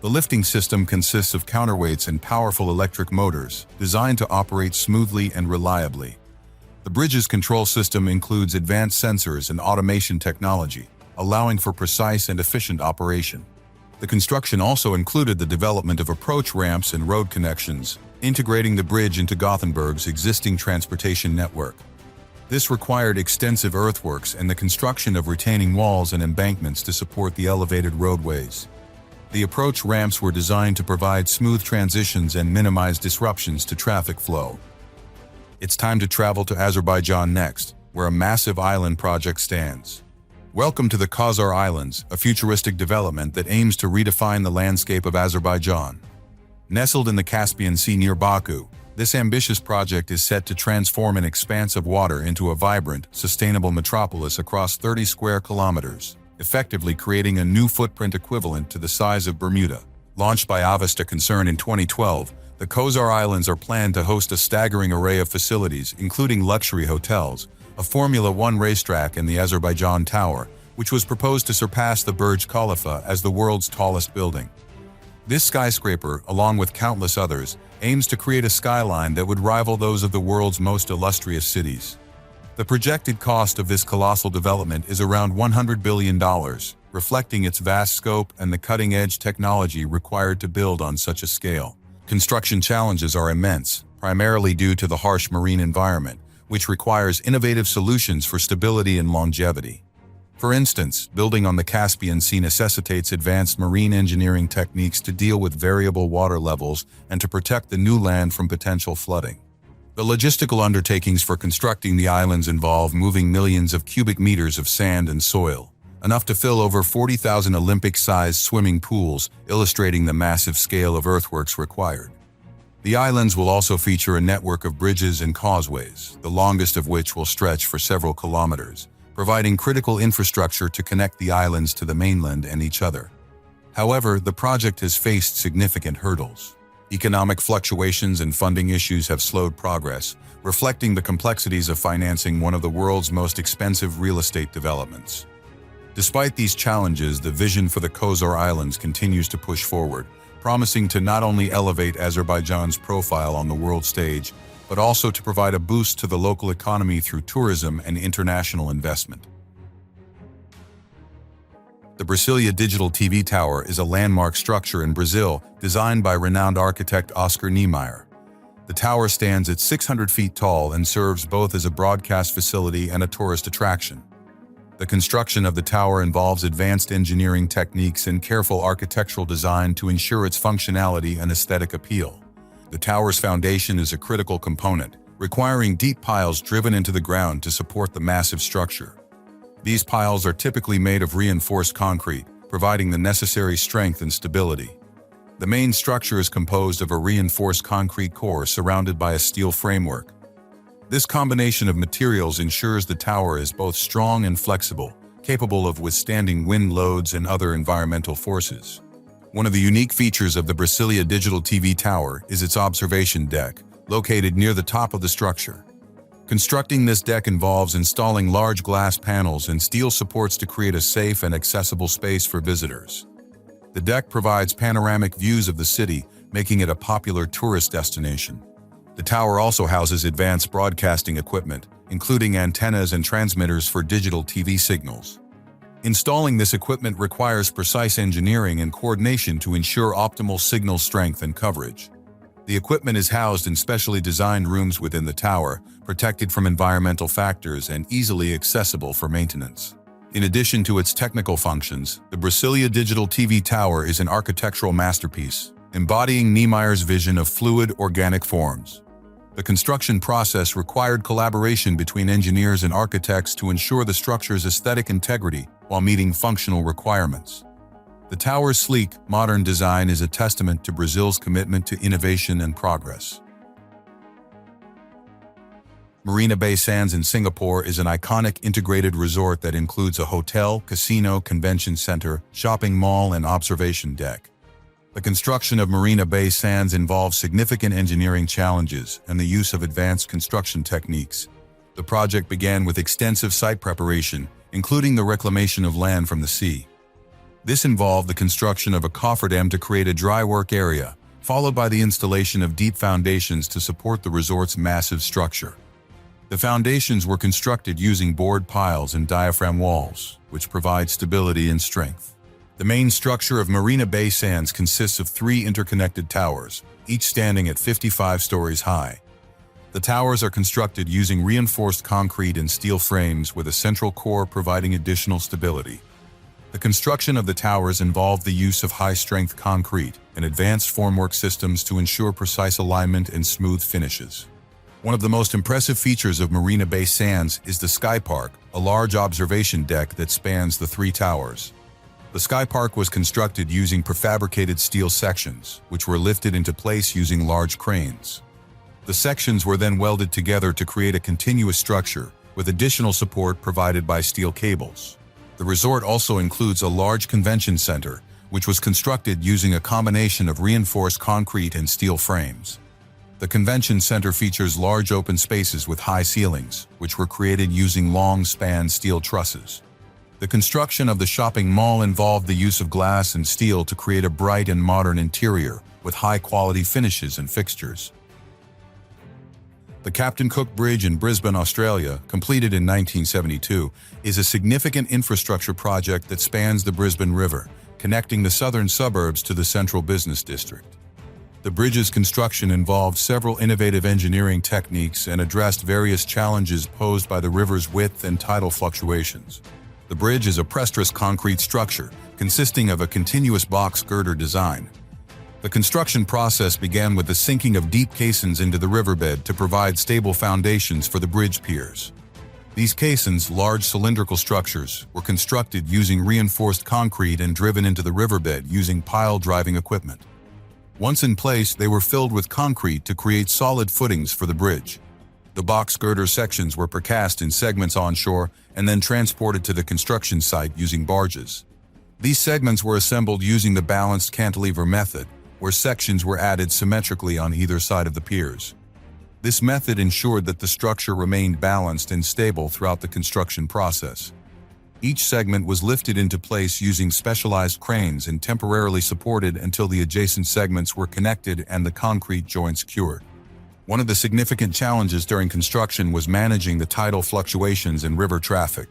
The lifting system consists of counterweights and powerful electric motors, designed to operate smoothly and reliably. The bridge's control system includes advanced sensors and automation technology, allowing for precise and efficient operation. The construction also included the development of approach ramps and road connections, integrating the bridge into Gothenburg's existing transportation network. This required extensive earthworks and the construction of retaining walls and embankments to support the elevated roadways. The approach ramps were designed to provide smooth transitions and minimize disruptions to traffic flow. It's time to travel to Azerbaijan next, where a massive island project stands. Welcome to the Khazar Islands, a futuristic development that aims to redefine the landscape of Azerbaijan. Nestled in the Caspian Sea near Baku, this ambitious project is set to transform an expanse of water into a vibrant, sustainable metropolis across 30 square kilometers, effectively creating a new footprint equivalent to the size of Bermuda. Launched by Avesta Concern in 2012, the Khazar Islands are planned to host a staggering array of facilities, including luxury hotels, a Formula One racetrack, and the Azerbaijan Tower, which was proposed to surpass the Burj Khalifa as the world's tallest building. This skyscraper, along with countless others, aims to create a skyline that would rival those of the world's most illustrious cities. The projected cost of this colossal development is around $100 billion, reflecting its vast scope and the cutting-edge technology required to build on such a scale. Construction challenges are immense, primarily due to the harsh marine environment, which requires innovative solutions for stability and longevity. For instance, building on the Caspian Sea necessitates advanced marine engineering techniques to deal with variable water levels and to protect the new land from potential flooding. The logistical undertakings for constructing the islands involve moving millions of cubic meters of sand and soil, enough to fill over 40,000 Olympic-sized swimming pools, illustrating the massive scale of earthworks required. The islands will also feature a network of bridges and causeways, the longest of which will stretch for several kilometers, providing critical infrastructure to connect the islands to the mainland and each other. However, the project has faced significant hurdles. Economic fluctuations and funding issues have slowed progress, reflecting the complexities of financing one of the world's most expensive real estate developments. Despite these challenges, the vision for the Khazar Islands continues to push forward, promising to not only elevate Azerbaijan's profile on the world stage, but also to provide a boost to the local economy through tourism and international investment. The Brasilia Digital TV Tower is a landmark structure in Brazil designed by renowned architect Oscar Niemeyer. The tower stands at 600 feet tall and serves both as a broadcast facility and a tourist attraction. The construction of the tower involves advanced engineering techniques and careful architectural design to ensure its functionality and aesthetic appeal. The tower's foundation is a critical component, requiring deep piles driven into the ground to support the massive structure. These piles are typically made of reinforced concrete, providing the necessary strength and stability. The main structure is composed of a reinforced concrete core surrounded by a steel framework. This combination of materials ensures the tower is both strong and flexible, capable of withstanding wind loads and other environmental forces. One of the unique features of the Brasilia Digital TV Tower is its observation deck, located near the top of the structure. Constructing this deck involves installing large glass panels and steel supports to create a safe and accessible space for visitors. The deck provides panoramic views of the city, making it a popular tourist destination. The tower also houses advanced broadcasting equipment, including antennas and transmitters for digital TV signals. Installing this equipment requires precise engineering and coordination to ensure optimal signal strength and coverage. The equipment is housed in specially designed rooms within the tower, protected from environmental factors and easily accessible for maintenance. In addition to its technical functions, the Brasilia Digital TV Tower is an architectural masterpiece, embodying Niemeyer's vision of fluid, organic forms. The construction process required collaboration between engineers and architects to ensure the structure's aesthetic integrity while meeting functional requirements. The tower's sleek, modern design is a testament to Brazil's commitment to innovation and progress. Marina Bay Sands in Singapore is an iconic integrated resort that includes a hotel, casino, convention center, shopping mall, and observation deck. The construction of Marina Bay Sands involves significant engineering challenges and the use of advanced construction techniques. The project began with extensive site preparation, including the reclamation of land from the sea. This involved the construction of a cofferdam to create a dry work area, followed by the installation of deep foundations to support the resort's massive structure. The foundations were constructed using board piles and diaphragm walls, which provide stability and strength. The main structure of Marina Bay Sands consists of 3 interconnected towers, each standing at 55 stories high. The towers are constructed using reinforced concrete and steel frames with a central core providing additional stability. The construction of the towers involved the use of high-strength concrete and advanced formwork systems to ensure precise alignment and smooth finishes. One of the most impressive features of Marina Bay Sands is the Sky Park, a large observation deck that spans the 3 towers. The Sky Park was constructed using prefabricated steel sections, which were lifted into place using large cranes. The sections were then welded together to create a continuous structure, with additional support provided by steel cables. The resort also includes a large convention center, which was constructed using a combination of reinforced concrete and steel frames. The convention center features large open spaces with high ceilings, which were created using long-span steel trusses. The construction of the shopping mall involved the use of glass and steel to create a bright and modern interior, with high-quality finishes and fixtures. The Captain Cook Bridge in Brisbane, Australia, completed in 1972, is a significant infrastructure project that spans the Brisbane River, connecting the southern suburbs to the central business district. The bridge's construction involved several innovative engineering techniques and addressed various challenges posed by the river's width and tidal fluctuations. The bridge is a press-truss concrete structure, consisting of a continuous box girder design. The construction process began with the sinking of deep caissons into the riverbed to provide stable foundations for the bridge piers. These caissons, large cylindrical structures, were constructed using reinforced concrete and driven into the riverbed using pile-driving equipment. Once in place, they were filled with concrete to create solid footings for the bridge. The box girder sections were precast in segments onshore and then transported to the construction site using barges. These segments were assembled using the balanced cantilever method, where sections were added symmetrically on either side of the piers. This method ensured that the structure remained balanced and stable throughout the construction process. Each segment was lifted into place using specialized cranes and temporarily supported until the adjacent segments were connected and the concrete joint secured. One of the significant challenges during construction was managing the tidal fluctuations in river traffic.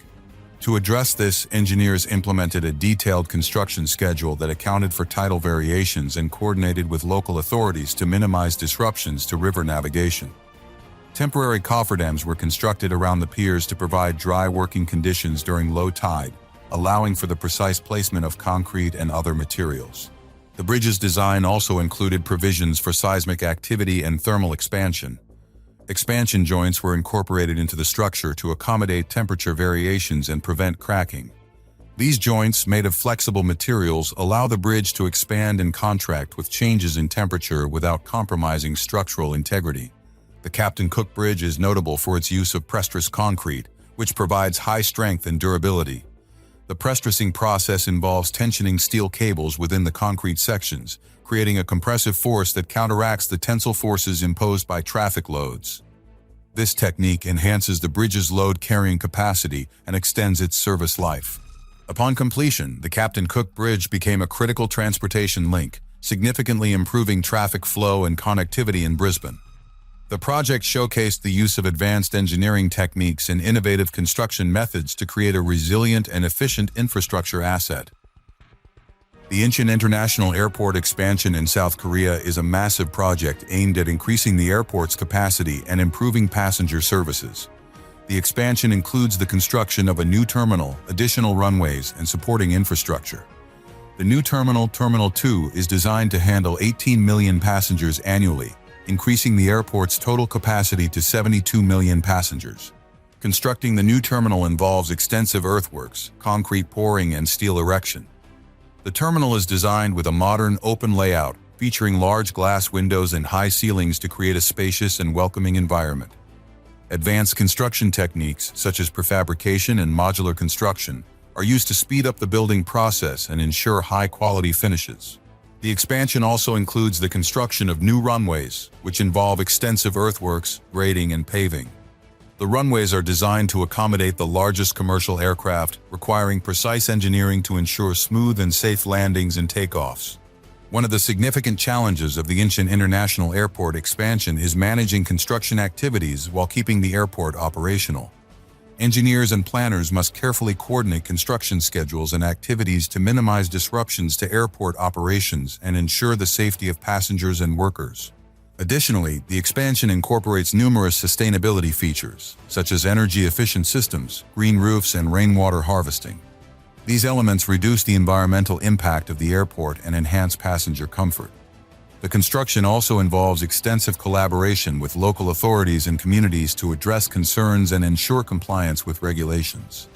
To address this, engineers implemented a detailed construction schedule that accounted for tidal variations and coordinated with local authorities to minimize disruptions to river navigation. Temporary cofferdams were constructed around the piers to provide dry working conditions during low tide, allowing for the precise placement of concrete and other materials. The bridge's design also included provisions for seismic activity and thermal expansion. Expansion joints were incorporated into the structure to accommodate temperature variations and prevent cracking. These joints, made of flexible materials, allow the bridge to expand and contract with changes in temperature without compromising structural integrity. The Captain Cook Bridge is notable for its use of press-truss concrete, which provides high strength and durability. The press-trussing process involves tensioning steel cables within the concrete sections, creating a compressive force that counteracts the tensile forces imposed by traffic loads. This technique enhances the bridge's load-carrying capacity and extends its service life. Upon completion, the Captain Cook Bridge became a critical transportation link, significantly improving traffic flow and connectivity in Brisbane. The project showcased the use of advanced engineering techniques and innovative construction methods to create a resilient and efficient infrastructure asset. The Incheon International Airport expansion in South Korea is a massive project aimed at increasing the airport's capacity and improving passenger services. The expansion includes the construction of a new terminal, additional runways, and supporting infrastructure. The new terminal, Terminal 2, is designed to handle 18 million passengers annually, increasing the airport's total capacity to 72 million passengers. Constructing the new terminal involves extensive earthworks, concrete pouring, and steel erection. The terminal is designed with a modern, open layout, featuring large glass windows and high ceilings to create a spacious and welcoming environment. Advanced construction techniques, such as prefabrication and modular construction, are used to speed up the building process and ensure high-quality finishes. The expansion also includes the construction of new runways, which involve extensive earthworks, grading, and paving. The runways are designed to accommodate the largest commercial aircraft, requiring precise engineering to ensure smooth and safe landings and takeoffs. One of the significant challenges of the Incheon International Airport expansion is managing construction activities while keeping the airport operational. Engineers and planners must carefully coordinate construction schedules and activities to minimize disruptions to airport operations and ensure the safety of passengers and workers. Additionally, the expansion incorporates numerous sustainability features, such as energy-efficient systems, green roofs, and rainwater harvesting. These elements reduce the environmental impact of the airport and enhance passenger comfort. The construction also involves extensive collaboration with local authorities and communities to address concerns and ensure compliance with regulations.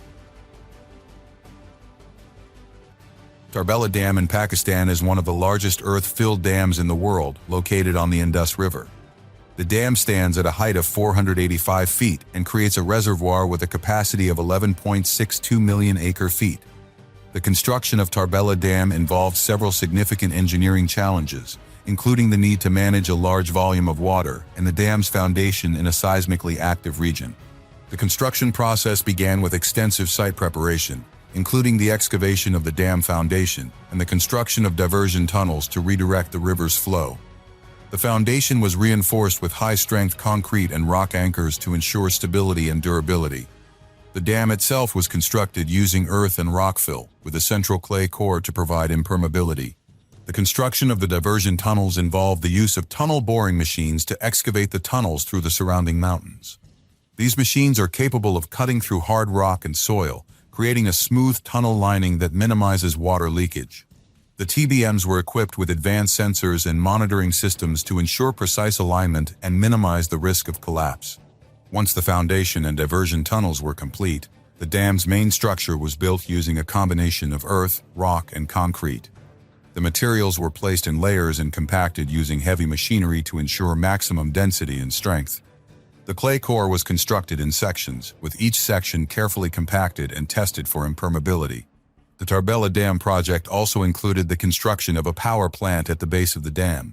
Tarbela Dam in Pakistan is one of the largest earth-filled dams in the world, located on the Indus River. The dam stands at a height of 485 feet and creates a reservoir with a capacity of 11.62 million acre-feet. The construction of Tarbela Dam involved several significant engineering challenges, including the need to manage a large volume of water and the dam's foundation in a seismically active region. The construction process began with extensive site preparation, including the excavation of the dam foundation and the construction of diversion tunnels to redirect the river's flow. The foundation was reinforced with high-strength concrete and rock anchors to ensure stability and durability. The dam itself was constructed using earth and rock fill, with a central clay core to provide impermeability. The construction of the diversion tunnels involved the use of tunnel boring machines to excavate the tunnels through the surrounding mountains. These machines are capable of cutting through hard rock and soil, creating a smooth tunnel lining that minimizes water leakage. The TBMs were equipped with advanced sensors and monitoring systems to ensure precise alignment and minimize the risk of collapse. Once the foundation and diversion tunnels were complete, the dam's main structure was built using a combination of earth, rock, and concrete. The materials were placed in layers and compacted using heavy machinery to ensure maximum density and strength. The clay core was constructed in sections, with each section carefully compacted and tested for impermeability. The Tarbela Dam project also included the construction of a power plant at the base of the dam.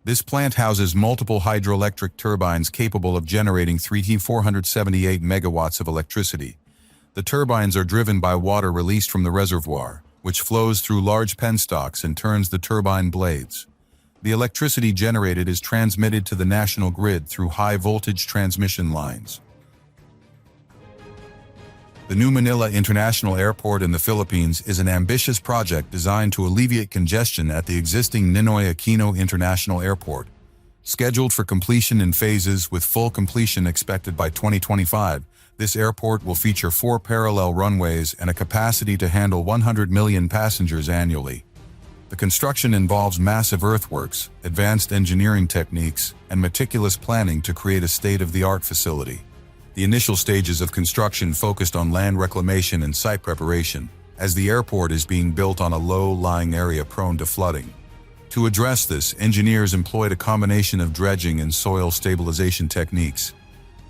This plant houses multiple hydroelectric turbines capable of generating 478 megawatts of electricity. The turbines are driven by water released from the reservoir, which flows through large penstocks and turns the turbine blades. The electricity generated is transmitted to the national grid through high-voltage transmission lines. The new Manila International Airport in the Philippines is an ambitious project designed to alleviate congestion at the existing Ninoy Aquino International Airport. Scheduled for completion in phases with full completion expected by 2025, this airport will feature 4 parallel runways and a capacity to handle 100 million passengers annually. The construction involves massive earthworks, advanced engineering techniques, and meticulous planning to create a state-of-the-art facility. The initial stages of construction focused on land reclamation and site preparation, as the airport is being built on a low-lying area prone to flooding. To address this, engineers employed a combination of dredging and soil stabilization techniques.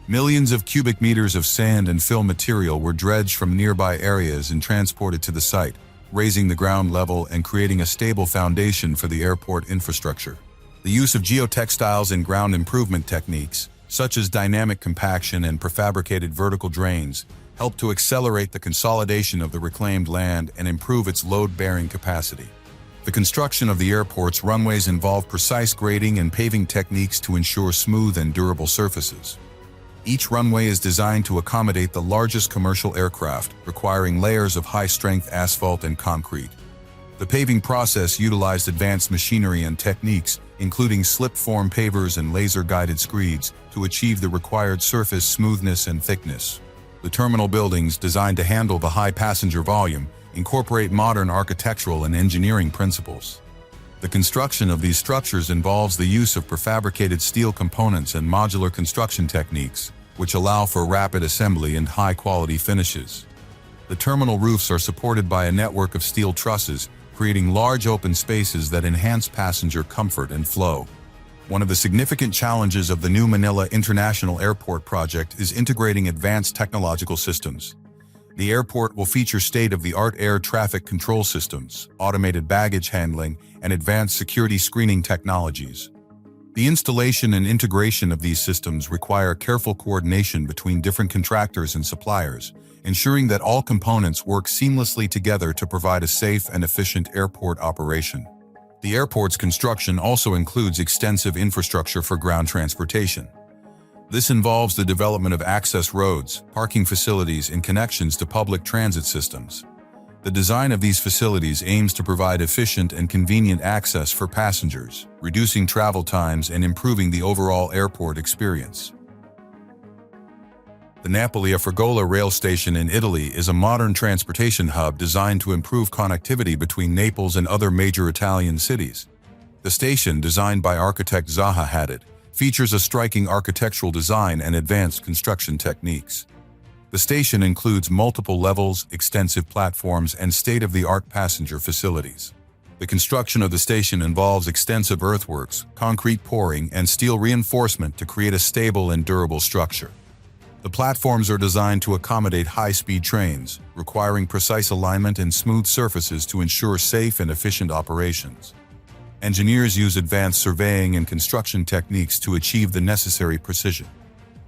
Millions of cubic meters of sand and fill material were dredged from nearby areas and transported to the site, raising the ground level and creating a stable foundation for the airport infrastructure. The use of geotextiles and ground improvement techniques, such as dynamic compaction and prefabricated vertical drains, helped to accelerate the consolidation of the reclaimed land and improve its load-bearing capacity. The construction of the airport's runways involved precise grading and paving techniques to ensure smooth and durable surfaces. Each runway is designed to accommodate the largest commercial aircraft, requiring layers of high-strength asphalt and concrete. The paving process utilized advanced machinery and techniques, including slip-form pavers and laser-guided screeds, to achieve the required surface smoothness and thickness. The terminal buildings, designed to handle the high passenger volume, incorporate modern architectural and engineering principles. The construction of these structures involves the use of prefabricated steel components and modular construction techniques, which allow for rapid assembly and high-quality finishes. The terminal roofs are supported by a network of steel trusses, creating large open spaces that enhance passenger comfort and flow. One of the significant challenges of the new Manila International Airport project is integrating advanced technological systems. The airport will feature state-of-the-art air traffic control systems, automated baggage handling, and advanced security screening technologies. The installation and integration of these systems require careful coordination between different contractors and suppliers, ensuring that all components work seamlessly together to provide a safe and efficient airport operation. The airport's construction also includes extensive infrastructure for ground transportation. This involves the development of access roads, parking facilities, and connections to public transit systems. The design of these facilities aims to provide efficient and convenient access for passengers, reducing travel times and improving the overall airport experience. The Napoli-Afragola rail station in Italy is a modern transportation hub designed to improve connectivity between Naples and other major Italian cities. The station, designed by architect Zaha Hadid, features a striking architectural design and advanced construction techniques. The station includes multiple levels, extensive platforms, and state-of-the-art passenger facilities. The construction of the station involves extensive earthworks, concrete pouring, and steel reinforcement to create a stable and durable structure. The platforms are designed to accommodate high-speed trains, requiring precise alignment and smooth surfaces to ensure safe and efficient operations. Engineers use advanced surveying and construction techniques to achieve the necessary precision.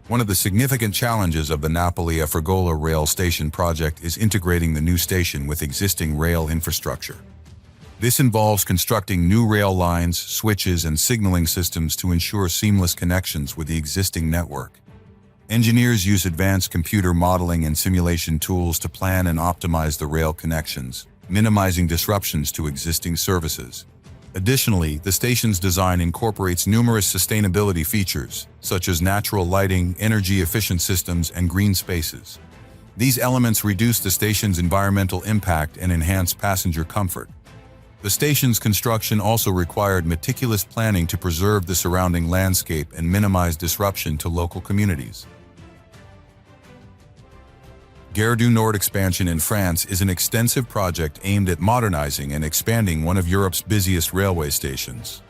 One of the significant challenges of the Napoli-Afragola rail station project is integrating the new station with existing rail infrastructure. This involves constructing new rail lines, switches, and signaling systems to ensure seamless connections with the existing network. Engineers use advanced computer modeling and simulation tools to plan and optimize the rail connections, minimizing disruptions to existing services. Additionally, the station's design incorporates numerous sustainability features, such as natural lighting, energy-efficient systems, and green spaces. These elements reduce the station's environmental impact and enhance passenger comfort. The station's construction also required meticulous planning to preserve the surrounding landscape and minimize disruption to local communities. Gare du Nord expansion in France is an extensive project aimed at modernizing and expanding one of Europe's busiest railway stations.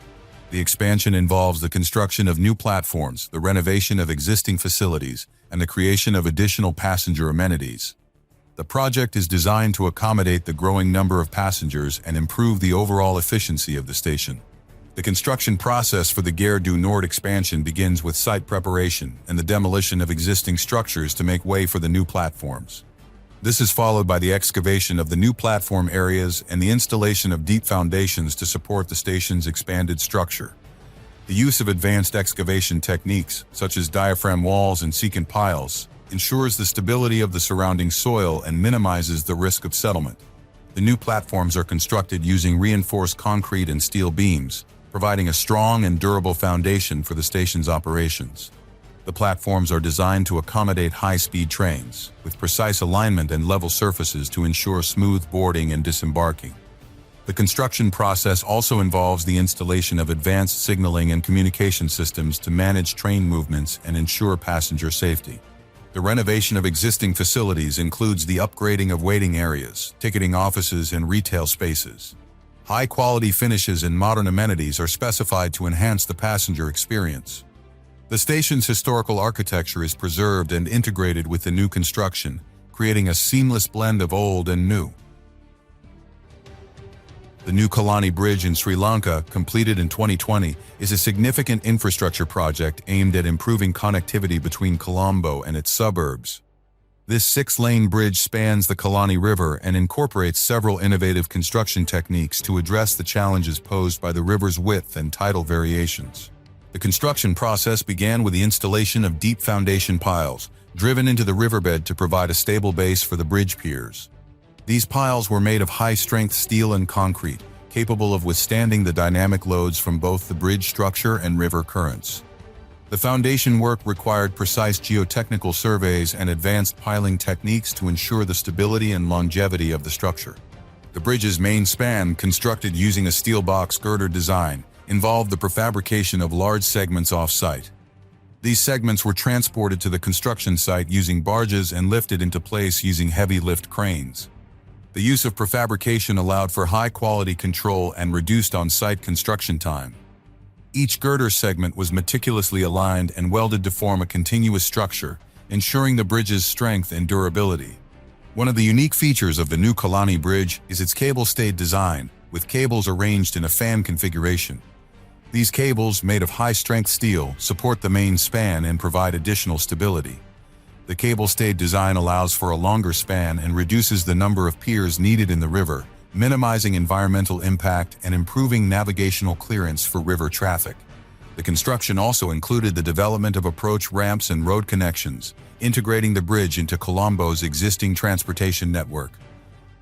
The expansion involves the construction of new platforms, the renovation of existing facilities, and the creation of additional passenger amenities. The project is designed to accommodate the growing number of passengers and improve the overall efficiency of the station. The construction process for the Gare du Nord expansion begins with site preparation and the demolition of existing structures to make way for the new platforms. This is followed by the excavation of the new platform areas and the installation of deep foundations to support the station's expanded structure. The use of advanced excavation techniques, such as diaphragm walls and secant piles, ensures the stability of the surrounding soil and minimizes the risk of settlement. The new platforms are constructed using reinforced concrete and steel beams, providing a strong and durable foundation for the station's operations. The platforms are designed to accommodate high-speed trains, with precise alignment and level surfaces to ensure smooth boarding and disembarking. The construction process also involves the installation of advanced signaling and communication systems to manage train movements and ensure passenger safety. The renovation of existing facilities includes the upgrading of waiting areas, ticketing offices, and retail spaces. High-quality finishes and modern amenities are specified to enhance the passenger experience. The station's historical architecture is preserved and integrated with the new construction, creating a seamless blend of old and new. The new Kalani Bridge in Sri Lanka, completed in 2020, is a significant infrastructure project aimed at improving connectivity between Colombo and its suburbs. This 6-lane bridge spans the Kalani River and incorporates several innovative construction techniques to address the challenges posed by the river's width and tidal variations. The construction process began with the installation of deep foundation piles, driven into the riverbed to provide a stable base for the bridge piers. These piles were made of high-strength steel and concrete, capable of withstanding the dynamic loads from both the bridge structure and river currents. The foundation work required precise geotechnical surveys and advanced piling techniques to ensure the stability and longevity of the structure. The bridge's main span, constructed using a steel box girder design, involved the prefabrication of large segments off-site. These segments were transported to the construction site using barges and lifted into place using heavy lift cranes. The use of prefabrication allowed for high-quality control and reduced on-site construction time. Each girder segment was meticulously aligned and welded to form a continuous structure, ensuring the bridge's strength and durability. One of the unique features of the new Kalani Bridge is its cable-stayed design, with cables arranged in a fan configuration. These cables, made of high-strength steel, support the main span and provide additional stability. The cable-stayed design allows for a longer span and reduces the number of piers needed in the river, minimizing environmental impact and improving navigational clearance for river traffic. The construction also included the development of approach ramps and road connections, integrating the bridge into Colombo's existing transportation network.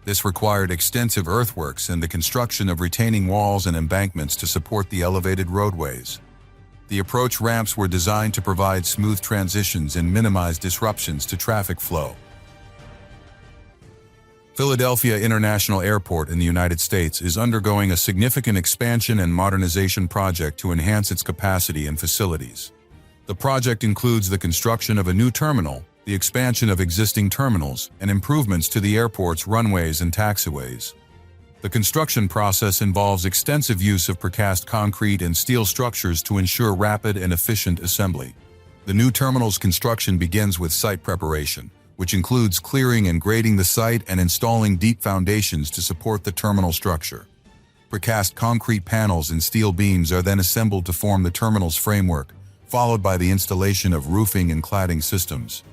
This required extensive earthworks and the construction of retaining walls and embankments to support the elevated roadways. The approach ramps were designed to provide smooth transitions and minimize disruptions to traffic flow. Philadelphia International Airport in the United States is undergoing a significant expansion and modernization project to enhance its capacity and facilities. The project includes the construction of a new terminal, the expansion of existing terminals, and improvements to the airport's runways and taxiways. The construction process involves extensive use of precast concrete and steel structures to ensure rapid and efficient assembly. The new terminal's construction begins with site preparation, which includes clearing and grading the site and installing deep foundations to support the terminal structure. Precast concrete panels and steel beams are then assembled to form the terminal's framework, followed by the installation of roofing and cladding systems.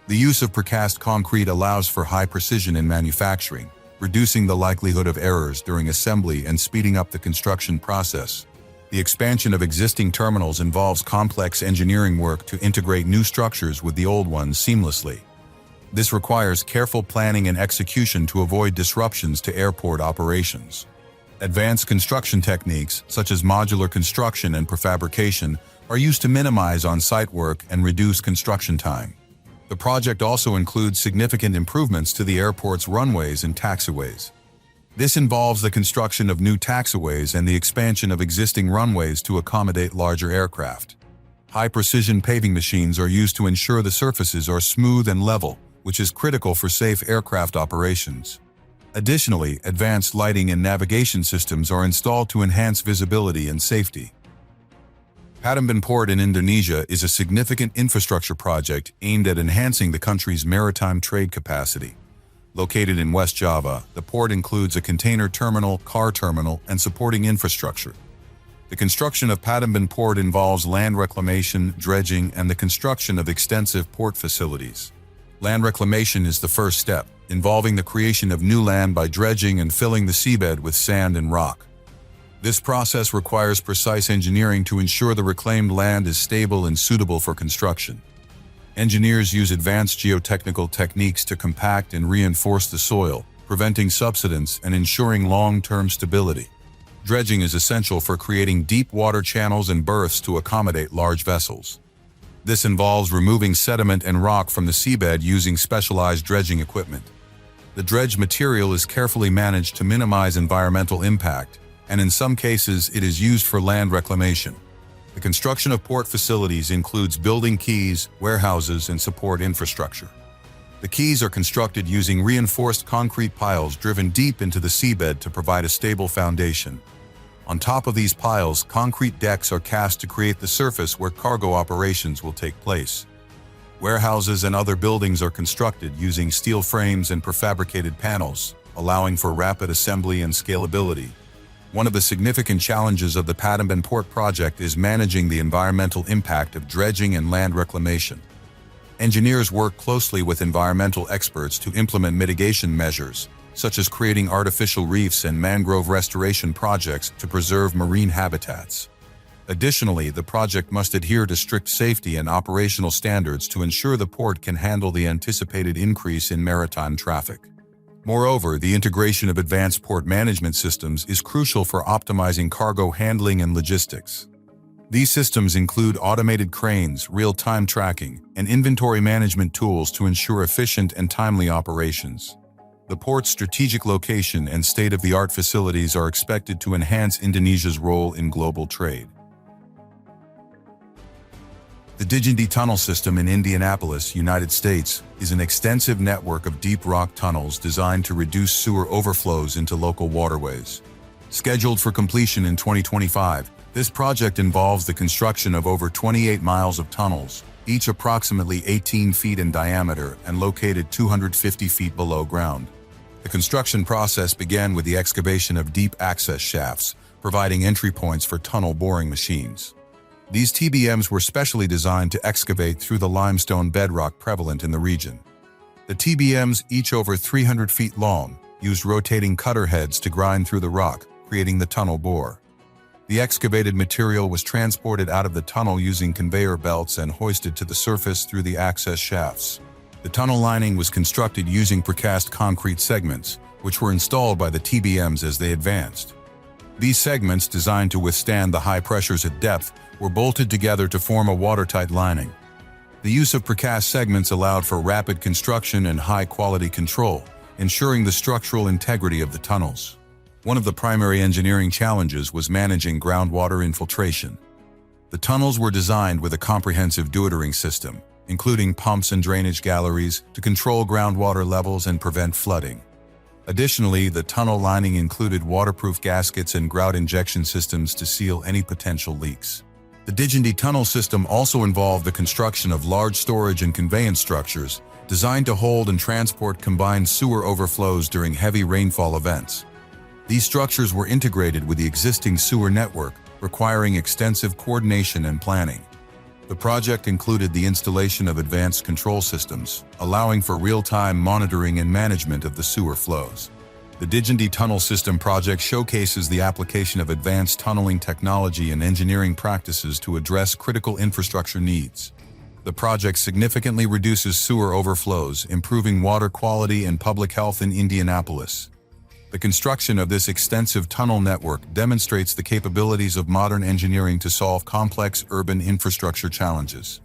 The use of precast concrete allows for high precision in manufacturing, reducing the likelihood of errors during assembly and speeding up the construction process. The expansion of existing terminals involves complex engineering work to integrate new structures with the old ones seamlessly. This requires careful planning and execution to avoid disruptions to airport operations. Advanced construction techniques, such as modular construction and prefabrication, are used to minimize on-site work and reduce construction time. The project also includes significant improvements to the airport's runways and taxiways. This involves the construction of new taxiways and the expansion of existing runways to accommodate larger aircraft. High-precision paving machines are used to ensure the surfaces are smooth and level, which is critical for safe aircraft operations. Additionally, advanced lighting and navigation systems are installed to enhance visibility and safety. Patamban Port in Indonesia is a significant infrastructure project aimed at enhancing the country's maritime trade capacity. Located in West Java, the port includes a container terminal, car terminal, and supporting infrastructure. The construction of Patamban Port involves land reclamation, dredging, and the construction of extensive port facilities. Land reclamation is the first step, involving the creation of new land by dredging and filling the seabed with sand and rock. This process requires precise engineering to ensure the reclaimed land is stable and suitable for construction. Engineers use advanced geotechnical techniques to compact and reinforce the soil, preventing subsidence and ensuring long-term stability. Dredging is essential for creating deep water channels and berths to accommodate large vessels. This involves removing sediment and rock from the seabed using specialized dredging equipment. The dredged material is carefully managed to minimize environmental impact, and in some cases it is used for land reclamation. The construction of port facilities includes building quays, warehouses, and support infrastructure. The quays are constructed using reinforced concrete piles driven deep into the seabed to provide a stable foundation. On top of these piles, concrete decks are cast to create the surface where cargo operations will take place. Warehouses and other buildings are constructed using steel frames and prefabricated panels, allowing for rapid assembly and scalability. One of the significant challenges of the Patamban Port project is managing the environmental impact of dredging and land reclamation. Engineers work closely with environmental experts to implement mitigation measures, such as creating artificial reefs and mangrove restoration projects to preserve marine habitats. Additionally, the project must adhere to strict safety and operational standards to ensure the port can handle the anticipated increase in maritime traffic. Moreover, the integration of advanced port management systems is crucial for optimizing cargo handling and logistics. These systems include automated cranes, real-time tracking, and inventory management tools to ensure efficient and timely operations. The port's strategic location and state-of-the-art facilities are expected to enhance Indonesia's role in global trade. The Dignity Tunnel System in Indianapolis, United States, is an extensive network of deep rock tunnels designed to reduce sewer overflows into local waterways. Scheduled for completion in 2025, this project involves the construction of over 28 miles of tunnels, each approximately 18 feet in diameter and located 250 feet below ground. The construction process began with the excavation of deep access shafts, providing entry points for tunnel boring machines. These TBMs were specially designed to excavate through the limestone bedrock prevalent in the region. The TBMs, each over 300 feet long, used rotating cutter heads to grind through the rock, creating the tunnel bore. The excavated material was transported out of the tunnel using conveyor belts and hoisted to the surface through the access shafts. The tunnel lining was constructed using precast concrete segments, which were installed by the TBMs as they advanced. These segments, designed to withstand the high pressures at depth, were bolted together to form a watertight lining. The use of precast segments allowed for rapid construction and high-quality control, ensuring the structural integrity of the tunnels. One of the primary engineering challenges was managing groundwater infiltration. The tunnels were designed with a comprehensive dewatering system, including pumps and drainage galleries to control groundwater levels and prevent flooding. Additionally, the tunnel lining included waterproof gaskets and grout injection systems to seal any potential leaks. The Digendi tunnel system also involved the construction of large storage and conveyance structures designed to hold and transport combined sewer overflows during heavy rainfall events. These structures were integrated with the existing sewer network, requiring extensive coordination and planning. The project included the installation of advanced control systems, allowing for real-time monitoring and management of the sewer flows. The Digendi Tunnel System project showcases the application of advanced tunneling technology and engineering practices to address critical infrastructure needs. The project significantly reduces sewer overflows, improving water quality and public health in Indianapolis. The construction of this extensive tunnel network demonstrates the capabilities of modern engineering to solve complex urban infrastructure challenges.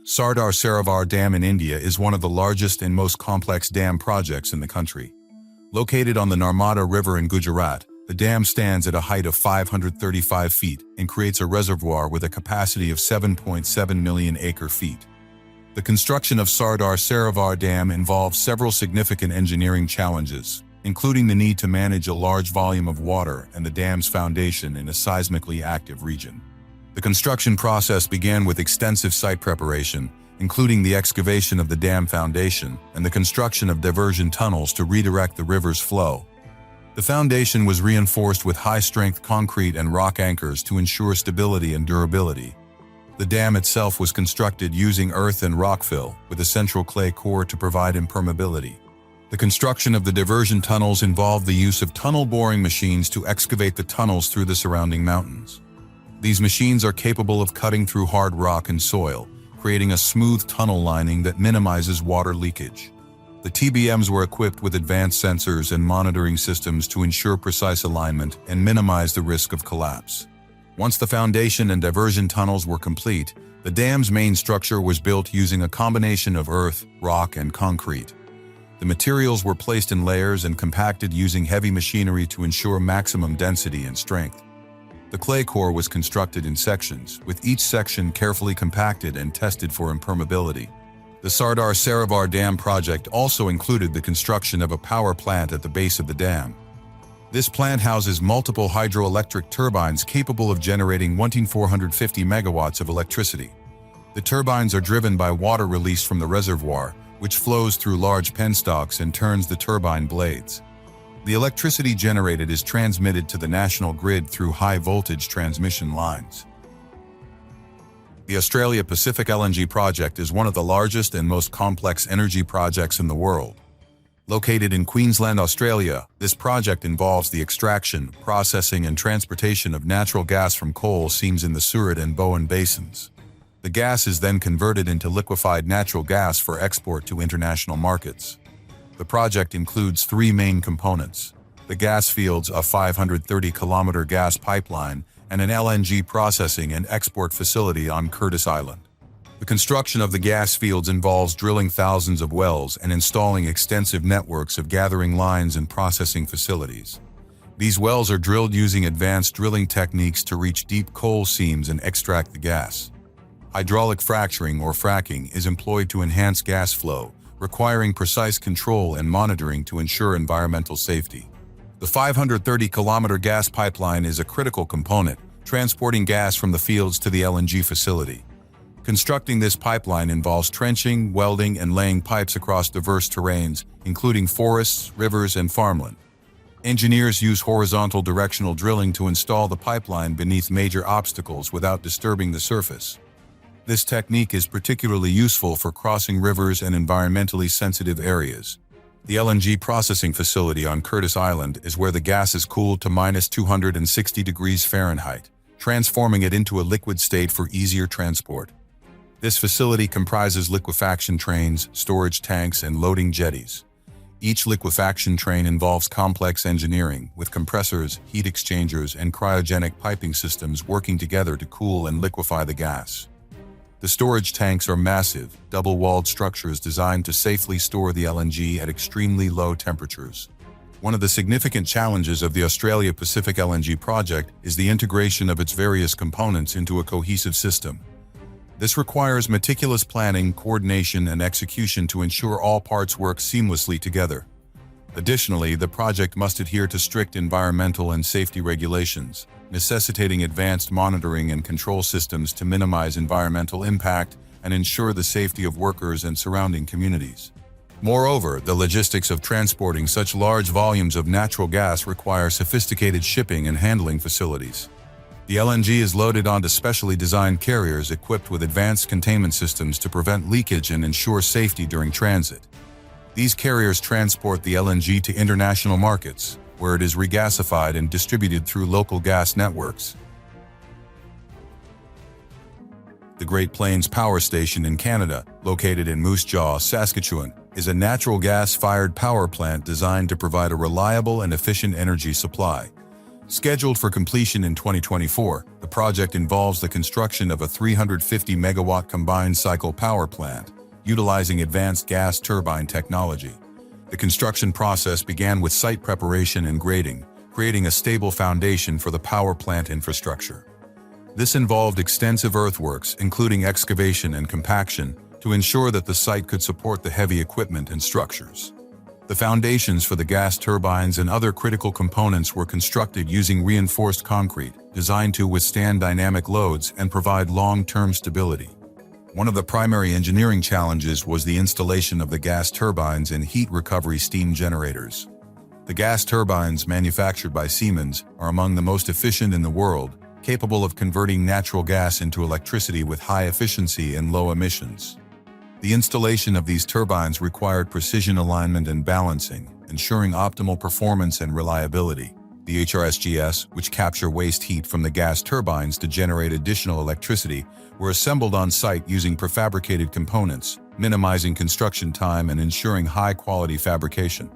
Sardar Sarovar Dam in India is one of the largest and most complex dam projects in the country. Located on the Narmada River in Gujarat, the dam stands at a height of 535 feet and creates a reservoir with a capacity of 7.7 million acre-feet. The construction of Sardar Sarovar Dam involves several significant engineering challenges, including the need to manage a large volume of water and the dam's foundation in a seismically active region. The construction process began with extensive site preparation, including the excavation of the dam foundation and the construction of diversion tunnels to redirect the river's flow. The foundation was reinforced with high-strength concrete and rock anchors to ensure stability and durability. The dam itself was constructed using earth and rock fill, with a central clay core to provide impermeability. The construction of the diversion tunnels involved the use of tunnel boring machines to excavate the tunnels through the surrounding mountains. These machines are capable of cutting through hard rock and soil, creating a smooth tunnel lining that minimizes water leakage. The TBMs were equipped with advanced sensors and monitoring systems to ensure precise alignment and minimize the risk of collapse. Once the foundation and diversion tunnels were complete, the dam's main structure was built using a combination of earth, rock, and concrete. The materials were placed in layers and compacted using heavy machinery to ensure maximum density and strength. The clay core was constructed in sections, with each section carefully compacted and tested for impermeability. The Sardar Sarovar Dam project also included the construction of a power plant at the base of the dam. This plant houses multiple hydroelectric turbines capable of generating 1,450 megawatts of electricity. The turbines are driven by water released from the reservoir, which flows through large penstocks and turns the turbine blades. The electricity generated is transmitted to the national grid through high-voltage transmission lines. The Australia Pacific LNG project is one of the largest and most complex energy projects in the world. Located in Queensland, Australia, this project involves the extraction, processing, and transportation of natural gas from coal seams in the Surat and Bowen basins. The gas is then converted into liquefied natural gas for export to international markets. The project includes three main components: the gas fields, a 530-kilometer gas pipeline, and an LNG processing and export facility on Curtis Island. The construction of the gas fields involves drilling thousands of wells and installing extensive networks of gathering lines and processing facilities. These wells are drilled using advanced drilling techniques to reach deep coal seams and extract the gas. Hydraulic fracturing or fracking is employed to enhance gas flow, requiring precise control and monitoring to ensure environmental safety. The 530-kilometer gas pipeline is a critical component, transporting gas from the fields to the LNG facility. Constructing this pipeline involves trenching, welding, and laying pipes across diverse terrains, including forests, rivers, and farmland. Engineers use horizontal directional drilling to install the pipeline beneath major obstacles without disturbing the surface. This technique is particularly useful for crossing rivers and environmentally sensitive areas. The LNG processing facility on Curtis Island is where the gas is cooled to -260 degrees Fahrenheit, transforming it into a liquid state for easier transport. This facility comprises liquefaction trains, storage tanks, and loading jetties. Each liquefaction train involves complex engineering, with compressors, heat exchangers, and cryogenic piping systems working together to cool and liquefy the gas. The storage tanks are massive, double-walled structures designed to safely store the LNG at extremely low temperatures. One of the significant challenges of the Australia Pacific LNG project is the integration of its various components into a cohesive system. This requires meticulous planning, coordination, and execution to ensure all parts work seamlessly together. Additionally, the project must adhere to strict environmental and safety regulations, necessitating advanced monitoring and control systems to minimize environmental impact and ensure the safety of workers and surrounding communities. Moreover, the logistics of transporting such large volumes of natural gas require sophisticated shipping and handling facilities. The LNG is loaded onto specially designed carriers equipped with advanced containment systems to prevent leakage and ensure safety during transit. These carriers transport the LNG to international markets, where it is regasified and distributed through local gas networks. The Great Plains Power Station in Canada, located in Moose Jaw, Saskatchewan, is a natural gas-fired power plant designed to provide a reliable and efficient energy supply. Scheduled for completion in 2024, the project involves the construction of a 350-megawatt combined cycle power plant, utilizing advanced gas turbine technology. The construction process began with site preparation and grading, creating a stable foundation for the power plant infrastructure. This involved extensive earthworks, including excavation and compaction, to ensure that the site could support the heavy equipment and structures. The foundations for the gas turbines and other critical components were constructed using reinforced concrete, designed to withstand dynamic loads and provide long-term stability. One of the primary engineering challenges was the installation of the gas turbines and heat recovery steam generators. The gas turbines, manufactured by Siemens, are among the most efficient in the world, capable of converting natural gas into electricity with high efficiency and low emissions. The installation of these turbines required precision alignment and balancing, ensuring optimal performance and reliability. The HRSGs, which capture waste heat from the gas turbines to generate additional electricity, were assembled on site using prefabricated components, minimizing construction time and ensuring high-quality fabrication.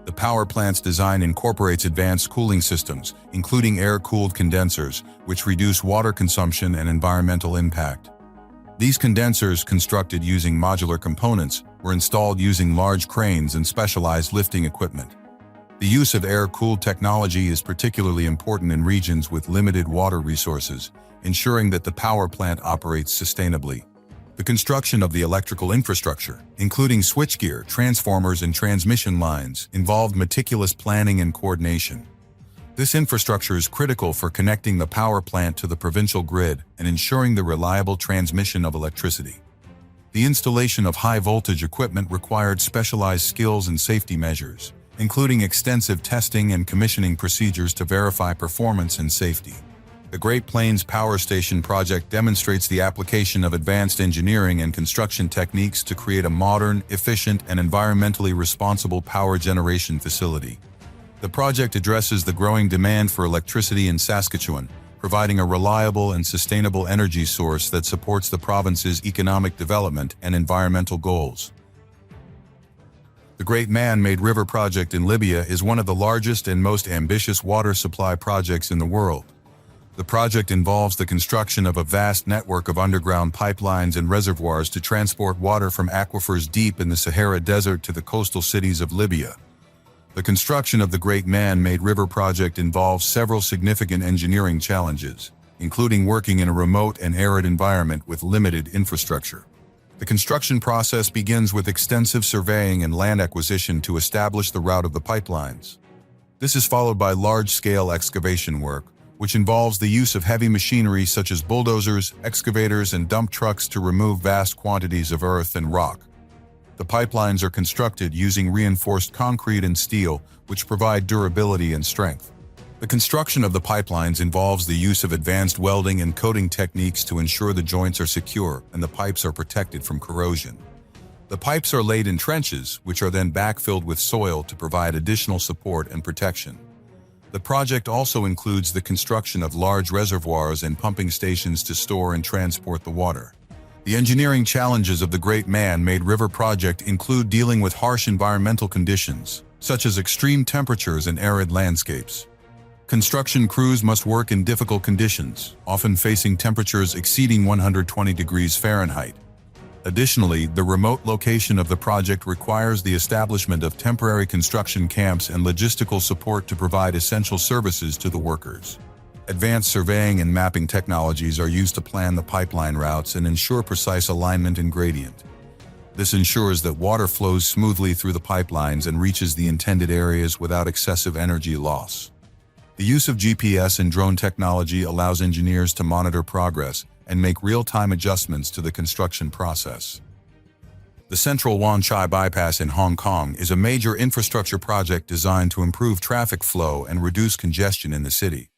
The power plant's design incorporates advanced cooling systems, including air-cooled condensers, which reduce water consumption and environmental impact. These condensers, constructed using modular components, were installed using large cranes and specialized lifting equipment. The use of air-cooled technology is particularly important in regions with limited water resources, ensuring that the power plant operates sustainably. The construction of the electrical infrastructure, including switchgear, transformers, and transmission lines, involved meticulous planning and coordination. This infrastructure is critical for connecting the power plant to the provincial grid and ensuring the reliable transmission of electricity. The installation of high-voltage equipment required specialized skills and safety measures, including extensive testing and commissioning procedures to verify performance and safety. The Great Plains Power Station project demonstrates the application of advanced engineering and construction techniques to create a modern, efficient, and environmentally responsible power generation facility. The project addresses the growing demand for electricity in Saskatchewan, providing a reliable and sustainable energy source that supports the province's economic development and environmental goals. The Great Man-Made River project in Libya is one of the largest and most ambitious water supply projects in the world. The project involves the construction of a vast network of underground pipelines and reservoirs to transport water from aquifers deep in the Sahara Desert to the coastal cities of Libya. The construction of the Great Man-Made River project involves several significant engineering challenges, including working in a remote and arid environment with limited infrastructure. The construction process begins with extensive surveying and land acquisition to establish the route of the pipelines. This is followed by large-scale excavation work, which involves the use of heavy machinery such as bulldozers, excavators, and dump trucks to remove vast quantities of earth and rock. The pipelines are constructed using reinforced concrete and steel, which provide durability and strength. The construction of the pipelines involves the use of advanced welding and coating techniques to ensure the joints are secure and the pipes are protected from corrosion. The pipes are laid in trenches, which are then backfilled with soil to provide additional support and protection. The project also includes the construction of large reservoirs and pumping stations to store and transport the water. The engineering challenges of the Great Man-Made River project include dealing with harsh environmental conditions, such as extreme temperatures and arid landscapes. Construction crews must work in difficult conditions, often facing temperatures exceeding 120 degrees Fahrenheit. Additionally, the remote location of the project requires the establishment of temporary construction camps and logistical support to provide essential services to the workers. Advanced surveying and mapping technologies are used to plan the pipeline routes and ensure precise alignment and gradient. This ensures that water flows smoothly through the pipelines and reaches the intended areas without excessive energy loss. The use of GPS and drone technology allows engineers to monitor progress and make real-time adjustments to the construction process. The Central Wan Chai Bypass in Hong Kong is a major infrastructure project designed to improve traffic flow and reduce congestion in the city.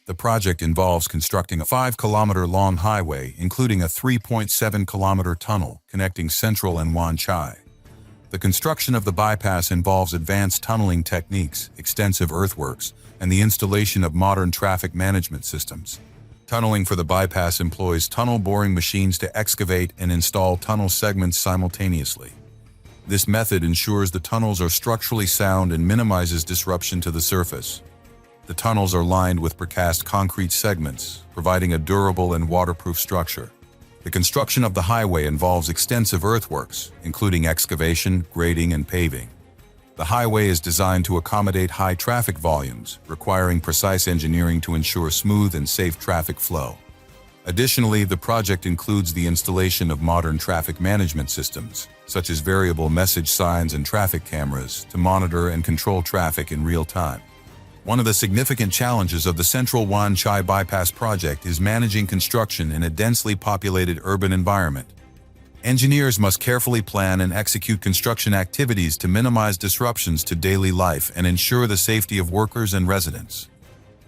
The project involves constructing a 5-kilometer-long highway, including a 3.7-kilometer tunnel connecting Central and Wan Chai. The construction of the bypass involves advanced tunneling techniques, extensive earthworks, and the installation of modern traffic management systems. Tunneling for the bypass employs tunnel boring machines to excavate and install tunnel segments simultaneously. This method ensures the tunnels are structurally sound and minimizes disruption to the surface. The tunnels are lined with precast concrete segments, providing a durable and waterproof structure. The construction of the highway involves extensive earthworks, including excavation, grading, and paving. The highway is designed to accommodate high traffic volumes, requiring precise engineering to ensure smooth and safe traffic flow. Additionally, the project includes the installation of modern traffic management systems, such as variable message signs and traffic cameras, to monitor and control traffic in real time. One of the significant challenges of the Central Wan Chai Bypass project is managing construction in a densely populated urban environment. Engineers must carefully plan and execute construction activities to minimize disruptions to daily life and ensure the safety of workers and residents.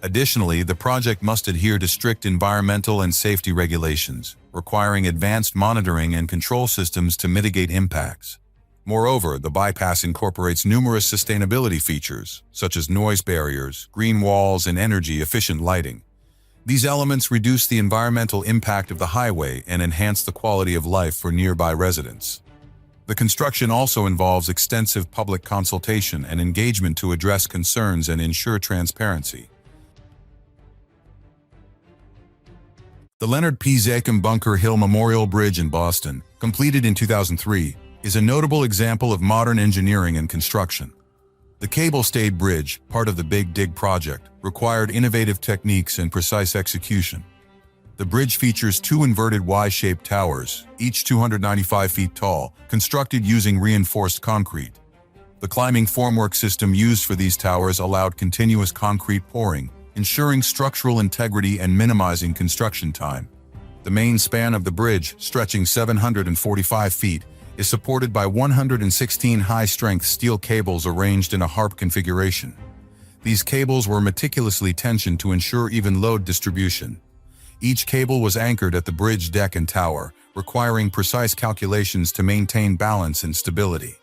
Additionally, the project must adhere to strict environmental and safety regulations, requiring advanced monitoring and control systems to mitigate impacts. Moreover, the bypass incorporates numerous sustainability features, such as noise barriers, green walls, and energy-efficient lighting. These elements reduce the environmental impact of the highway and enhance the quality of life for nearby residents. The construction also involves extensive public consultation and engagement to address concerns and ensure transparency. The Leonard P. Zakim Bunker Hill Memorial Bridge in Boston, completed in 2003, is a notable example of modern engineering and construction. The cable-stayed bridge, part of the Big Dig project, required innovative techniques and precise execution. The bridge features two inverted Y-shaped towers, each 295 feet tall, constructed using reinforced concrete. The climbing formwork system used for these towers allowed continuous concrete pouring, ensuring structural integrity and minimizing construction time. The main span of the bridge, stretching 745 feet, is supported by 116 high-strength steel cables arranged in a harp configuration. These cables were meticulously tensioned to ensure even load distribution. Each cable was anchored at the bridge deck and tower, requiring precise calculations to maintain balance and stability.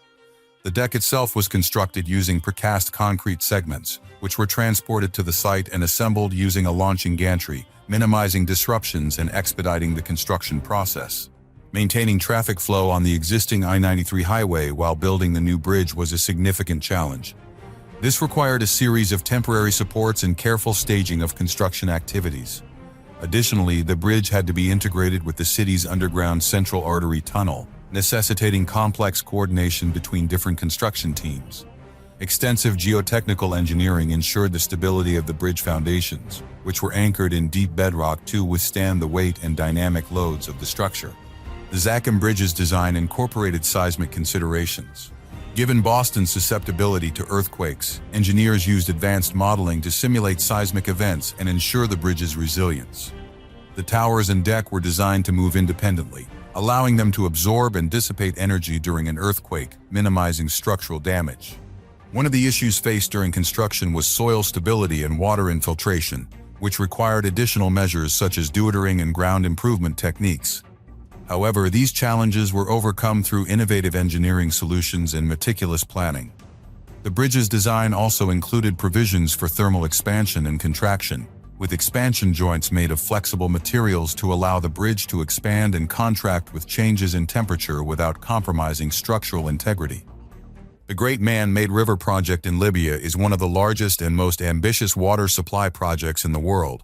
The deck itself was constructed using precast concrete segments, which were transported to the site and assembled using a launching gantry, minimizing disruptions and expediting the construction process. Maintaining traffic flow on the existing I-93 highway while building the new bridge was a significant challenge. This required a series of temporary supports and careful staging of construction activities. Additionally, the bridge had to be integrated with the city's underground Central Artery Tunnel, necessitating complex coordination between different construction teams. Extensive geotechnical engineering ensured the stability of the bridge foundations, which were anchored in deep bedrock to withstand the weight and dynamic loads of the structure. The Zakim Bridge's design incorporated seismic considerations. Given Boston's susceptibility to earthquakes, engineers used advanced modeling to simulate seismic events and ensure the bridge's resilience. The towers and deck were designed to move independently, allowing them to absorb and dissipate energy during an earthquake, minimizing structural damage. One of the issues faced during construction was soil stability and water infiltration, which required additional measures such as dewatering and ground improvement techniques. However, these challenges were overcome through innovative engineering solutions and meticulous planning. The bridge's design also included provisions for thermal expansion and contraction, with expansion joints made of flexible materials to allow the bridge to expand and contract with changes in temperature without compromising structural integrity. The Great Man-Made River project in Libya is one of the largest and most ambitious water supply projects in the world.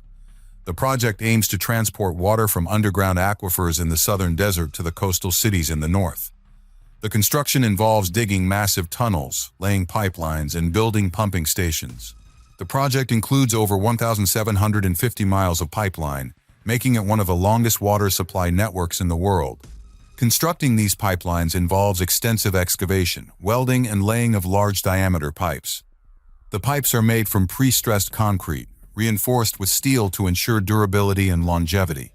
The project aims to transport water from underground aquifers in the southern desert to the coastal cities in the north. The construction involves digging massive tunnels, laying pipelines, and building pumping stations. The project includes over 1,750 miles of pipeline, making it one of the longest water supply networks in the world. Constructing these pipelines involves extensive excavation, welding, and laying of large-diameter pipes. The pipes are made from pre-stressed concrete, reinforced with steel to ensure durability and longevity.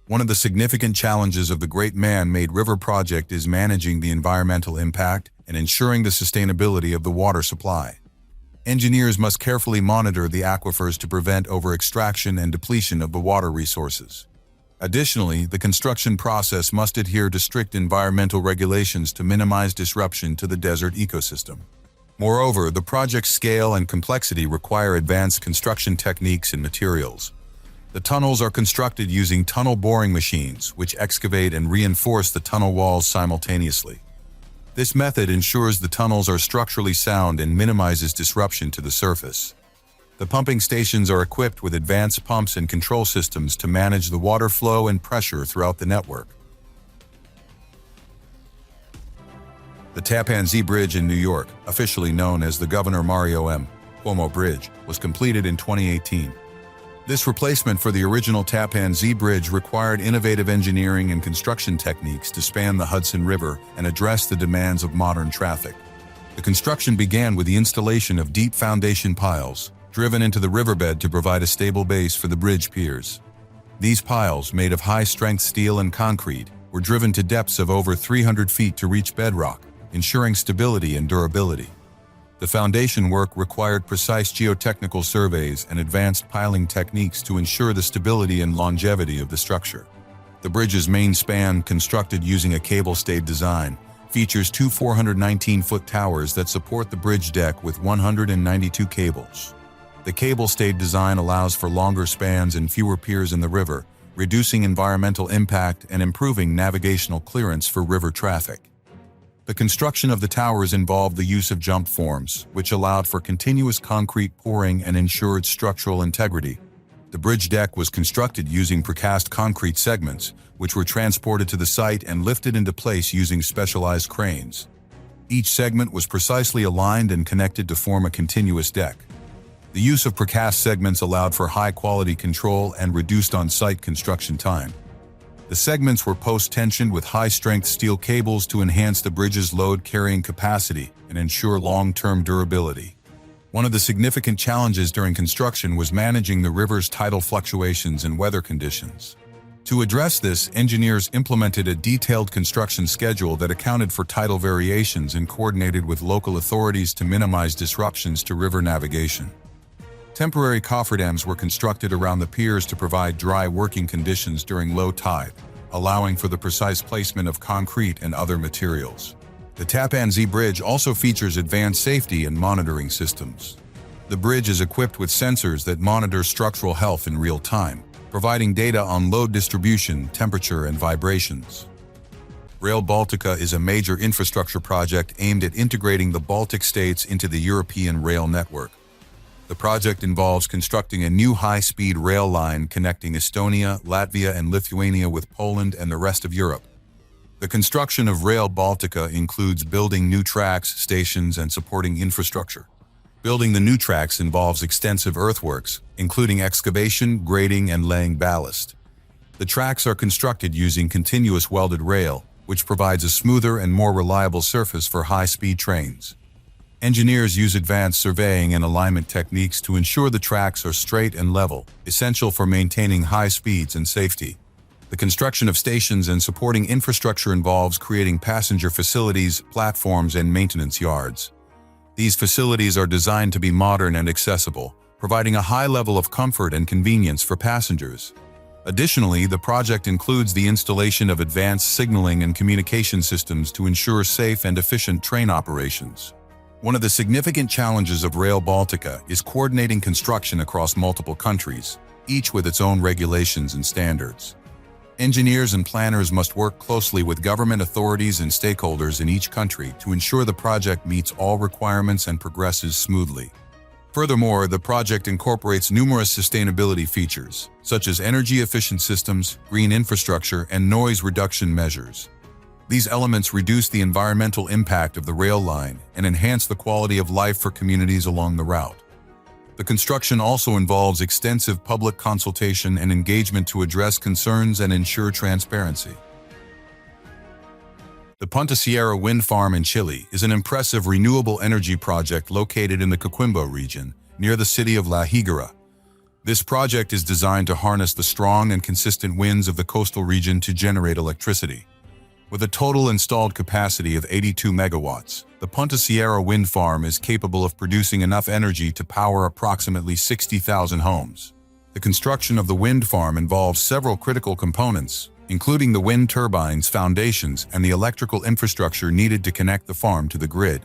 One of the significant challenges of the Great Man-Made River project is managing the environmental impact and ensuring the sustainability of the water supply. Engineers must carefully monitor the aquifers to prevent over-extraction and depletion of the water resources. Additionally, the construction process must adhere to strict environmental regulations to minimize disruption to the desert ecosystem. Moreover, the project's scale and complexity require advanced construction techniques and materials. The tunnels are constructed using tunnel boring machines, which excavate and reinforce the tunnel walls simultaneously. This method ensures the tunnels are structurally sound and minimizes disruption to the surface. The pumping stations are equipped with advanced pumps and control systems to manage the water flow and pressure throughout the network. The Tappan Zee Bridge in New York, officially known as the Governor Mario M. Cuomo Bridge, was completed in 2018. This replacement for the original Tappan Zee Bridge required innovative engineering and construction techniques to span the Hudson River and address the demands of modern traffic. The construction began with the installation of deep foundation piles, driven into the riverbed to provide a stable base for the bridge piers. These piles, made of high-strength steel and concrete, were driven to depths of over 300 feet to reach bedrock, ensuring stability and durability. The foundation work required precise geotechnical surveys and advanced piling techniques to ensure the stability and longevity of the structure. The bridge's main span, constructed using a cable-stayed design, features two 419-foot towers that support the bridge deck with 192 cables. The cable-stayed design allows for longer spans and fewer piers in the river, reducing environmental impact and improving navigational clearance for river traffic. The construction of the towers involved the use of jump forms, which allowed for continuous concrete pouring and ensured structural integrity. The bridge deck was constructed using precast concrete segments, which were transported to the site and lifted into place using specialized cranes. Each segment was precisely aligned and connected to form a continuous deck. The use of precast segments allowed for high-quality control and reduced on-site construction time. The segments were post-tensioned with high-strength steel cables to enhance the bridge's load-carrying capacity and ensure long-term durability. One of the significant challenges during construction was managing the river's tidal fluctuations and weather conditions. To address this, engineers implemented a detailed construction schedule that accounted for tidal variations and coordinated with local authorities to minimize disruptions to river navigation. Temporary cofferdams were constructed around the piers to provide dry working conditions during low tide, allowing for the precise placement of concrete and other materials. The Tappan Zee Bridge also features advanced safety and monitoring systems. The bridge is equipped with sensors that monitor structural health in real time, providing data on load distribution, temperature, and vibrations. Rail Baltica is a major infrastructure project aimed at integrating the Baltic states into the European rail network. The project involves constructing a new high-speed rail line connecting Estonia, Latvia, and Lithuania with Poland and the rest of Europe. The construction of Rail Baltica includes building new tracks, stations, and supporting infrastructure. Building the new tracks involves extensive earthworks, including excavation, grading, and laying ballast. The tracks are constructed using continuous welded rail, which provides a smoother and more reliable surface for high-speed trains. Engineers use advanced surveying and alignment techniques to ensure the tracks are straight and level, essential for maintaining high speeds and safety. The construction of stations and supporting infrastructure involves creating passenger facilities, platforms, and maintenance yards. These facilities are designed to be modern and accessible, providing a high level of comfort and convenience for passengers. Additionally, the project includes the installation of advanced signaling and communication systems to ensure safe and efficient train operations. One of the significant challenges of Rail Baltica is coordinating construction across multiple countries, each with its own regulations and standards. Engineers and planners must work closely with government authorities and stakeholders in each country to ensure the project meets all requirements and progresses smoothly. Furthermore, the project incorporates numerous sustainability features, such as energy-efficient systems, green infrastructure, and noise reduction measures. These elements reduce the environmental impact of the rail line and enhance the quality of life for communities along the route. The construction also involves extensive public consultation and engagement to address concerns and ensure transparency. The Punta Sierra wind farm in Chile is an impressive renewable energy project located in the Coquimbo region, near the city of La Higuera. This project is designed to harness the strong and consistent winds of the coastal region to generate electricity. With a total installed capacity of 82 megawatts, the Punta Sierra wind farm is capable of producing enough energy to power approximately 60,000 homes. The construction of the wind farm involves several critical components, including the wind turbines, foundations, and the electrical infrastructure needed to connect the farm to the grid.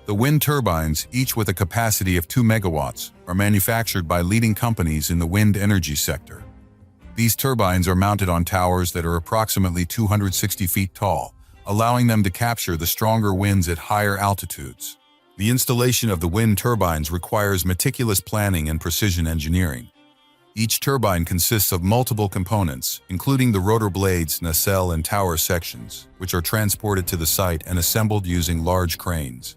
The wind turbines, each with a capacity of 2 megawatts, are manufactured by leading companies in the wind energy sector. These turbines are mounted on towers that are approximately 260 feet tall, allowing them to capture the stronger winds at higher altitudes. The installation of the wind turbines requires meticulous planning and precision engineering. Each turbine consists of multiple components, including the rotor blades, nacelle, and tower sections, which are transported to the site and assembled using large cranes.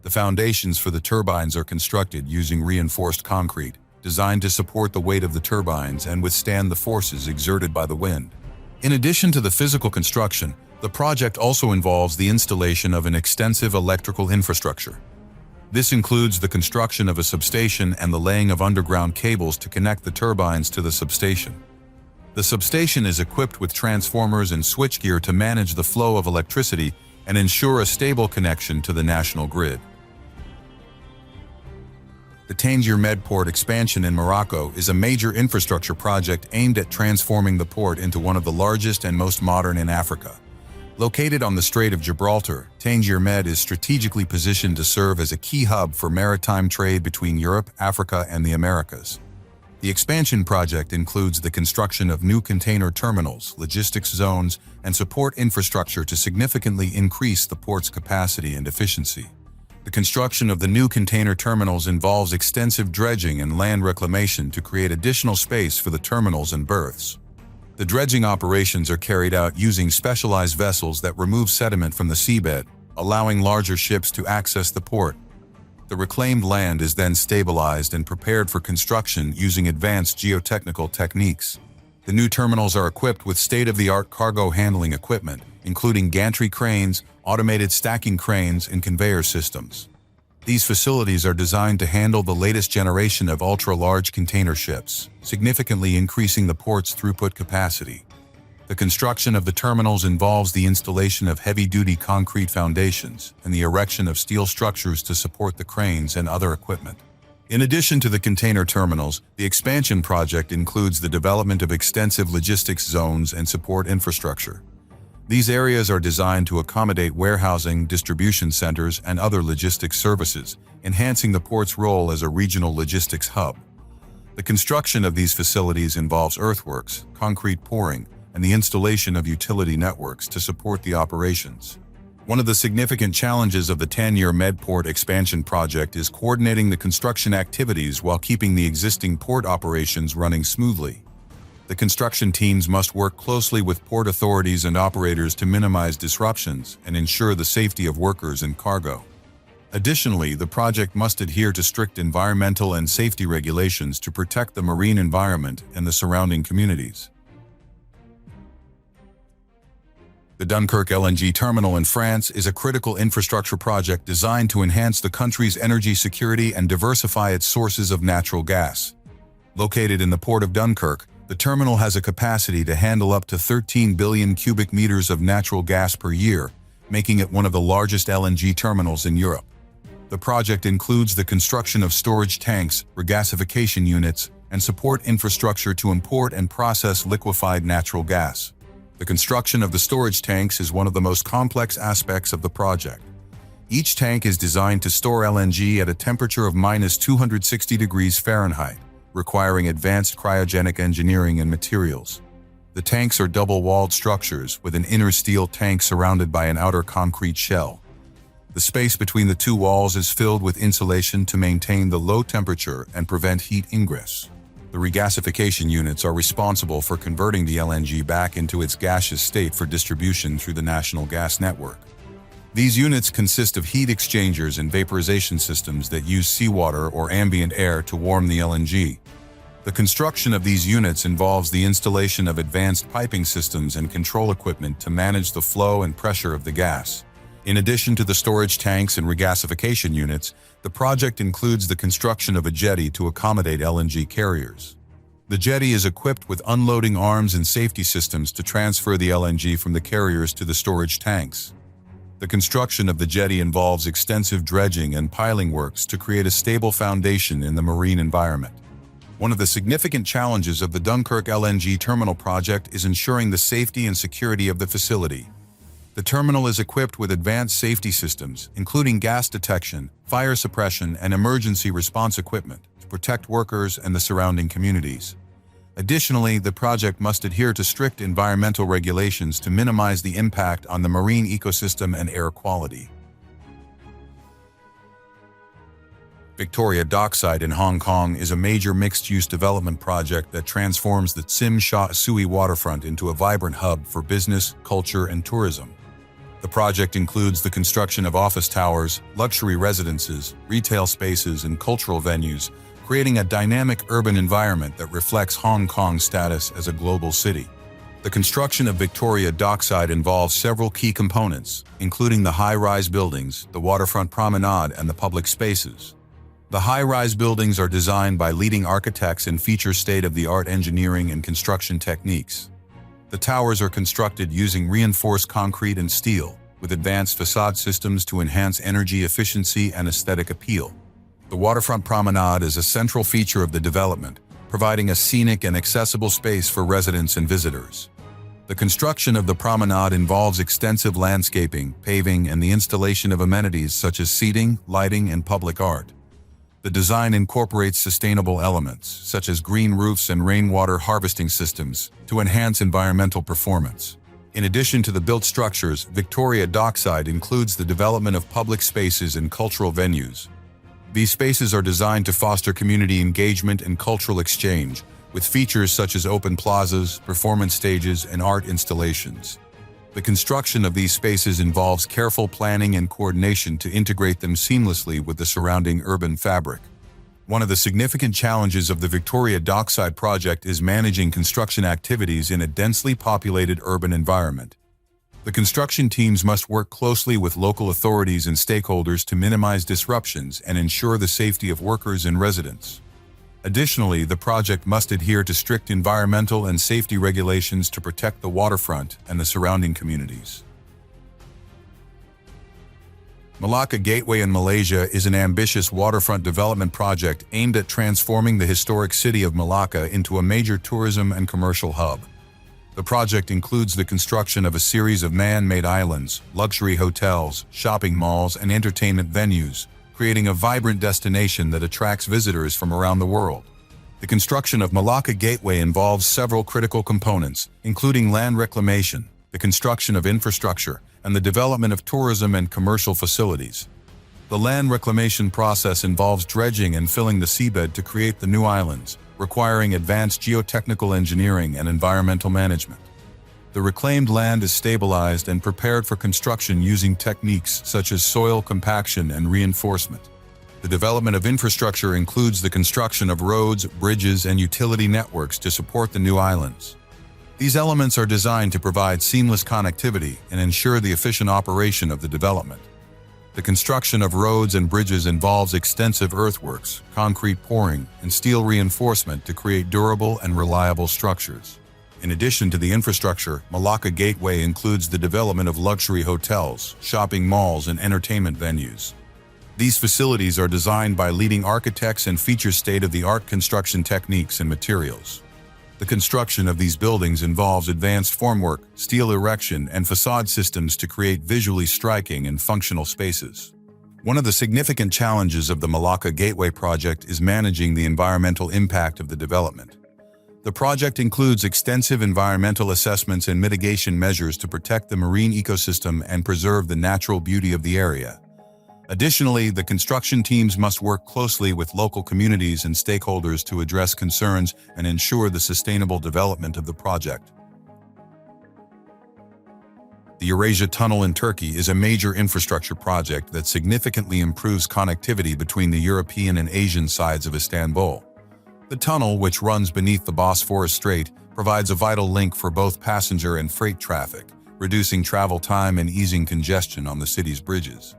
The foundations for the turbines are constructed using reinforced concrete, designed to support the weight of the turbines and withstand the forces exerted by the wind. In addition to the physical construction, the project also involves the installation of an extensive electrical infrastructure. This includes the construction of a substation and the laying of underground cables to connect the turbines to the substation. The substation is equipped with transformers and switchgear to manage the flow of electricity and ensure a stable connection to the national grid. The Tangier Med Port expansion in Morocco is a major infrastructure project aimed at transforming the port into one of the largest and most modern in Africa. Located on the Strait of Gibraltar, Tangier Med is strategically positioned to serve as a key hub for maritime trade between Europe, Africa, and the Americas. The expansion project includes the construction of new container terminals, logistics zones, and support infrastructure to significantly increase the port's capacity and efficiency. The construction of the new container terminals involves extensive dredging and land reclamation to create additional space for the terminals and berths. The dredging operations are carried out using specialized vessels that remove sediment from the seabed, allowing larger ships to access the port. The reclaimed land is then stabilized and prepared for construction using advanced geotechnical techniques. The new terminals are equipped with state-of-the-art cargo handling equipment, including gantry cranes, automated stacking cranes, and conveyor systems. These facilities are designed to handle the latest generation of ultra-large container ships, significantly increasing the port's throughput capacity. The construction of the terminals involves the installation of heavy-duty concrete foundations and the erection of steel structures to support the cranes and other equipment. In addition to the container terminals, the expansion project includes the development of extensive logistics zones and support infrastructure. These areas are designed to accommodate warehousing, distribution centers, and other logistics services, enhancing the port's role as a regional logistics hub. The construction of these facilities involves earthworks, concrete pouring, and the installation of utility networks to support the operations. One of the significant challenges of the Tangier Med Port expansion project is coordinating the construction activities while keeping the existing port operations running smoothly. The construction teams must work closely with port authorities and operators to minimize disruptions and ensure the safety of workers and cargo. Additionally, the project must adhere to strict environmental and safety regulations to protect the marine environment and the surrounding communities. The Dunkirk LNG terminal in France is a critical infrastructure project designed to enhance the country's energy security and diversify its sources of natural gas. Located in the port of Dunkirk, the terminal has a capacity to handle up to 13 billion cubic meters of natural gas per year, making it one of the largest LNG terminals in Europe. The project includes the construction of storage tanks, regasification units, and support infrastructure to import and process liquefied natural gas. The construction of the storage tanks is one of the most complex aspects of the project. Each tank is designed to store LNG at a temperature of -260 degrees Fahrenheit, requiring advanced cryogenic engineering and materials. The tanks are double-walled structures with an inner steel tank surrounded by an outer concrete shell. The space between the two walls is filled with insulation to maintain the low temperature and prevent heat ingress. The regasification units are responsible for converting the LNG back into its gaseous state for distribution through the national gas network. These units consist of heat exchangers and vaporization systems that use seawater or ambient air to warm the LNG. The construction of these units involves the installation of advanced piping systems and control equipment to manage the flow and pressure of the gas. In addition to the storage tanks and regasification units, the project includes the construction of a jetty to accommodate LNG carriers. The jetty is equipped with unloading arms and safety systems to transfer the LNG from the carriers to the storage tanks. The construction of the jetty involves extensive dredging and piling works to create a stable foundation in the marine environment. One of the significant challenges of the Dunkirk LNG terminal project is ensuring the safety and security of the facility. The terminal is equipped with advanced safety systems, including gas detection, fire suppression, and emergency response equipment, to protect workers and the surrounding communities. Additionally, the project must adhere to strict environmental regulations to minimize the impact on the marine ecosystem and air quality. Victoria Dockside in Hong Kong is a major mixed-use development project that transforms the Tsim Sha Tsui waterfront into a vibrant hub for business, culture, and tourism. The project includes the construction of office towers, luxury residences, retail spaces, and cultural venues, creating a dynamic urban environment that reflects Hong Kong's status as a global city. The construction of Victoria Dockside involves several key components, including the high-rise buildings, the waterfront promenade, and the public spaces. The high-rise buildings are designed by leading architects and feature state-of-the-art engineering and construction techniques. The towers are constructed using reinforced concrete and steel, with advanced facade systems to enhance energy efficiency and aesthetic appeal. The waterfront promenade is a central feature of the development, providing a scenic and accessible space for residents and visitors. The construction of the promenade involves extensive landscaping, paving, and the installation of amenities such as seating, lighting, and public art. The design incorporates sustainable elements, such as green roofs and rainwater harvesting systems, to enhance environmental performance. In addition to the built structures, Victoria Dockside includes the development of public spaces and cultural venues. These spaces are designed to foster community engagement and cultural exchange, with features such as open plazas, performance stages, and art installations. The construction of these spaces involves careful planning and coordination to integrate them seamlessly with the surrounding urban fabric. One of the significant challenges of the Victoria Dockside project is managing construction activities in a densely populated urban environment. The construction teams must work closely with local authorities and stakeholders to minimize disruptions and ensure the safety of workers and residents. Additionally, the project must adhere to strict environmental and safety regulations to protect the waterfront and the surrounding communities. Malacca Gateway in Malaysia is an ambitious waterfront development project aimed at transforming the historic city of Malacca into a major tourism and commercial hub. The project includes the construction of a series of man-made islands, luxury hotels, shopping malls, and entertainment venues, creating a vibrant destination that attracts visitors from around the world. The construction of Malacca Gateway involves several critical components, including land reclamation, the construction of infrastructure, and the development of tourism and commercial facilities. The land reclamation process involves dredging and filling the seabed to create the new islands, requiring advanced geotechnical engineering and environmental management. The reclaimed land is stabilized and prepared for construction using techniques such as soil compaction and reinforcement. The development of infrastructure includes the construction of roads, bridges, and utility networks to support the new islands. These elements are designed to provide seamless connectivity and ensure the efficient operation of the development. The construction of roads and bridges involves extensive earthworks, concrete pouring, and steel reinforcement to create durable and reliable structures. In addition to the infrastructure, Malacca Gateway includes the development of luxury hotels, shopping malls, and entertainment venues. These facilities are designed by leading architects and feature state-of-the-art construction techniques and materials. The construction of these buildings involves advanced formwork, steel erection, and facade systems to create visually striking and functional spaces. One of the significant challenges of the Malacca Gateway project is managing the environmental impact of the development. The project includes extensive environmental assessments and mitigation measures to protect the marine ecosystem and preserve the natural beauty of the area. Additionally, the construction teams must work closely with local communities and stakeholders to address concerns and ensure the sustainable development of the project. The Eurasia Tunnel in Turkey is a major infrastructure project that significantly improves connectivity between the European and Asian sides of Istanbul. The tunnel, which runs beneath the Bosphorus Strait, provides a vital link for both passenger and freight traffic, reducing travel time and easing congestion on the city's bridges.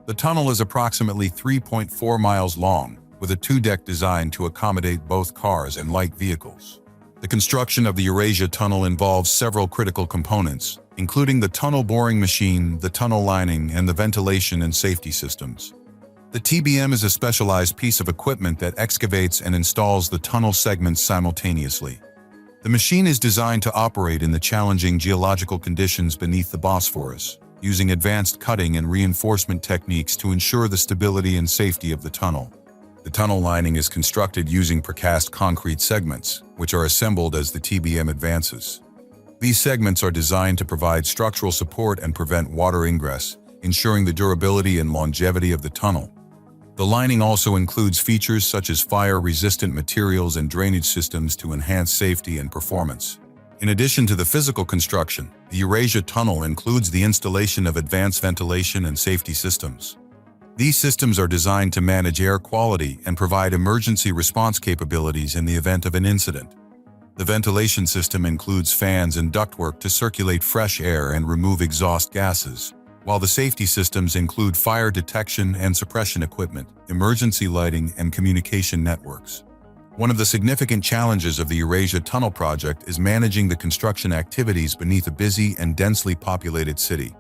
The tunnel is approximately 3.4 miles long, with a two-deck design to accommodate both cars and light vehicles. The construction of the Eurasia Tunnel involves several critical components, including the tunnel boring machine, the tunnel lining, and the ventilation and safety systems. The TBM is a specialized piece of equipment that excavates and installs the tunnel segments simultaneously. The machine is designed to operate in the challenging geological conditions beneath the Bosphorus, using advanced cutting and reinforcement techniques to ensure the stability and safety of the tunnel. The tunnel lining is constructed using precast concrete segments, which are assembled as the TBM advances. These segments are designed to provide structural support and prevent water ingress, ensuring the durability and longevity of the tunnel. The lining also includes features such as fire-resistant materials and drainage systems to enhance safety and performance. In addition to the physical construction, the Eurasia Tunnel includes the installation of advanced ventilation and safety systems. These systems are designed to manage air quality and provide emergency response capabilities in the event of an incident. The ventilation system includes fans and ductwork to circulate fresh air and remove exhaust gases, while the safety systems include fire detection and suppression equipment, emergency lighting, and communication networks. One of the significant challenges of the Eurasia Tunnel project is managing the construction activities beneath a busy and densely populated city.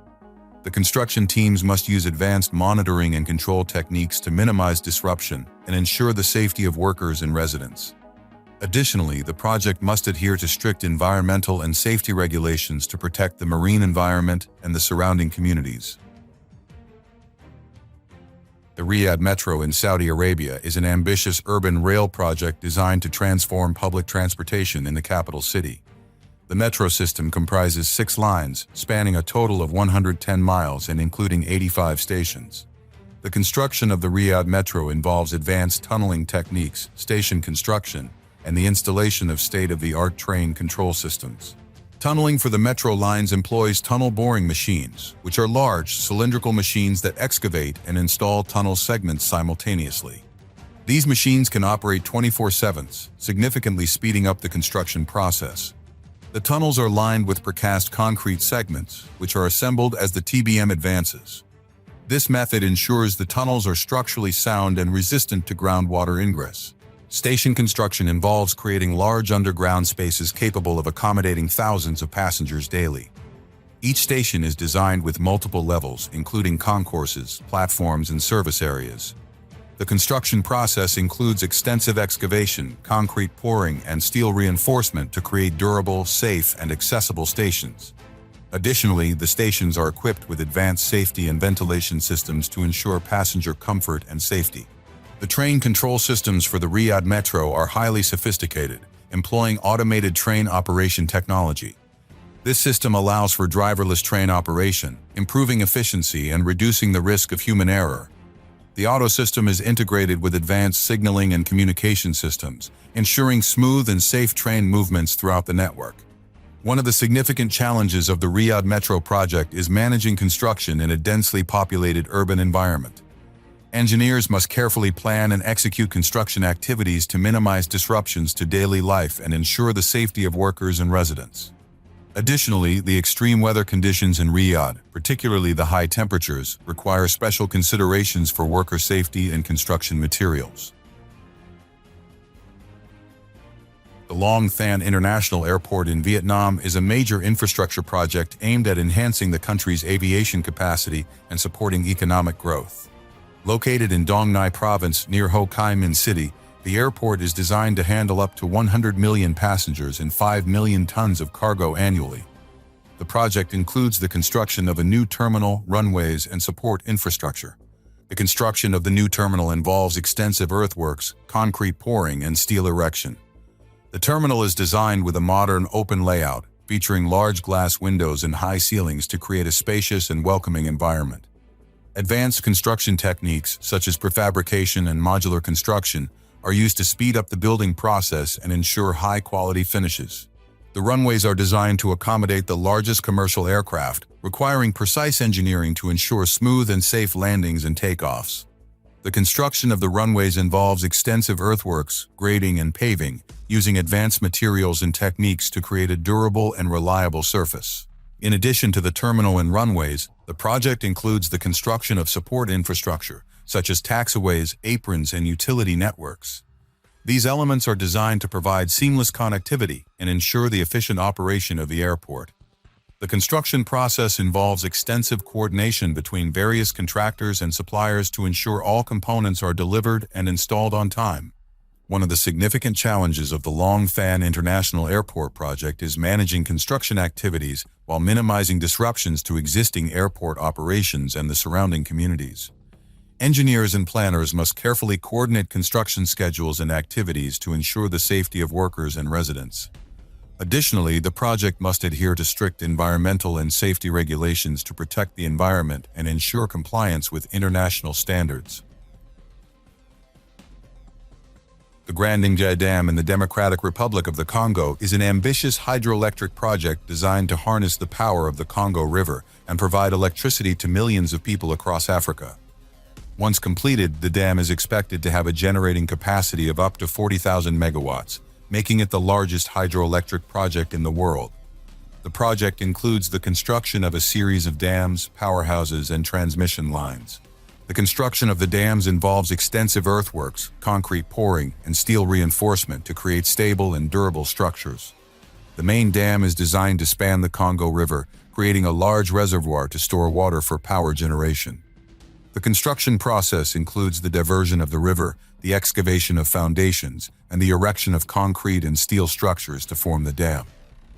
The construction teams must use advanced monitoring and control techniques to minimize disruption and ensure the safety of workers and residents. Additionally, the project must adhere to strict environmental and safety regulations to protect the marine environment and the surrounding communities. The Riyadh Metro in Saudi Arabia is an ambitious urban rail project designed to transform public transportation in the capital city. The metro system comprises 6 lines, spanning a total of 110 miles and including 85 stations. The construction of the Riyadh Metro involves advanced tunneling techniques, station construction, and the installation of state-of-the-art train control systems. Tunneling for the metro lines employs tunnel boring machines, which are large, cylindrical machines that excavate and install tunnel segments simultaneously. These machines can operate 24/7, significantly speeding up the construction process. The tunnels are lined with precast concrete segments, which are assembled as the TBM advances. This method ensures the tunnels are structurally sound and resistant to groundwater ingress. Station construction involves creating large underground spaces capable of accommodating thousands of passengers daily. Each station is designed with multiple levels, including concourses, platforms, and service areas. The construction process includes extensive excavation, concrete pouring, and steel reinforcement to create durable, safe, and accessible stations. Additionally, the stations are equipped with advanced safety and ventilation systems to ensure passenger comfort and safety. The train control systems for the Riyadh Metro are highly sophisticated, employing automated train operation technology. This system allows for driverless train operation, improving efficiency and reducing the risk of human error. The auto system is integrated with advanced signaling and communication systems, ensuring smooth and safe train movements throughout the network. One of the significant challenges of the Riyadh Metro project is managing construction in a densely populated urban environment. Engineers must carefully plan and execute construction activities to minimize disruptions to daily life and ensure the safety of workers and residents. Additionally, the extreme weather conditions in Riyadh, particularly the high temperatures, require special considerations for worker safety and construction materials. The Long Than International Airport in Vietnam is a major infrastructure project aimed at enhancing the country's aviation capacity and supporting economic growth. Located in Dong Nai Province near Ho Chi Minh City, the airport is designed to handle up to 100 million passengers and 5 million tons of cargo annually. The project includes the construction of a new terminal, runways, and support infrastructure. The construction of the new terminal involves extensive earthworks, concrete pouring, and steel erection. The terminal is designed with a modern, open layout, featuring large glass windows and high ceilings to create a spacious and welcoming environment. Advanced construction techniques, such as prefabrication and modular construction, are used to speed up the building process and ensure high-quality finishes. The runways are designed to accommodate the largest commercial aircraft, requiring precise engineering to ensure smooth and safe landings and takeoffs. The construction of the runways involves extensive earthworks, grading, and paving, using advanced materials and techniques to create a durable and reliable surface. In addition to the terminal and runways, the project includes the construction of support infrastructure, such as taxiways, aprons, and utility networks. These elements are designed to provide seamless connectivity and ensure the efficient operation of the airport. The construction process involves extensive coordination between various contractors and suppliers to ensure all components are delivered and installed on time. One of the significant challenges of the Long Than International Airport project is managing construction activities while minimizing disruptions to existing airport operations and the surrounding communities. Engineers and planners must carefully coordinate construction schedules and activities to ensure the safety of workers and residents. Additionally, the project must adhere to strict environmental and safety regulations to protect the environment and ensure compliance with international standards. The Grand Inga Dam in the Democratic Republic of the Congo is an ambitious hydroelectric project designed to harness the power of the Congo River and provide electricity to millions of people across Africa. Once completed, the dam is expected to have a generating capacity of up to 40,000 megawatts, making it the largest hydroelectric project in the world. The project includes the construction of a series of dams, powerhouses, and transmission lines. The construction of the dams involves extensive earthworks, concrete pouring, and steel reinforcement to create stable and durable structures. The main dam is designed to span the Congo River, creating a large reservoir to store water for power generation. The construction process includes the diversion of the river, the excavation of foundations, and the erection of concrete and steel structures to form the dam.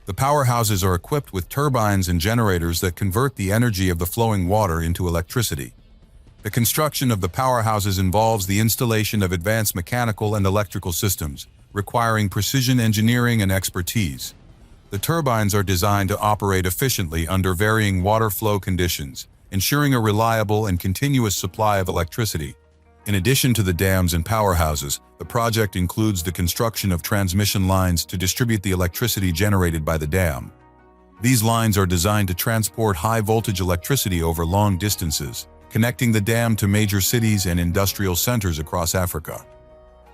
The powerhouses are equipped with turbines and generators that convert the energy of the flowing water into electricity. The construction of the powerhouses involves the installation of advanced mechanical and electrical systems, requiring precision engineering and expertise. The turbines are designed to operate efficiently under varying water flow conditions, ensuring a reliable and continuous supply of electricity. In addition to the dams and powerhouses, the project includes the construction of transmission lines to distribute the electricity generated by the dam. These lines are designed to transport high-voltage electricity over long distances, connecting the dam to major cities and industrial centers across Africa.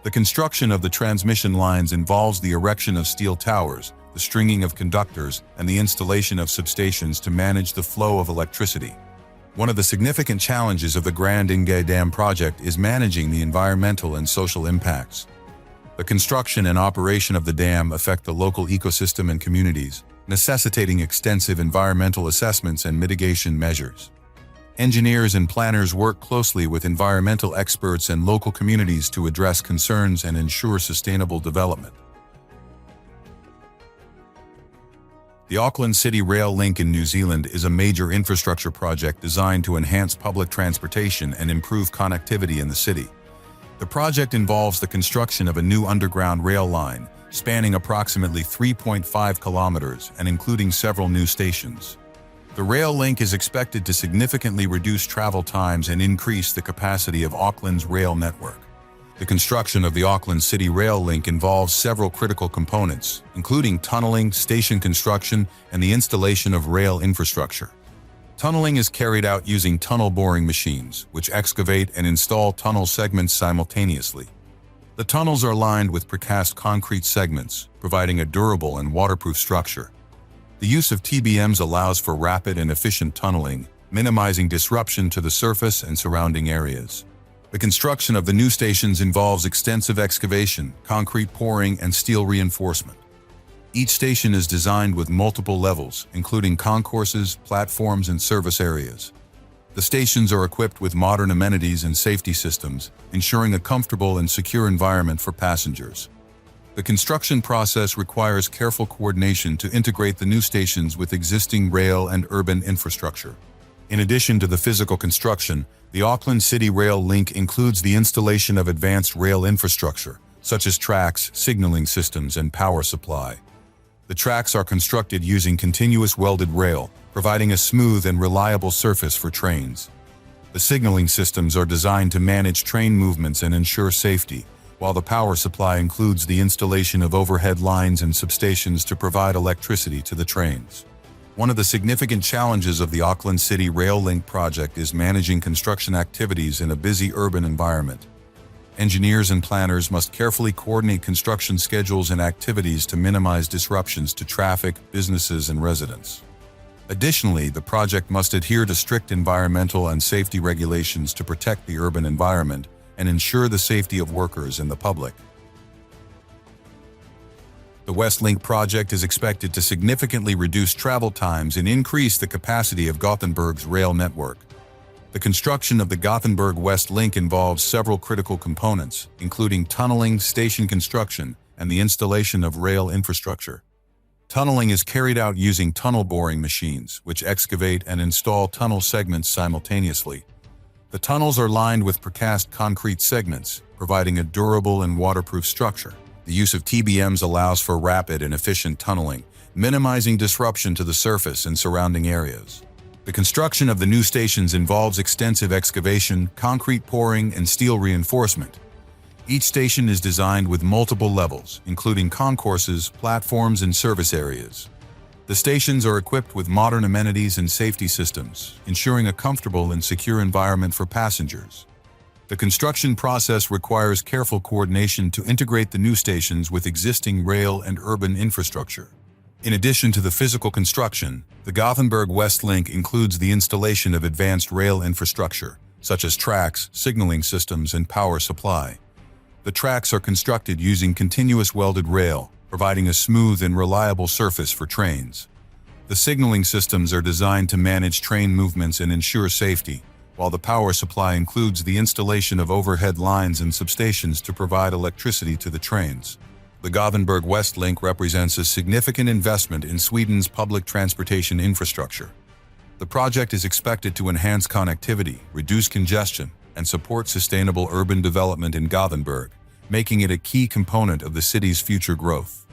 The construction of the transmission lines involves the erection of steel towers, the stringing of conductors, and the installation of substations to manage the flow of electricity. One of the significant challenges of the Grand Inga Dam project is managing the environmental and social impacts. The construction and operation of the dam affect the local ecosystem and communities, necessitating extensive environmental assessments and mitigation measures. Engineers and planners work closely with environmental experts and local communities to address concerns and ensure sustainable development. The Auckland City Rail Link in New Zealand is a major infrastructure project designed to enhance public transportation and improve connectivity in the city. The project involves the construction of a new underground rail line, spanning approximately 3.5 kilometers and including several new stations. The rail link is expected to significantly reduce travel times and increase the capacity of Auckland's rail network. The construction of the Auckland City Rail Link involves several critical components, including tunneling, station construction, and the installation of rail infrastructure. Tunneling is carried out using tunnel boring machines, which excavate and install tunnel segments simultaneously. The tunnels are lined with precast concrete segments, providing a durable and waterproof structure. The use of TBMs allows for rapid and efficient tunneling, minimizing disruption to the surface and surrounding areas. The construction of the new stations involves extensive excavation, concrete pouring, and steel reinforcement. Each station is designed with multiple levels, including concourses, platforms, and service areas. The stations are equipped with modern amenities and safety systems, ensuring a comfortable and secure environment for passengers. The construction process requires careful coordination to integrate the new stations with existing rail and urban infrastructure. In addition to the physical construction, the Auckland City Rail Link includes the installation of advanced rail infrastructure, such as tracks, signaling systems, and power supply. The tracks are constructed using continuous welded rail, providing a smooth and reliable surface for trains. The signaling systems are designed to manage train movements and ensure safety, while the power supply includes the installation of overhead lines and substations to provide electricity to the trains. One of the significant challenges of the Auckland City Rail Link project is managing construction activities in a busy urban environment. Engineers and planners must carefully coordinate construction schedules and activities to minimize disruptions to traffic, businesses, and residents. Additionally, the project must adhere to strict environmental and safety regulations to protect the urban environment and ensure the safety of workers and the public. The West Link project is expected to significantly reduce travel times and increase the capacity of Gothenburg's rail network. The construction of the Gothenburg West Link involves several critical components, including tunneling, station construction, and the installation of rail infrastructure. Tunneling is carried out using tunnel boring machines, which excavate and install tunnel segments simultaneously. The tunnels are lined with precast concrete segments, providing a durable and waterproof structure. The use of TBMs allows for rapid and efficient tunneling, minimizing disruption to the surface and surrounding areas. The construction of the new stations involves extensive excavation, concrete pouring, and steel reinforcement. Each station is designed with multiple levels, including concourses, platforms, and service areas. The stations are equipped with modern amenities and safety systems, ensuring a comfortable and secure environment for passengers. The construction process requires careful coordination to integrate the new stations with existing rail and urban infrastructure. In addition to the physical construction, the Gothenburg West Link includes the installation of advanced rail infrastructure, such as tracks, signaling systems, and power supply. The tracks are constructed using continuous welded rail, providing a smooth and reliable surface for trains. The signaling systems are designed to manage train movements and ensure safety, while the power supply includes the installation of overhead lines and substations to provide electricity to the trains. The Gothenburg West Link represents a significant investment in Sweden's public transportation infrastructure. The project is expected to enhance connectivity, reduce congestion, and support sustainable urban development in Gothenburg, making it a key component of the city's future growth.